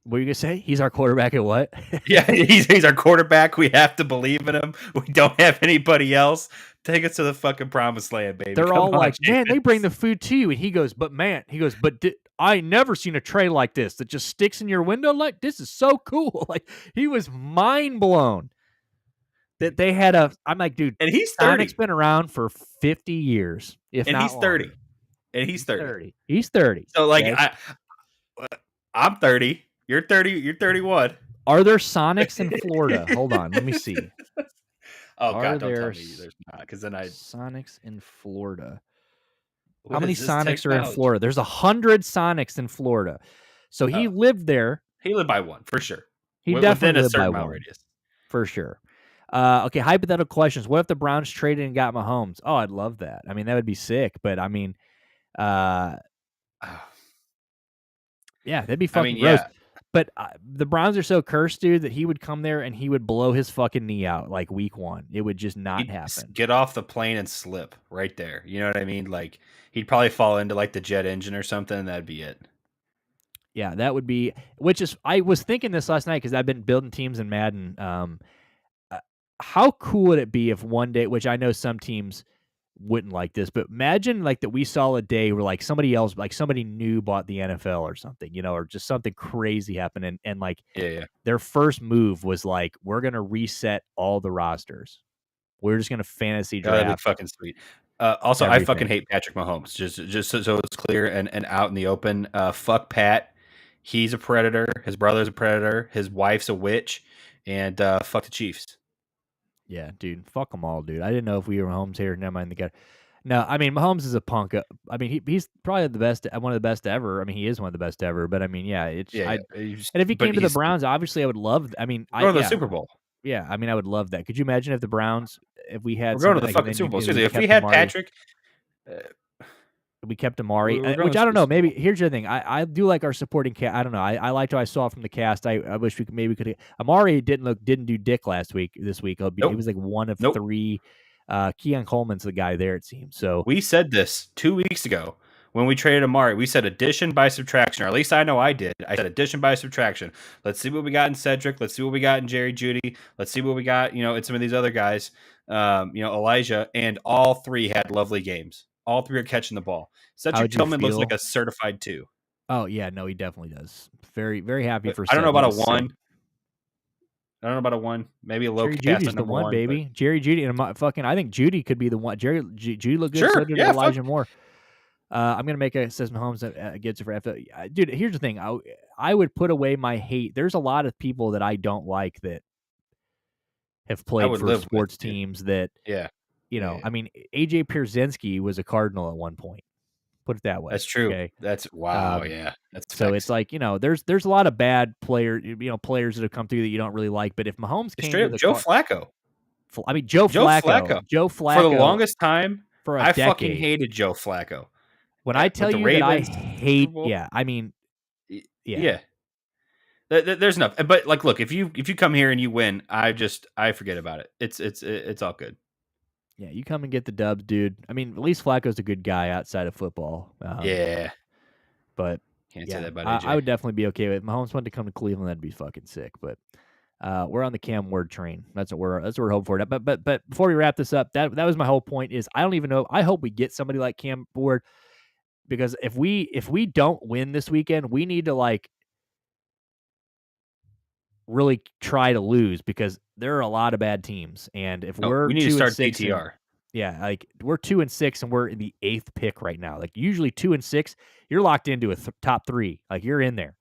[SPEAKER 1] what are you gonna say? He's our quarterback at what?
[SPEAKER 2] Yeah, he's our quarterback. We have to believe in him. We don't have anybody else. Take us to the fucking promised land, baby.
[SPEAKER 1] They're all like, man, they bring the food to you, and he goes, but I never seen a tray like this that just sticks in your window. Like, this is so cool. Like, he was mind blown that they had a. I'm like, dude,
[SPEAKER 2] and he's 30.
[SPEAKER 1] Sonic's been around for 50 years, if
[SPEAKER 2] and
[SPEAKER 1] not
[SPEAKER 2] he's 30.
[SPEAKER 1] Longer.
[SPEAKER 2] And he's 30.
[SPEAKER 1] He's 30.
[SPEAKER 2] So, like, okay? I'm 30. You're 30. You're 31.
[SPEAKER 1] Are there Sonics in Florida? Hold on, let me see.
[SPEAKER 2] God, don't tell me there's not, because then
[SPEAKER 1] Sonics in Florida. How many Sonics are in Florida? There's 100 Sonics in Florida. So he lived there.
[SPEAKER 2] He lived by one for sure.
[SPEAKER 1] He definitely lived by one radius for sure. Okay, hypothetical questions. What if the Browns traded and got Mahomes? Oh, I'd love that. I mean, that would be sick. But I mean, yeah, that'd be fucking gross. Yeah. But the Browns are so cursed, dude, that he would come there and he would blow his fucking knee out like week 1. It would just not happen.
[SPEAKER 2] Get off the plane and slip right there. You know what I mean? Like, he'd probably fall into like the jet engine or something. And that'd be it.
[SPEAKER 1] Yeah, that would be. I was thinking this last night because I've been building teams in Madden. How cool would it be if one day, which I know some teams wouldn't like this, but imagine like that we saw a day where like somebody else, like somebody new bought the NFL or something, or just something crazy happened, and like their first move was like, we're gonna reset all the rosters. We're just gonna fantasy draft.
[SPEAKER 2] That'd be fucking sweet. Also, I fucking
[SPEAKER 1] everything.
[SPEAKER 2] hate Patrick Mahomes. Just so it's clear and out in the open. Fuck Pat. He's a predator. His brother's a predator. His wife's a witch. And fuck the Chiefs.
[SPEAKER 1] Yeah, dude, fuck them all, dude. I didn't know if we were Mahomes here. Never mind the guy. No, I mean Mahomes is a punk. I mean he's probably the best, one of the best ever. I mean he is one of the best ever. But I mean yeah, it's
[SPEAKER 2] Yeah,
[SPEAKER 1] I.
[SPEAKER 2] yeah.
[SPEAKER 1] And if he
[SPEAKER 2] But
[SPEAKER 1] came to the
[SPEAKER 2] he's
[SPEAKER 1] Browns, obviously I would love. I mean
[SPEAKER 2] going to the Super Bowl.
[SPEAKER 1] yeah. I mean I would love that. Could you imagine if the Browns, if we had
[SPEAKER 2] We're going to
[SPEAKER 1] something
[SPEAKER 2] the
[SPEAKER 1] like,
[SPEAKER 2] fucking Super Bowl. Seriously, if we had Patrick,
[SPEAKER 1] we kept Amari,
[SPEAKER 2] we're going
[SPEAKER 1] which
[SPEAKER 2] to
[SPEAKER 1] I don't
[SPEAKER 2] the
[SPEAKER 1] know.
[SPEAKER 2] Super
[SPEAKER 1] Maybe
[SPEAKER 2] Bowl.
[SPEAKER 1] here's the thing. I do like our supporting cast. I don't know. I liked what I saw from the cast. I wish we could Amari didn't do dick this week. He
[SPEAKER 2] Nope.
[SPEAKER 1] was like one of
[SPEAKER 2] Nope.
[SPEAKER 1] 3. Keon Coleman's the guy there, it seems. So
[SPEAKER 2] we said this 2 weeks ago when we traded Amari. We said addition by subtraction, or at least I know I did. I said addition by subtraction. Let's see what we got in Cedric. Let's see what we got in Jerry Jeudy. Let's see what we got, in some of these other guys, Elijah, and all 3 had lovely games. All 3 are catching the ball. Cedric Tillman looks like a certified 2.
[SPEAKER 1] Oh yeah, no, he definitely does. Very, very happy for.
[SPEAKER 2] I don't know about a 1.
[SPEAKER 1] Sick.
[SPEAKER 2] I don't know about a 1. Maybe a low
[SPEAKER 1] Jerry
[SPEAKER 2] cast
[SPEAKER 1] Judy's
[SPEAKER 2] at
[SPEAKER 1] the
[SPEAKER 2] number
[SPEAKER 1] one,
[SPEAKER 2] 1,
[SPEAKER 1] baby.
[SPEAKER 2] but...
[SPEAKER 1] Jerry Jeudy and I think Judy could be the one. Judy looked good.
[SPEAKER 2] Sure,
[SPEAKER 1] So did
[SPEAKER 2] yeah,
[SPEAKER 1] Elijah Moore. I'm gonna make a says Mahomes gets it for FL. Dude, here's the thing. I would put away my hate. There's a lot of people that I don't like that have played for sports teams that.
[SPEAKER 2] Yeah.
[SPEAKER 1] I mean, AJ Pierzynski was a Cardinal at one point. Put it that way.
[SPEAKER 2] That's true.
[SPEAKER 1] Okay?
[SPEAKER 2] That's wow. Yeah. That's
[SPEAKER 1] so it's like, there's a lot of bad players that have come through that you don't really like. But if Mahomes came to the
[SPEAKER 2] Joe Flacco.
[SPEAKER 1] I mean, Joe Flacco.
[SPEAKER 2] For the longest time,
[SPEAKER 1] for
[SPEAKER 2] I
[SPEAKER 1] decade.
[SPEAKER 2] fucking hated Joe Flacco.
[SPEAKER 1] When I tell you Ravens, that I hate, I mean,
[SPEAKER 2] yeah. There's enough. But like, look, if you come here and you win, I forget about it. It's all good.
[SPEAKER 1] Yeah, you come and get the dubs, dude. I mean, at least Flacco's a good guy outside of football.
[SPEAKER 2] Yeah.
[SPEAKER 1] But
[SPEAKER 2] can't say that about AJ.
[SPEAKER 1] I would definitely be okay with it. Mahomes wanted to come to Cleveland, that'd be fucking sick. But we're on the Cam Ward train. That's what we're hoping for. But before we wrap this up, that was my whole point. Is I don't even know. I hope we get somebody like Cam Ward, because if we don't win this weekend, we need to really try to lose, because there are a lot of bad teams. And if we need to start DTR. We're 2-6 and we're in the 8th pick right now. Like usually 2-6, you're locked into a top 3. Like you're in there.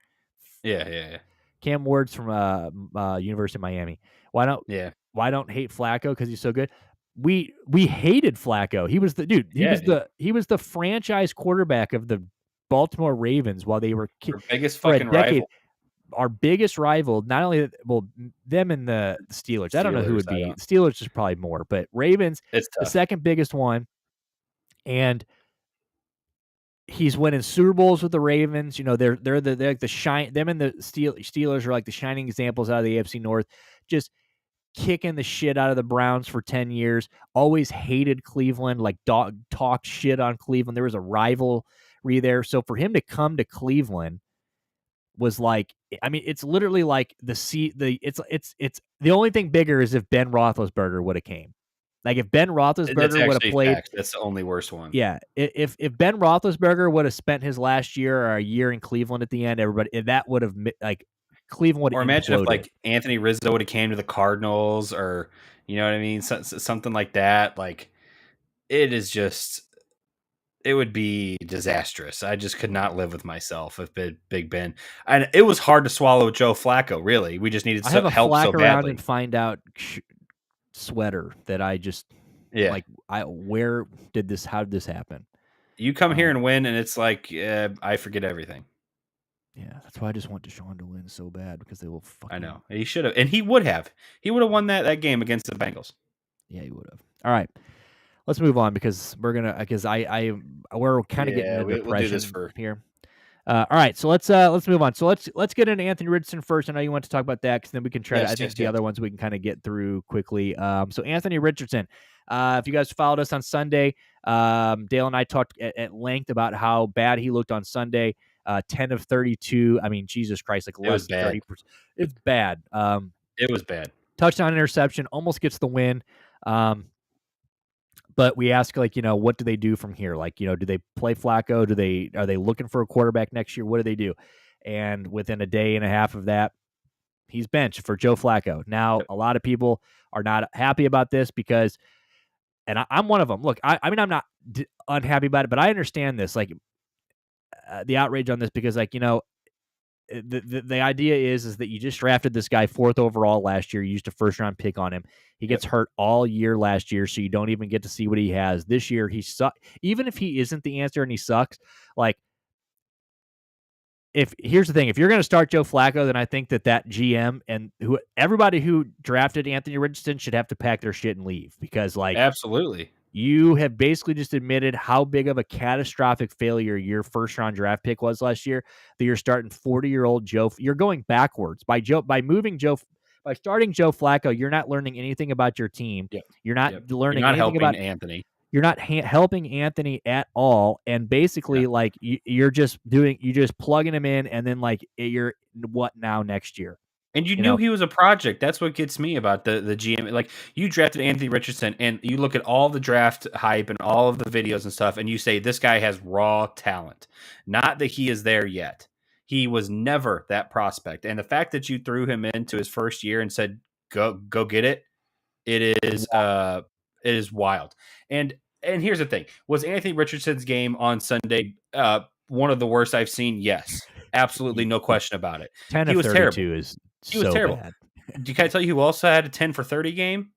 [SPEAKER 2] Yeah.
[SPEAKER 1] Cam Ward's from University of Miami. Why don't hate Flacco? Because he's so good. We hated Flacco. He was the dude. He was the franchise quarterback of the Baltimore Ravens while they were
[SPEAKER 2] our biggest fucking rival.
[SPEAKER 1] Our biggest rival, not only them and the Steelers. I don't know who would be. Steelers is probably more, but Ravens,
[SPEAKER 2] it's tough.
[SPEAKER 1] The second biggest one, and he's winning Super Bowls with the Ravens. They're like the shine. Them and the Steelers are like the shining examples out of the AFC North. Just kicking the shit out of the Browns for 10 years. Always hated Cleveland. Like talked shit on Cleveland. There was a rivalry there. So for him to come to Cleveland was like, I mean, it's literally like it's the only thing bigger is if Ben Roethlisberger would have came. Like if Ben Roethlisberger would have played,
[SPEAKER 2] that's the only worst one.
[SPEAKER 1] Yeah, if Ben Roethlisberger would have spent his last year or a year in Cleveland at the end, everybody that would have Cleveland would.
[SPEAKER 2] Or imagine if Anthony Rizzo would have came to the Cardinals, or you know what I mean, something like that. Like it is just. It would be disastrous. I just could not live with myself if Big Ben. And it was hard to swallow Joe Flacco, really. We just needed some help so badly. Around
[SPEAKER 1] and find out sweater that I just where did this? How did this happen?
[SPEAKER 2] You come here and win, and it's like I forget everything.
[SPEAKER 1] Yeah, that's why I just want Deshaun to win so bad, because they will fucking.
[SPEAKER 2] I know he should have, and he would have. He would have won that game against the Bengals.
[SPEAKER 1] Yeah, he would have. All right. Let's move on, because we're kind of getting into depression
[SPEAKER 2] we'll do this
[SPEAKER 1] here. All right, so let's move on. So let's get into Anthony Richardson first. I know you want to talk about that, because then we can try. The other ones we can kind of get through quickly. So Anthony Richardson, if you guys followed us on Sunday, Dale and I talked at length about how bad he looked on Sunday. 10 of 32. I mean, Jesus Christ, like less than 30%. It's bad.
[SPEAKER 2] It was bad.
[SPEAKER 1] Touchdown, interception, almost gets the win. But we ask, what do they do from here? Do they play Flacco? Are they looking for a quarterback next year? What do they do? And within a day and a half of that, he's benched for Joe Flacco. Now, a lot of people are not happy about this, because and I'm one of them. Look, I mean, I'm not unhappy about it, but I understand this, like the outrage on this, because like, the idea is that you just drafted this guy 4th overall last year. You used a first round pick on him. He gets hurt all year last year, so you don't even get to see what he has. This year, he sucks. Even if he isn't the answer and he sucks, like, here's the thing, if you're going to start Joe Flacco, then I think that GM and everybody who drafted Anthony Richardson should have to pack their shit and leave, because like,
[SPEAKER 2] absolutely,
[SPEAKER 1] you have basically just admitted how big of a catastrophic failure your first round draft pick was last year, that you're starting 40-year-old Joe. You're going backwards by starting Joe Flacco. You're not learning anything about your team.
[SPEAKER 2] Yep.
[SPEAKER 1] You're not learning
[SPEAKER 2] you're not
[SPEAKER 1] anything about
[SPEAKER 2] Anthony.
[SPEAKER 1] You're not helping Anthony at all. And basically like you're just plugging him in, and then like you're what now next year?
[SPEAKER 2] And you knew he was a project. That's what gets me about the GM. Like, you drafted Anthony Richardson, and you look at all the draft hype and all of the videos and stuff, and you say this guy has raw talent. Not that he is there yet. He was never that prospect. And the fact that you threw him into his first year and said, go get it, it is wild. And here's the thing. Was Anthony Richardson's game on Sunday one of the worst I've seen? Yes. Absolutely, no question about it.
[SPEAKER 1] 10 of 32 is
[SPEAKER 2] he was terrible.
[SPEAKER 1] Bad.
[SPEAKER 2] Can I tell you who also had a 10 for 30 game?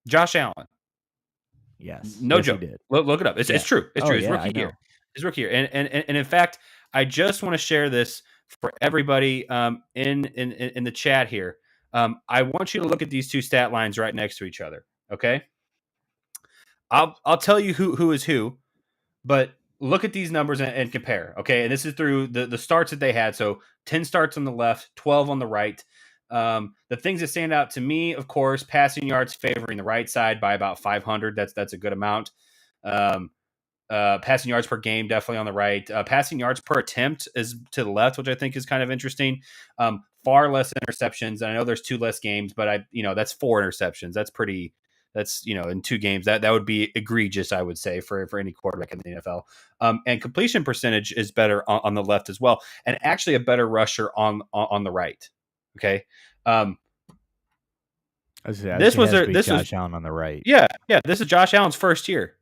[SPEAKER 2] Josh Allen.
[SPEAKER 1] Yes.
[SPEAKER 2] No joke.
[SPEAKER 1] He did.
[SPEAKER 2] Look it up. It's true. It's true. His
[SPEAKER 1] rookie
[SPEAKER 2] year. His rookie year. And in fact, I just want to share this for everybody in the chat here. I want you to look at these two stat lines right next to each other. Okay. I'll tell you who is who, but look at these numbers and compare. Okay. And this is through the starts that they had. So 10 starts on the left, 12 on the right. The things that stand out to me, of course, passing yards favoring the right side by about 500. That's a good amount. Passing yards per game, definitely on the right. Passing yards per attempt is to the left, which I think is kind of interesting. Far less interceptions. And I know there's 2 less games, but that's 4 interceptions. That's in 2 games. That would be egregious, I would say, for any quarterback in the NFL. And completion percentage is better on the left as well, and actually a better rusher on the right. Okay.
[SPEAKER 1] This was Josh Allen on the right.
[SPEAKER 2] Yeah. This is Josh Allen's first year.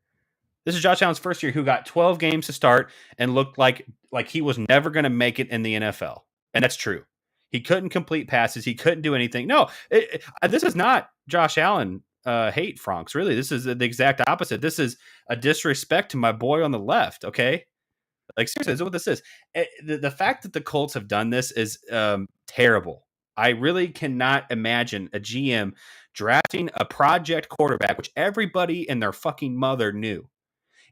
[SPEAKER 2] Who got 12 games to start and looked like he was never going to make it in the NFL, and that's true. He couldn't complete passes. He couldn't do anything. No, this is not Josh Allen hate, Franks. Really, this is the exact opposite. This is a disrespect to my boy on the left. Okay. Like, seriously, this is what this is. The fact that the Colts have done this is terrible. I really cannot imagine a GM drafting a project quarterback, which everybody and their fucking mother knew,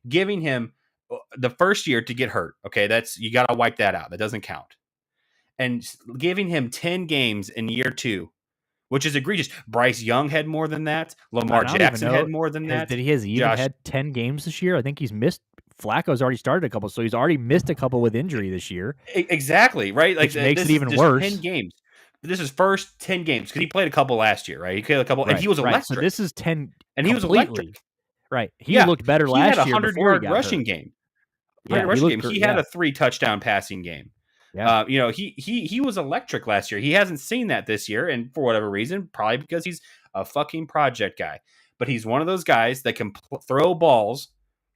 [SPEAKER 2] giving him the first year to get hurt. Okay, you got to wipe that out. That doesn't count. And giving him 10 games in year 2, which is egregious. Bryce Young had more than that. Lamar Jackson had more than that.
[SPEAKER 1] Did he had 10 games this year? I think he's missed. Flacco's already started a couple, so he's already missed a couple with injury this year.
[SPEAKER 2] Exactly, right? Like,
[SPEAKER 1] which makes it even worse.
[SPEAKER 2] 10 games. This is first 10 games because he played a couple last year, right? He played a couple, and he was electric.
[SPEAKER 1] So this is 10,
[SPEAKER 2] and he was electric.
[SPEAKER 1] Right. He looked better last year.
[SPEAKER 2] He had a 100-yard rushing game. He had a 3-touchdown passing game.
[SPEAKER 1] Yeah.
[SPEAKER 2] He was electric last year. He hasn't seen that this year, and for whatever reason, probably because he's a fucking project guy. But he's one of those guys that can throw balls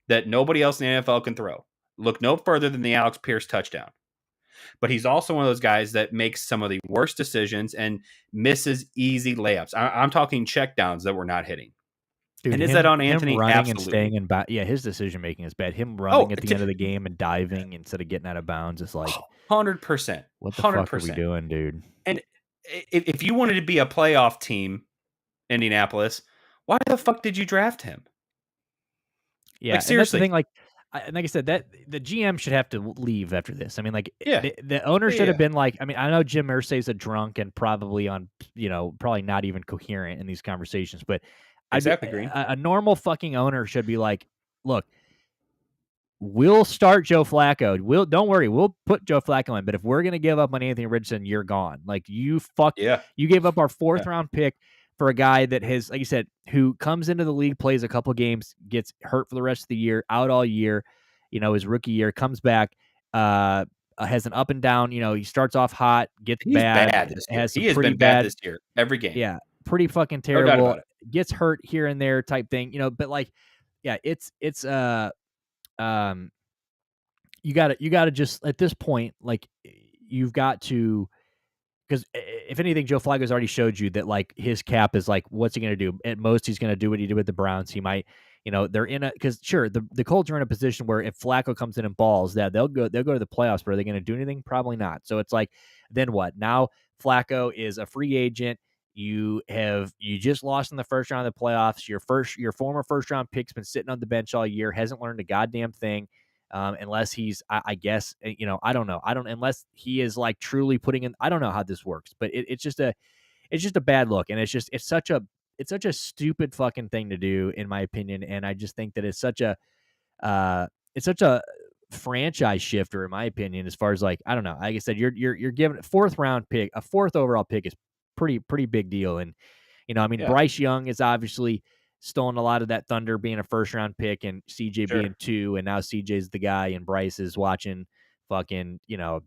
[SPEAKER 2] that nobody else in the NFL can throw. Look no further than the Alex Pierce touchdown. But he's also one of those guys that makes some of the worst decisions and misses easy layups. I'm talking checkdowns that we're not hitting.
[SPEAKER 1] Dude,
[SPEAKER 2] and is that on Anthony?
[SPEAKER 1] Running
[SPEAKER 2] Absolutely.
[SPEAKER 1] And staying in his decision making is bad. Him running at the end of the game and diving instead of getting out of bounds is like
[SPEAKER 2] 100%.
[SPEAKER 1] What the fuck are we doing, dude?
[SPEAKER 2] And if you wanted to be a playoff team, Indianapolis, why the fuck did you draft him?
[SPEAKER 1] Yeah, seriously. And that's the thing, like I said, that the GM should have to leave after this. I mean, the owner should have been like, I mean, I know Jim Irsay's a drunk and probably probably not even coherent in these conversations, but
[SPEAKER 2] exactly.
[SPEAKER 1] A normal fucking owner should be like, look, we'll start Joe Flacco. Don't worry, we'll put Joe Flacco in. But if we're gonna give up on Anthony Richardson, you're gone. Like you gave up our 4th round pick for a guy that has, like you said, who comes into the league, plays a couple games, gets hurt for the rest of the year, out all year. His rookie year, comes back, has an up and down. He starts off hot, gets bad.
[SPEAKER 2] He has been bad this year. Every game.
[SPEAKER 1] Yeah, pretty fucking terrible. gets hurt here and there type thing, but like, yeah, it's you gotta just at this point, like, you've got to, because if anything, Joe Flacco's already showed you that, like, his cap is like, what's he going to do? At most, he's going to do what he did with the Browns. He might, they're in a, because sure, the Colts are in a position where if Flacco comes in and balls, that they'll go to the playoffs. But are they going to do anything? Probably not. So it's like, then what? Now Flacco is a free agent. You just lost in the first round of the playoffs. Your former first round pick's been sitting on the bench all year, hasn't learned a goddamn thing. Unless he's, I guess, I don't know. Unless he is like truly putting in, I don't know how this works, but it's just a bad look. And it's such a stupid fucking thing to do, in my opinion. And I just think that it's such a franchise shifter, in my opinion, as far as, like, I don't know. Like I said, you're giving a fourth overall pick is pretty big deal. And, I mean,
[SPEAKER 2] Yeah.
[SPEAKER 1] Bryce Young is obviously stolen a lot of that thunder, being a first round pick, and CJ being 2, and now CJ's the guy, and Bryce is watching fucking,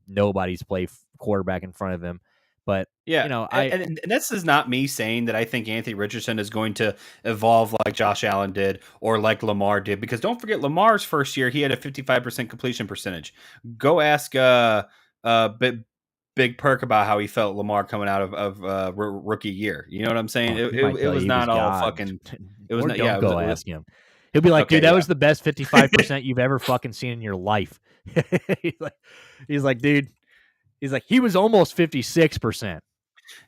[SPEAKER 1] nobody's play quarterback in front of him. But
[SPEAKER 2] Yeah, and this is not me saying that I think Anthony Richardson is going to evolve like Josh Allen did or like Lamar did, because don't forget, Lamar's first year he had a 55% completion percentage. Go ask Big Perk about how he felt Lamar coming out of rookie year. You know what I'm saying? It was not all fucking. It was not.
[SPEAKER 1] Don't
[SPEAKER 2] Yeah,
[SPEAKER 1] go ask him. He'll be like,
[SPEAKER 2] okay,
[SPEAKER 1] dude, that was the best 55% you've ever fucking seen in your life. he's like, dude. He's like, he was almost 56%.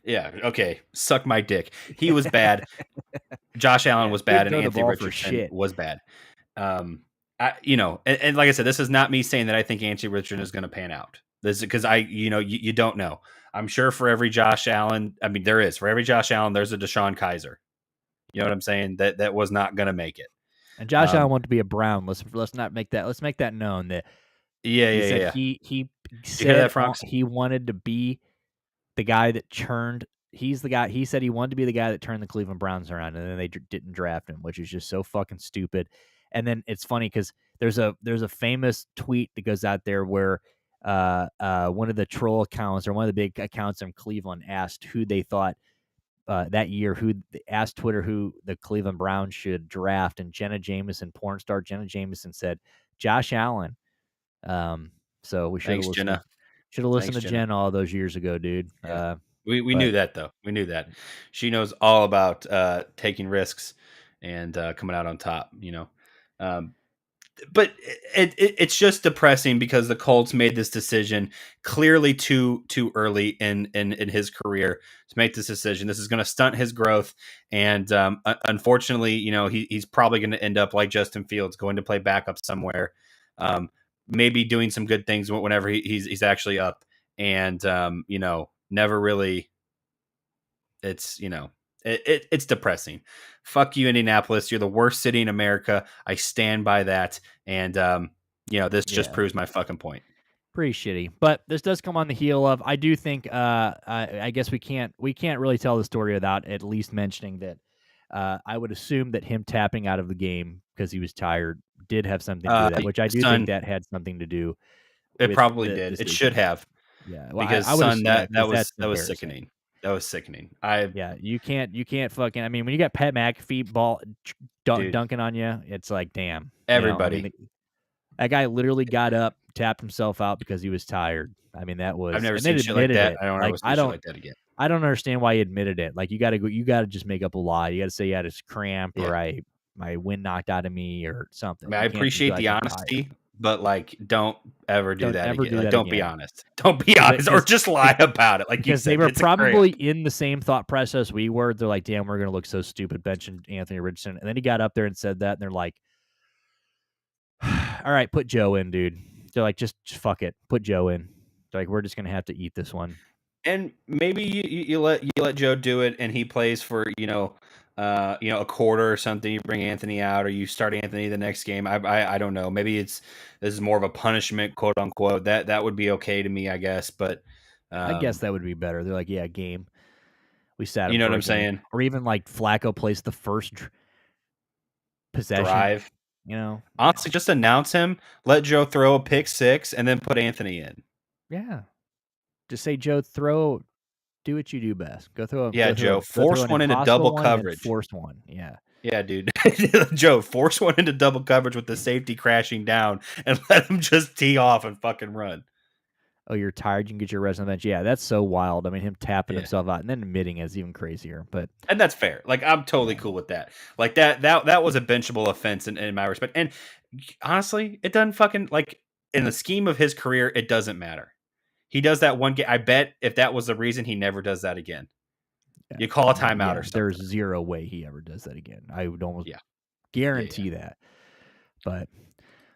[SPEAKER 2] Yeah. Okay. Suck my dick. He was bad. Josh Allen was bad, and Anthony Richardson was bad. And like I said, this is not me saying that I think Anthony Richardson is going to pan out. This is because you don't know. I'm sure for every Josh Allen, for every Josh Allen, there's a Deshaun Kaiser. You know what I'm saying? That was not going to make it.
[SPEAKER 1] And Josh Allen wanted to be a Brown. Let's not make that. Let's make that known that.
[SPEAKER 2] Yeah.
[SPEAKER 1] He said he wanted to be the guy that churned. He's the guy. He said he wanted to be the guy that turned the Cleveland Browns around, and then they didn't draft him, which is just so fucking stupid. And then it's funny because there's a famous tweet that goes out there where one of the troll accounts, or one of the big accounts in Cleveland, asked who they thought that year, who asked Twitter who the Cleveland Browns should draft, and porn star Jenna Jameson said Josh Allen. So we should have listened to Jen all those years ago, dude.
[SPEAKER 2] Yeah. We knew that, though. We knew that. She knows all about taking risks and coming out on top, but it's just depressing because the Colts made this decision clearly too early in his career to make this decision. This is going to stunt his growth, and unfortunately, he's probably going to end up like Justin Fields, going to play backup somewhere, maybe doing some good things whenever he's actually up, and never really. It's depressing. Fuck you, Indianapolis. You're the worst city in America. I stand by that. And, this just proves my fucking point.
[SPEAKER 1] Pretty shitty. But this does come on the heel of, I do think, I guess we can't really tell the story without at least mentioning that I would assume that him tapping out of the game because he was tired did have something to do with that, which I do think that had something to do.
[SPEAKER 2] It probably did. It should have.
[SPEAKER 1] Yeah. Well,
[SPEAKER 2] because that was sickening. That was sickening.
[SPEAKER 1] You can't fucking. I mean, when you got Pat McAfee dunking on you, it's like, damn.
[SPEAKER 2] Everybody.
[SPEAKER 1] That guy literally got up, tapped himself out because he was tired. I mean, that was.
[SPEAKER 2] I've never seen shit like that. I don't ever see shit like that again.
[SPEAKER 1] I don't understand why he admitted it. Like, you got to just make up a lie. You got to say you had a cramp or my wind knocked out of me or something.
[SPEAKER 2] I appreciate the honesty. But don't ever do that again. Don't be honest. Don't be honest, or just lie about it. Like,
[SPEAKER 1] because they were probably in the same thought process we were. They're like, "Damn, we're gonna look so stupid benching Anthony Richardson." And then he got up there and said that, and they're like, "All right, put Joe in, dude." They're like, "Just fuck it, put Joe in." They're like, "We're just gonna have to eat this one."
[SPEAKER 2] And maybe you let Joe do it, and he plays for a quarter or something. You bring Anthony out, or you start Anthony the next game. I don't know. Maybe this is more of a punishment, quote unquote. That would be okay to me, I guess. But
[SPEAKER 1] I guess that would be better. They're like, yeah, game. We sat him.
[SPEAKER 2] You know what I'm saying?
[SPEAKER 1] Or even like Flacco plays the first possession.
[SPEAKER 2] Drive.
[SPEAKER 1] Yeah.
[SPEAKER 2] Honestly, just announce him. Let Joe throw a pick 6, and then put Anthony in.
[SPEAKER 1] Yeah. Just say, Joe, throw Do what you do best. Go through.
[SPEAKER 2] Yeah, Joe.
[SPEAKER 1] Go through
[SPEAKER 2] Force
[SPEAKER 1] an
[SPEAKER 2] one into
[SPEAKER 1] impossible
[SPEAKER 2] double
[SPEAKER 1] one and then
[SPEAKER 2] coverage.
[SPEAKER 1] force one. Yeah.
[SPEAKER 2] Yeah, dude. Joe, force one into double coverage with the safety crashing down and let him just tee off and fucking run.
[SPEAKER 1] Oh, you're tired. You can get your rest on the bench. Yeah, that's so wild. I mean, him tapping
[SPEAKER 2] Yeah.
[SPEAKER 1] himself out and then admitting is even crazier.
[SPEAKER 2] And that's fair. Like, I'm totally cool with that. Like, that was a benchable offense in my respect. And honestly, it doesn't fucking, like, in the scheme of his career, it doesn't matter. He does that one game. I bet if that was the reason, he never does that again.
[SPEAKER 1] Yeah.
[SPEAKER 2] You call a timeout or something.
[SPEAKER 1] There's zero way he ever does that again. I would almost guarantee that. But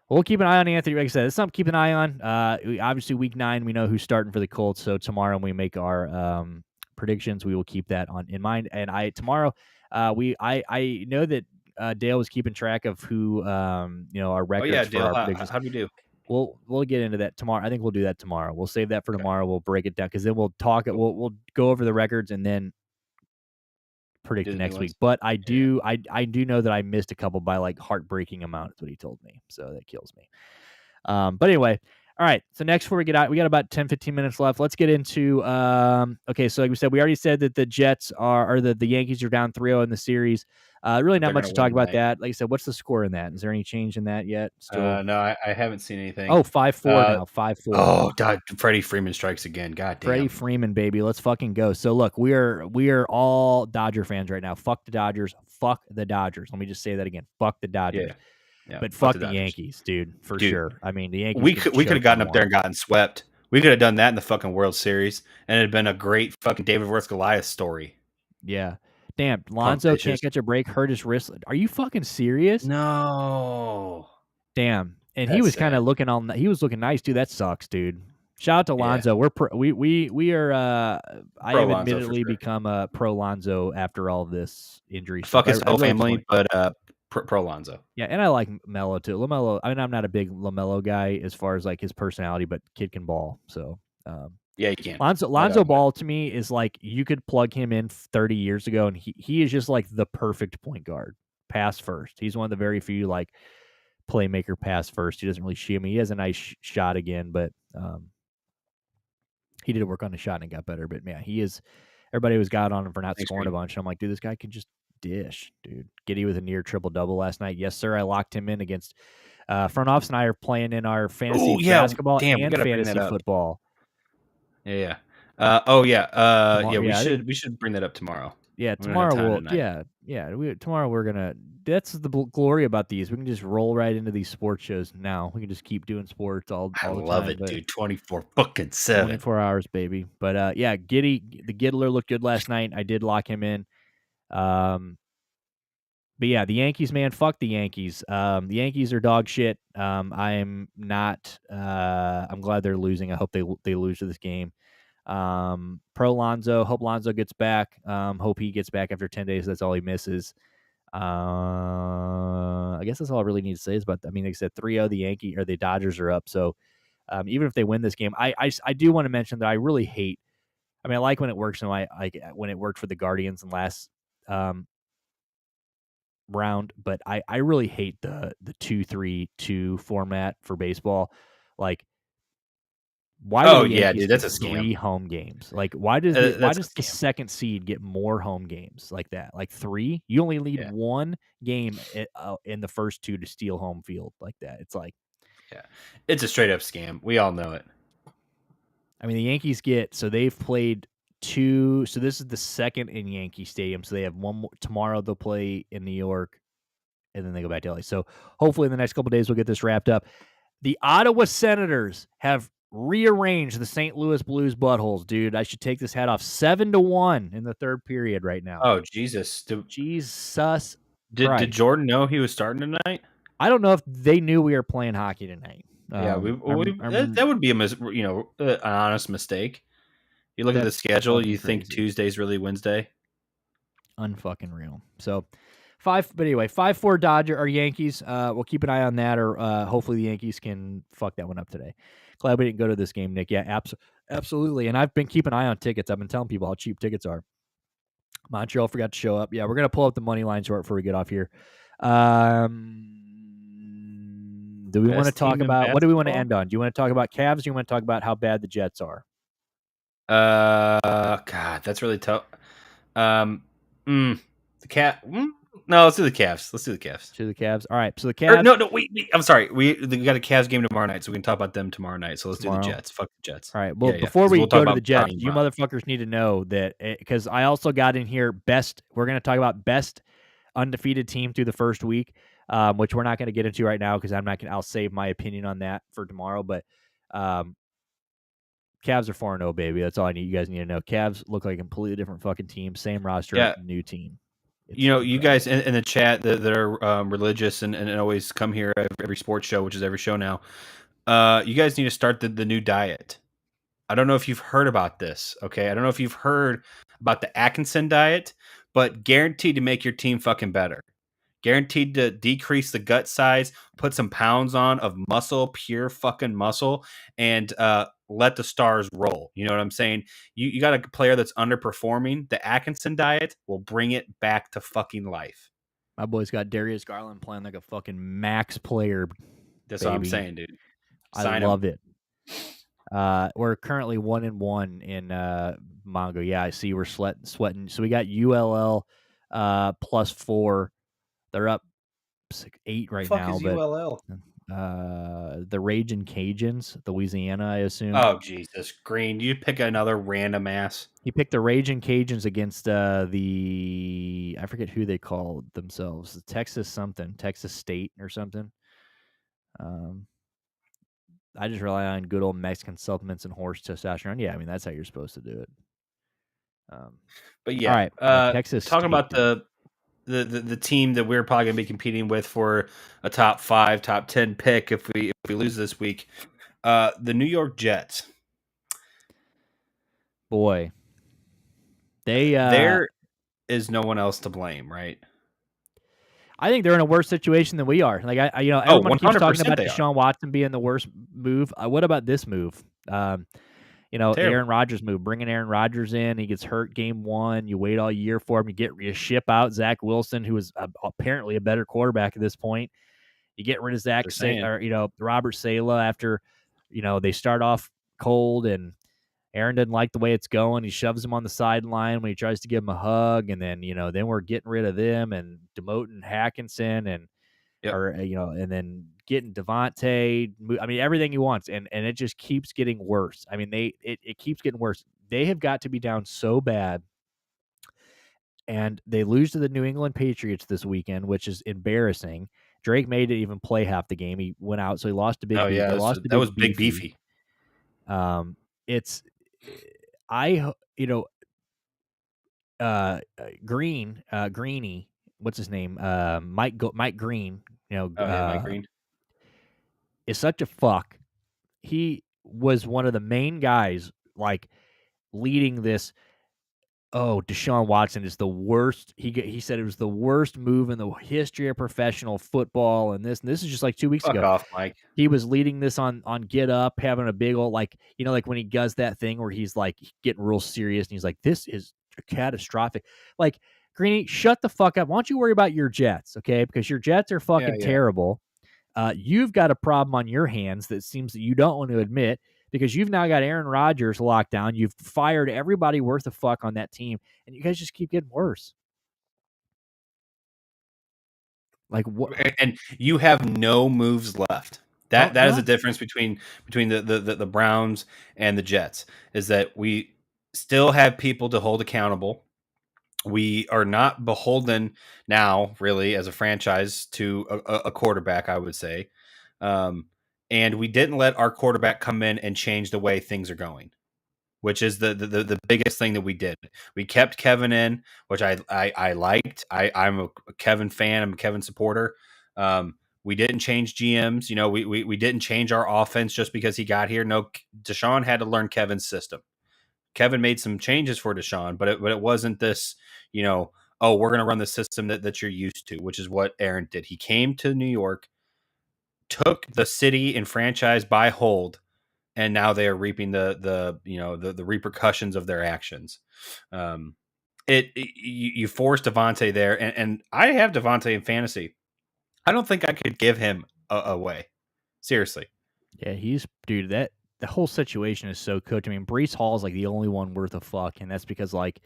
[SPEAKER 1] we'll keep an eye on Anthony. Like I said, it's something to keep an eye on. Obviously, week 9, we know who's starting for the Colts. So tomorrow, when we make our predictions, we will keep that in mind. And tomorrow, I know that Dale was keeping track of who our records for our predictions.
[SPEAKER 2] How do we do?
[SPEAKER 1] We'll get into that tomorrow. I think we'll do that tomorrow. We'll save that for tomorrow. We'll break it down because then we'll talk. We'll go over the records and then predict next week. But I do know that I missed a couple by like heartbreaking amount. That's what he told me. So that kills me. But anyway, all right. So next, before we get out, we got about 10, 15 minutes left. Let's get into okay. So like we said, we already said that the Jets or the Yankees are down 3-0 in the series. Really not much to talk about that. Like I said, what's the score in that? Is there any change in that yet? Still?
[SPEAKER 2] No, I haven't seen anything.
[SPEAKER 1] Oh, 5-4 now. 5-4.
[SPEAKER 2] Oh, God, Freddie Freeman strikes again. God damn.
[SPEAKER 1] Freddie Freeman, baby. Let's fucking go. So look, we are all Dodger fans right now. Fuck the Dodgers. Fuck the Dodgers. Let me just say that again. Fuck the Dodgers.
[SPEAKER 2] Yeah,
[SPEAKER 1] but fuck the Yankees, dude, for sure. I mean, the Yankees.
[SPEAKER 2] We could have gotten up there and gotten swept. We could have done that in the fucking World Series, and it had been a great fucking David versus Goliath story.
[SPEAKER 1] Yeah. Damn, Lonzo can't catch a break, hurt his wrist. Are you fucking serious?
[SPEAKER 2] No.
[SPEAKER 1] Damn. And he was kind of looking he was looking nice, dude. That sucks, dude. Shout out to Lonzo. We are I have admittedly become a pro Lonzo after all of this injury.
[SPEAKER 2] Fuck his whole family, but pro Lonzo.
[SPEAKER 1] Yeah, and I like Melo too. LaMelo, I mean, I'm not a big LaMelo guy as far as like his personality, but kid can ball. So
[SPEAKER 2] yeah, you can.
[SPEAKER 1] Lonzo Ball to me is like you could plug him in 30 years ago, and he is just like the perfect point guard. Pass first. He's one of the very few like playmaker pass first. He doesn't really shoot. I mean, he has a nice shot again, but he did work on the shot and got better. But man, he is. Everybody was got on him for not scoring a bunch. I'm like, dude, this guy could just dish, dude. Giddy with a near triple-double last night. Yes, sir. I locked him in against front office and I are playing in our fantasy basketball and fantasy football.
[SPEAKER 2] Yeah. We should bring that up tomorrow.
[SPEAKER 1] Yeah, tomorrow tomorrow we're gonna. That's the glory about these. We can just roll right into these sports shows now. We can just keep doing sports all the time. I
[SPEAKER 2] love it, dude. 24/7.
[SPEAKER 1] 24 hours, baby. But Giddy, the Giddler looked good last night. I did lock him in. But yeah, the Yankees, man, fuck the Yankees. The Yankees are dog shit. I'm not. I'm glad they're losing. I hope they lose to this game. Pro Lonzo. Hope Lonzo gets back. Hope he gets back after 10 days. That's all he misses. I guess that's all I really need to say is about. I mean, like I said, 3-0. The Dodgers are up. So even if they win this game, I do want to mention that I really hate. I mean, I like when it works. And when it worked for the Guardians in last round, but I really hate the 2-3-2 format for baseball. Like, why do the Yankees
[SPEAKER 2] that's a
[SPEAKER 1] get
[SPEAKER 2] scam.
[SPEAKER 1] 3 home games? Like, why does the second seed get more home games like that? Like 3? You only need 1 game in the first 2 to steal home field like that. It's like,
[SPEAKER 2] it's a straight up scam. We all know it.
[SPEAKER 1] I mean, the Yankees they've played 2. So this is the second in Yankee Stadium. So they have 1 more tomorrow. They'll play in New York, and then they go back to LA. So hopefully in the next couple of days we'll get this wrapped up. The Ottawa Senators have rearrange the St. Louis Blues buttholes, dude. I should take this hat off. 7-1 in the third period right now.
[SPEAKER 2] Oh, Jesus.
[SPEAKER 1] Jesus.
[SPEAKER 2] Did Jordan know he was starting tonight?
[SPEAKER 1] I don't know if they knew we were playing hockey tonight.
[SPEAKER 2] That would be an honest mistake. You look at the schedule, you think Tuesday's really Wednesday.
[SPEAKER 1] Unfucking real. So 5-4 Dodger or Yankees. We'll keep an eye on that, or hopefully the Yankees can fuck that one up today. Glad we didn't go to this game, Nick. Yeah, absolutely. And I've been keeping an eye on tickets. I've been telling people how cheap tickets are. Montreal forgot to show up. Yeah, we're gonna pull up the money line short before we get off here. Do we want to talk about what do we want to end on? Do you want to talk about Cavs? Or do you want to talk about how bad the Jets are?
[SPEAKER 2] God, that's really tough. The cat. No, let's do the Cavs. Let's do the Cavs.
[SPEAKER 1] To the Cavs. All right. So the
[SPEAKER 2] Or,
[SPEAKER 1] Cavs.
[SPEAKER 2] no, wait. I'm sorry. We got a Cavs game tomorrow night, so we can talk about them tomorrow night. So let's do the
[SPEAKER 1] Tomorrow.
[SPEAKER 2] Jets. Fuck the Jets.
[SPEAKER 1] All right. Well,
[SPEAKER 2] Yeah.
[SPEAKER 1] before
[SPEAKER 2] 'Cause
[SPEAKER 1] we
[SPEAKER 2] we'll talk
[SPEAKER 1] go to
[SPEAKER 2] about
[SPEAKER 1] the Jets,
[SPEAKER 2] Brownie
[SPEAKER 1] you
[SPEAKER 2] Brown.
[SPEAKER 1] motherfuckers need to know that because I also got in here best. We're going to talk about best undefeated team through the first week, which we're not going to get into right now because I'm not going. I'll save my opinion on that for tomorrow. But Cavs are 4-0, baby. That's all I need. You guys need to know. Cavs look like a completely different fucking team. Same roster,
[SPEAKER 2] Yeah.
[SPEAKER 1] new team. It's
[SPEAKER 2] you
[SPEAKER 1] incredible.
[SPEAKER 2] guys in the chat that are religious and always come here every sports show, which is every show now. You guys need to start the new diet. I don't know if you've heard about this. Okay, I don't know if you've heard about the Atkinson diet, but guaranteed to make your team fucking better. Guaranteed to decrease the gut size, put some pounds on of muscle, pure fucking muscle, and let the stars roll. You know what I'm saying? You got a player that's underperforming. The Atkinson diet will bring it back to fucking life.
[SPEAKER 1] My boy's got Darius Garland playing like a fucking max player.
[SPEAKER 2] That's
[SPEAKER 1] baby.
[SPEAKER 2] what I'm saying, dude.
[SPEAKER 1] I love it. We're currently 1-1 in Mongo. Yeah, I see we're sweating. So we got ULL +4. They're up 8 right now.
[SPEAKER 2] Is
[SPEAKER 1] but
[SPEAKER 2] ULL?
[SPEAKER 1] the Raging Cajuns, Louisiana, I assume.
[SPEAKER 2] Oh, Jesus. Green, you pick another random ass.
[SPEAKER 1] He picked the Raging Cajuns against the I forget who they called themselves. The Texas State or something. I just rely on good old Mexican supplements and horse testosterone. Yeah, I mean that's how you're supposed to do it.
[SPEAKER 2] But yeah,
[SPEAKER 1] all right. Texas
[SPEAKER 2] talking
[SPEAKER 1] State,
[SPEAKER 2] about the team that we're probably going to be competing with for a top 5, top 10 pick if we lose this week. The New York Jets.
[SPEAKER 1] Boy,
[SPEAKER 2] there is no one else to blame, right?
[SPEAKER 1] I think they're in a worse situation than we are. Like everyone keeps talking about Deshaun Watson being the worst move. What about this move? Terrible. Aaron Rodgers move, bringing Aaron Rodgers in. He gets hurt game 1. You wait all year for him. You ship out Zach Wilson, who is apparently a better quarterback at this point. You get rid of Robert Saleh after, they start off cold and Aaron doesn't like the way it's going. He shoves him on the sideline when he tries to give him a hug, and then then we're getting rid of them and demoting Hackinson and and then getting Devontae. I mean, everything he wants, and it just keeps getting worse. I mean, it keeps getting worse. They have got to be down so bad, and they lose to the New England Patriots this weekend, which is embarrassing. Drake made it even play half the game. He went out, so he lost to Big Beefy.
[SPEAKER 2] That was Big Beefy.
[SPEAKER 1] Greeny, what's his name? Mike Green,
[SPEAKER 2] Mike Green
[SPEAKER 1] is such a fuck. He was one of the main guys, like leading this. Oh, Deshaun Watson is the worst. He said it was the worst move in the history of professional football, and this is just like 2 weeks ago.
[SPEAKER 2] Fuck off, Mike.
[SPEAKER 1] He was leading this on Get Up, having a big old like when he does that thing where he's like getting real serious and he's like, "This is catastrophic." Like, Greeny, shut the fuck up. Why don't you worry about your Jets, okay? Because your Jets are fucking terrible. You've got a problem on your hands that seems that you don't want to admit. Because you've now got Aaron Rodgers locked down. You've fired everybody worth a fuck on that team, and you guys just keep getting worse. Like what?
[SPEAKER 2] And you have no moves left. That is the difference between the Browns and the Jets, is that we still have people to hold accountable. We are not beholden now, really, as a franchise to a quarterback, I would say. And we didn't let our quarterback come in and change the way things are going, which is the biggest thing that we did. We kept Kevin in, which I liked. I'm a Kevin fan. I'm a Kevin supporter. We didn't change GMs. We didn't change our offense just because he got here. No, Deshaun had to learn Kevin's system. Kevin made some changes for Deshaun, but it wasn't this, we're going to run the system that you're used to, which is what Aaron did. He came to New York, took the city and franchise by hold, and now they are reaping the repercussions of their actions. You forced Devontae there, and I have Devontae in fantasy. I don't think I could give him away. Seriously.
[SPEAKER 1] Yeah, the whole situation is so cooked. I mean, Breece Hall is like the only one worth a fuck, and that's because like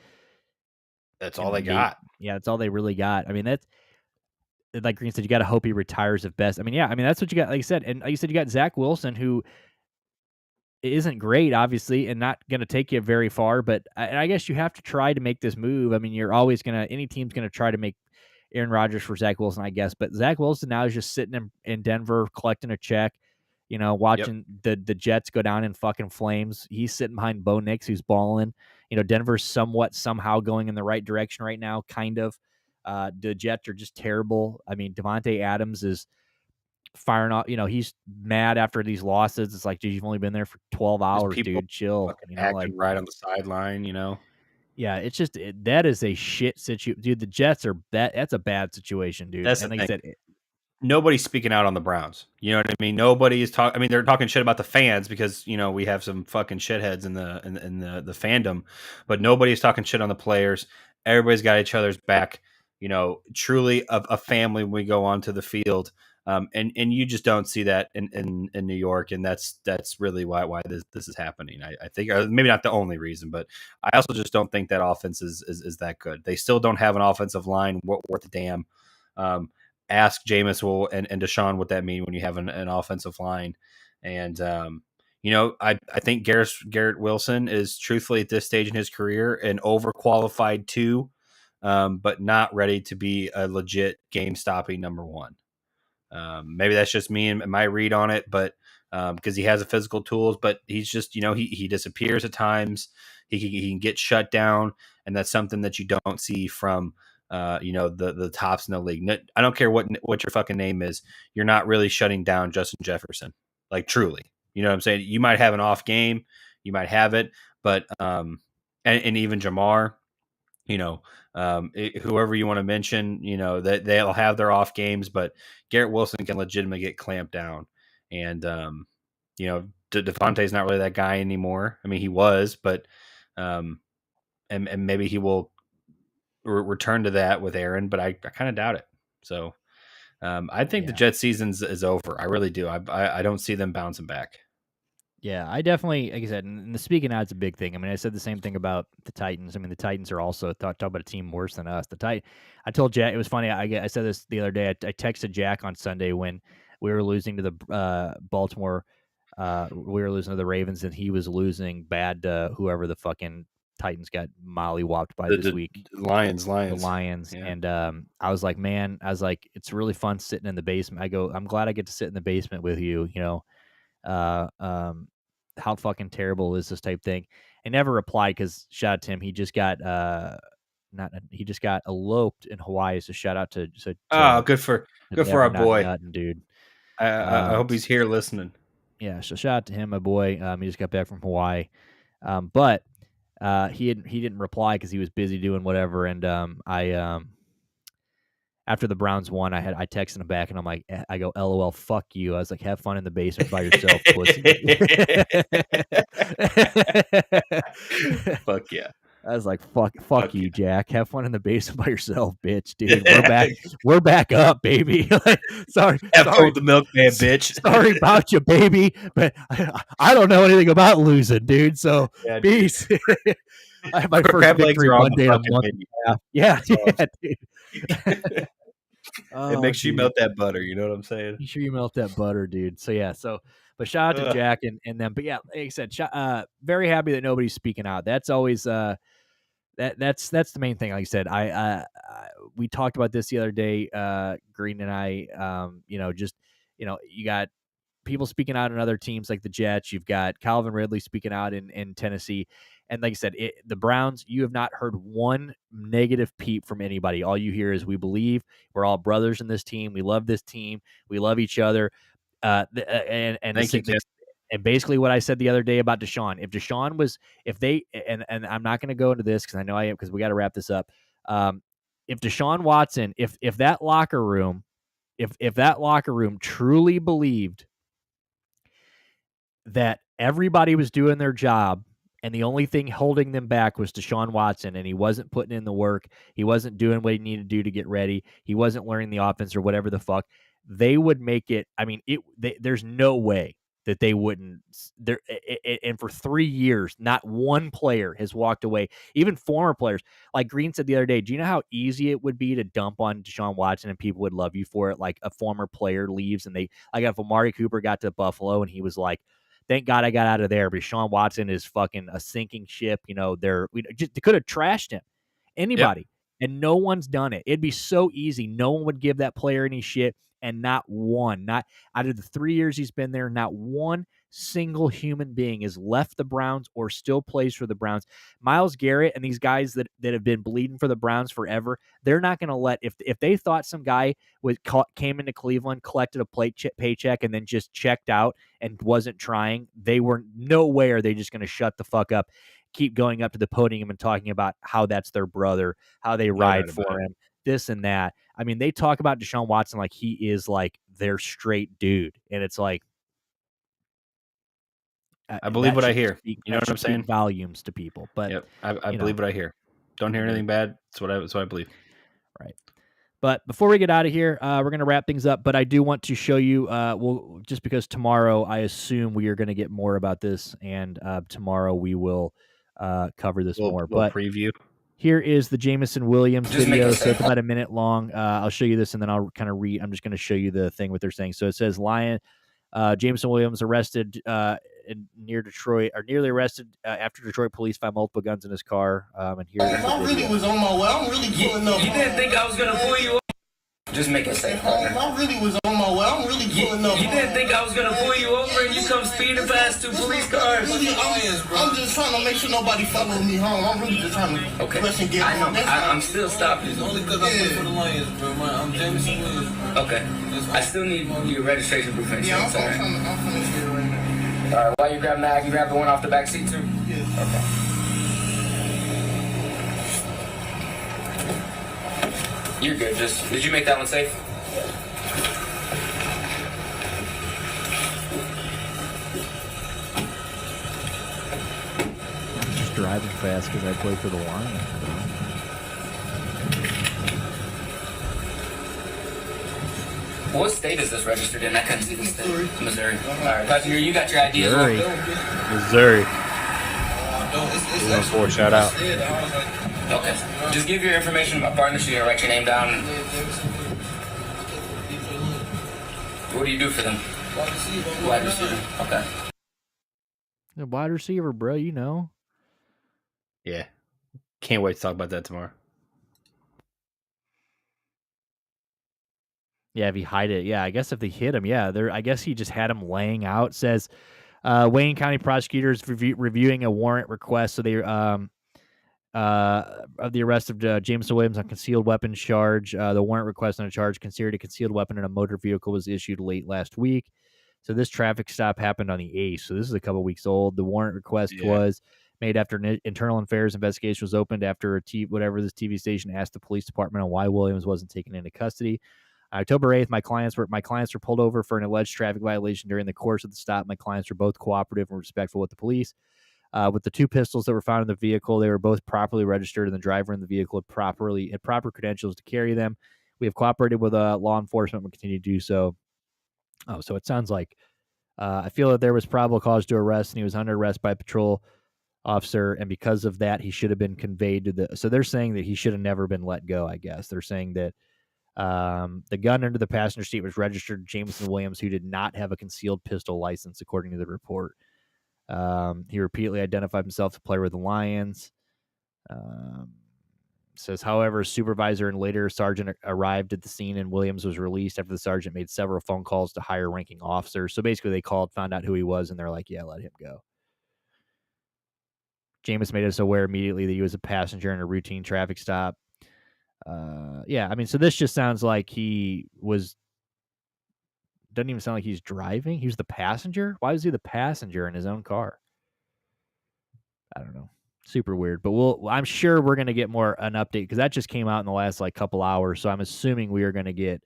[SPEAKER 2] that's all they got.
[SPEAKER 1] Yeah, that's all they really got. I mean, that's like Green said, you got to hope he retires at best. I mean, yeah, I mean that's what you got. Like I said, and like you said, you got Zach Wilson, who isn't great, obviously, and not going to take you very far. But I guess you have to try to make this move. I mean, you're always any team's going to try to make Aaron Rodgers for Zach Wilson, I guess. But Zach Wilson now is just sitting in Denver collecting a check, watching the Jets go down in fucking flames. He's sitting behind Bo Nix, who's balling. Denver's somehow going in the right direction right now, kind of. The Jets are just terrible. I mean, Devontae Adams is firing off. He's mad after these losses. It's like, dude, you've only been there for 12 hours, dude. Chill.
[SPEAKER 2] Acting right on the sideline,
[SPEAKER 1] Yeah, it's just that is a shit situation, dude. The Jets are that's a bad situation, dude.
[SPEAKER 2] That's
[SPEAKER 1] and
[SPEAKER 2] the
[SPEAKER 1] like
[SPEAKER 2] thing.
[SPEAKER 1] I said,
[SPEAKER 2] Nobody's speaking out on the Browns. You know what I mean? Nobody is talking. I mean, they're talking shit about the fans because we have some fucking shitheads in the fandom, but nobody's talking shit on the players. Everybody's got each other's back. Truly a family when we go onto the field. And you just don't see that in New York, and that's really why this is happening. I think maybe not the only reason, but I also just don't think that offense is that good. They still don't have an offensive line worth a damn. Ask Jameis and Deshaun what that mean when you have an offensive line, and I think Garrett Wilson is truthfully at this stage in his career an overqualified two, but not ready to be a legit game stopping number one. Maybe that's just me and my read on it, but because he has the physical tools, but he's just he disappears at times. He can get shut down, and that's something that you don't see from the tops in the league. I don't care what your fucking name is. You're not really shutting down Justin Jefferson, like truly. You know what I'm saying? You might have an off game, you might have it, but and even Jamar. Whoever you want to mention, that they'll have their off games, but Garrett Wilson can legitimately get clamped down. And, Devontae's not really that guy anymore. I mean, he was, but, and maybe he will return to that with Aaron, but I kind of doubt it. So, I think the Jets season is over. I really do. I don't see them bouncing back.
[SPEAKER 1] Yeah, I definitely, like I said, and the speaking out's a big thing. I mean, I said the same thing about the Titans. I mean, the Titans are also talk about a team worse than us. I told Jack, it was funny. I said this the other day. I texted Jack on Sunday when we were losing to the Baltimore. We were losing to the Ravens, and he was losing bad to whoever the fucking Titans got mollywopped by this week.
[SPEAKER 2] The Lions.
[SPEAKER 1] The Lions. Yeah. And I was like, man, it's really fun sitting in the basement. I go, I'm glad I get to sit in the basement with you, how fucking terrible is this type thing? I never replied because shout out to him. He just got eloped in Hawaii. So shout out to
[SPEAKER 2] good for our boy,
[SPEAKER 1] nuttin', dude.
[SPEAKER 2] I hope he's here listening.
[SPEAKER 1] Yeah, so shout out to him, my boy. He just got back from Hawaii, but he didn't reply because he was busy doing whatever. And after the Browns won, I texted him back and I'm like, I go, LOL, fuck you. I was like, have fun in the basement by yourself, pussy.
[SPEAKER 2] Fuck yeah.
[SPEAKER 1] I was like, fuck you, Jack. Have fun in the basement by yourself, bitch, dude. We're back up, baby. Sorry.
[SPEAKER 2] Have fun with the milkman, bitch.
[SPEAKER 1] Sorry about you, baby. But I don't know anything about losing, dude. So peace. I had my first victory Monday in a month and a half. Yeah, dude.
[SPEAKER 2] It makes you melt that butter. You know what I'm saying?
[SPEAKER 1] Make sure you melt that butter, dude. So yeah. But shout out to Jack and them. But yeah, like I said, very happy that nobody's speaking out. That's always that's the main thing. Like I said, we talked about this the other day. Green and I, you got people speaking out in other teams like the Jets. You've got Calvin Ridley speaking out in Tennessee. And like I said, the Browns, you have not heard one negative peep from anybody. All you hear is we believe we're all brothers in this team. We love this team. We love each other. And basically what I said the other day about Deshaun, and I'm not going to go into this because I know I am because we got to wrap this up. If Deshaun Watson, if that locker room truly believed that everybody was doing their job and the only thing holding them back was Deshaun Watson, and he wasn't putting in the work, he wasn't doing what he needed to do to get ready, he wasn't learning the offense or whatever the fuck, they would make it. I mean, there's no way that they wouldn't. And for 3 years, not one player has walked away. Even former players, like Green said the other day. Do you know how easy it would be to dump on Deshaun Watson and people would love you for it? Like a former player leaves and if Amari Cooper got to Buffalo and he was like, "Thank God I got out of there," but Deshaun Watson is fucking a sinking ship. They could have trashed him. Anybody.
[SPEAKER 2] Yep.
[SPEAKER 1] And no one's done it. It'd be so easy. No one would give that player any shit. And not out of the 3 years he's been there, not one single human being has left the Browns or still plays for the Browns. Myles Garrett and these guys that have been bleeding for the Browns forever, they're not going to let, if they thought some guy came into Cleveland, collected a paycheck, and then just checked out and wasn't trying, they were no way are they just going to shut the fuck up, keep going up to the podium and talking about how that's their brother, how they ride for him, this and that. I mean, they talk about Deshaun Watson like he is like their straight dude. And it's like,
[SPEAKER 2] I believe what I hear. You know what I'm saying?
[SPEAKER 1] Volumes to people. But
[SPEAKER 2] yep, I believe what I hear. Don't hear anything bad. That's what I believe.
[SPEAKER 1] Right. But before we get out of here, we're going to wrap things up. But I do want to show you, just because tomorrow I assume we are going to get more about this. And tomorrow we will cover this more.
[SPEAKER 2] We'll preview.
[SPEAKER 1] Here is the Jameson Williams video. So it's about a minute long. I'll show you this and then I'll kind of read. I'm just going to show you the thing, what they're saying. So it says Jameson Williams arrested near Detroit, or nearly arrested after Detroit police found multiple guns in his car. And here
[SPEAKER 4] I really was on my way. I'm really pulling up.
[SPEAKER 5] You didn't think I was going to pull you up? Just make it safe, partner.
[SPEAKER 4] I really was on my way. I'm really pulling up.
[SPEAKER 5] You didn't think I was going to pull you over and you come speeding past 2 police cars?
[SPEAKER 4] I'm just trying to make sure nobody follow me home. I'm really just trying to press and get home.
[SPEAKER 5] I'm still stopping.
[SPEAKER 4] Only because I'm here for the Lions, bro. I'm Jameson Williams.
[SPEAKER 5] Okay. I still need your registration proof and
[SPEAKER 4] Yeah,
[SPEAKER 5] insurance.
[SPEAKER 4] I'm trying to get it right now.
[SPEAKER 5] All right. While you grab that, you grab the one off the back seat too?
[SPEAKER 4] Yes.
[SPEAKER 5] Okay. You're good. Did you make that one safe?
[SPEAKER 1] I'm just driving fast because I play for the Lions.
[SPEAKER 5] What state is this registered in? I couldn't see the state. Missouri. All right, passenger, you got your ID
[SPEAKER 1] Missouri.
[SPEAKER 2] Missouri.
[SPEAKER 4] It's
[SPEAKER 2] shout out.
[SPEAKER 5] Okay. Just give your information to my partner so you can write your name down. What do you do for them? Wide receiver. Okay.
[SPEAKER 1] The wide receiver, bro, you know.
[SPEAKER 2] Yeah. Can't wait to talk about that tomorrow.
[SPEAKER 1] Yeah, if he hide it. Yeah, I guess if they hit him, yeah. I guess he just had him laying out. Says Wayne County prosecutors reviewing a warrant request. So they of the arrest of Jameson Williams on concealed weapons charge. The warrant request on a charge considered a concealed weapon in a motor vehicle was issued late last week. So this traffic stop happened on the 8th. So this is a couple weeks old. The warrant request was made after an internal affairs investigation was opened after this TV station asked the police department on why Williams wasn't taken into custody. October 8th, my clients were pulled over for an alleged traffic violation during the course of the stop. My clients were both cooperative and respectful with the police. With the 2 pistols that were found in the vehicle, they were both properly registered, and the driver in the vehicle had proper credentials to carry them. We have cooperated with law enforcement and will continue to do so. Oh, so it sounds like I feel that there was probable cause to arrest, and he was under arrest by a patrol officer, and because of that, he should have been conveyed to the. So they're saying that he should have never been let go. I guess they're saying that the gun under the passenger seat was registered to Jameson Williams, who did not have a concealed pistol license, according to the report. He repeatedly identified himself to play with the Lions. Says, however, a supervisor and later a sergeant arrived at the scene, and Williams was released after the sergeant made several phone calls to higher ranking officers. So basically they called, found out who he was, and they're like, yeah, let him go. Jameis made us aware immediately that he was a passenger in a routine traffic stop. Yeah, I mean, so this just sounds like he was. Doesn't even sound like he's driving. He was the passenger. Why was he the passenger in his own car? I don't know. Super weird. But I'm sure we're gonna get an update because that just came out in the last couple hours. So I'm assuming we are gonna get.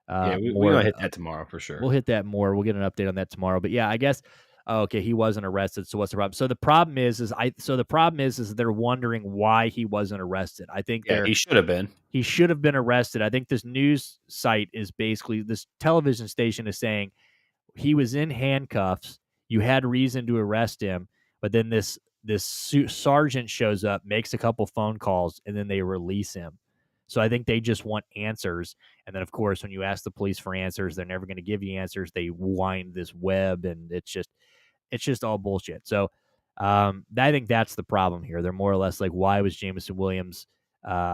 [SPEAKER 2] We're gonna hit that tomorrow for sure.
[SPEAKER 1] We'll hit that more. We'll get an update on that tomorrow. But yeah, I guess. Okay, he wasn't arrested. So what's the problem? So the problem is they're wondering why he wasn't arrested. I think
[SPEAKER 2] he should have been.
[SPEAKER 1] He should have been arrested. I think this news site is basically this television station is saying he was in handcuffs. You had reason to arrest him, but then this sergeant shows up, makes a couple phone calls, and then they release him. So I think they just want answers. And then, of course, when you ask the police for answers, they're never going to give you answers. They wind this web, and it's just all bullshit. So I think that's the problem here. They're more or less like, why was Jameson Williams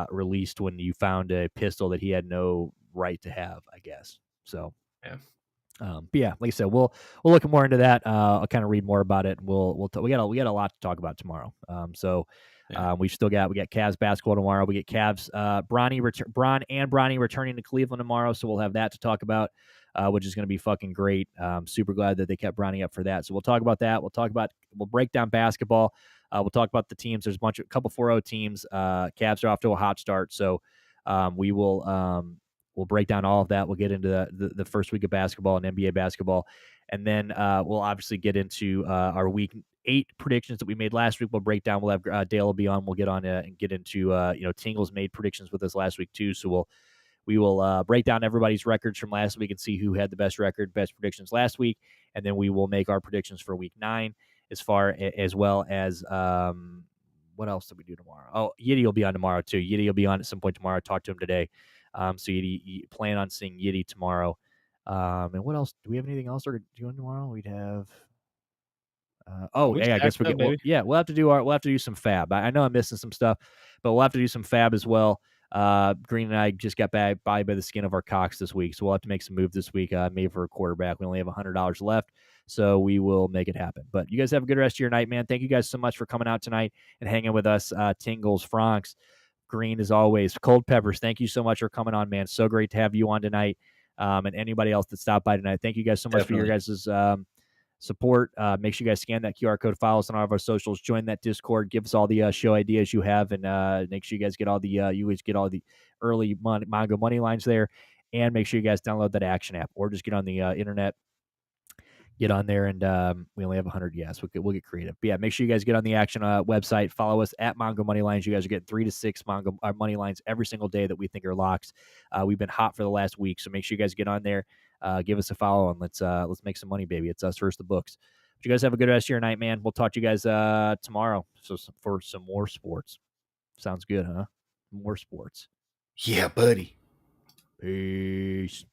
[SPEAKER 1] released when you found a pistol that he had no right to have, I guess. So,
[SPEAKER 2] Yeah.
[SPEAKER 1] but yeah, like I said, we'll look more into that. I'll kind of read more about it. We got a lot to talk about tomorrow. We got Cavs basketball tomorrow. We get Cavs, Bron and Bronny returning to Cleveland tomorrow. So we'll have that to talk about, which is going to be fucking great. Super glad that they kept Bronny up for that. So we'll talk about that. We'll break down basketball. We'll talk about the teams. There's a couple 4-0 teams. Cavs are off to a hot start. So we'll break down all of that. We'll get into the first week of basketball and NBA basketball. And then we'll obviously get into our week 8 predictions that we made last week. We'll break down. We'll have Dale will be on. We'll get on and get into, Tingles made predictions with us last week too. So we will break down everybody's records from last week and see who had the best predictions last week. And then we will make our predictions for week 9 as well as what else did we do tomorrow? Oh, Yiddy will be on tomorrow too. Yiddy will be on at some point tomorrow. Talk to him today. So you plan on seeing Yiddy tomorrow. And what else? Do we have anything else we're doing tomorrow? We'd have. I guess we'll have to do some fab. I know I'm missing some stuff, but we'll have to do some fab as well. Green and I just got by the skin of our cocks this week, so we'll have to make some moves this week. Maybe for a quarterback. We only have $100 left, so we will make it happen. But you guys have a good rest of your night, man. Thank you guys so much for coming out tonight and hanging with us. Tingles, Franks, Green as always. Cold Peppers, thank you so much for coming on, man. So great to have you on tonight. And anybody else that stopped by tonight. Thank you guys so much for your guys' support. Make sure you guys scan that QR code, follow us on all of our socials, join that Discord, give us all the show ideas you have, and make sure you guys get all the early Mongo money lines there, and make sure you guys download that action app or just get on the internet. Get on there, and we only have 100. Yes, we'll get creative. But yeah, make sure you guys get on the Action website. Follow us at Mongo Money Lines. You guys are getting 3 to 6 Mongo money lines every single day that we think are locks. We've been hot for the last week, so make sure you guys get on there. Give us a follow, and let's make some money, baby. It's us versus the books. But you guys have a good rest of your night, man. We'll talk to you guys tomorrow for some more sports. Sounds good, huh? More sports.
[SPEAKER 2] Yeah, buddy.
[SPEAKER 1] Peace.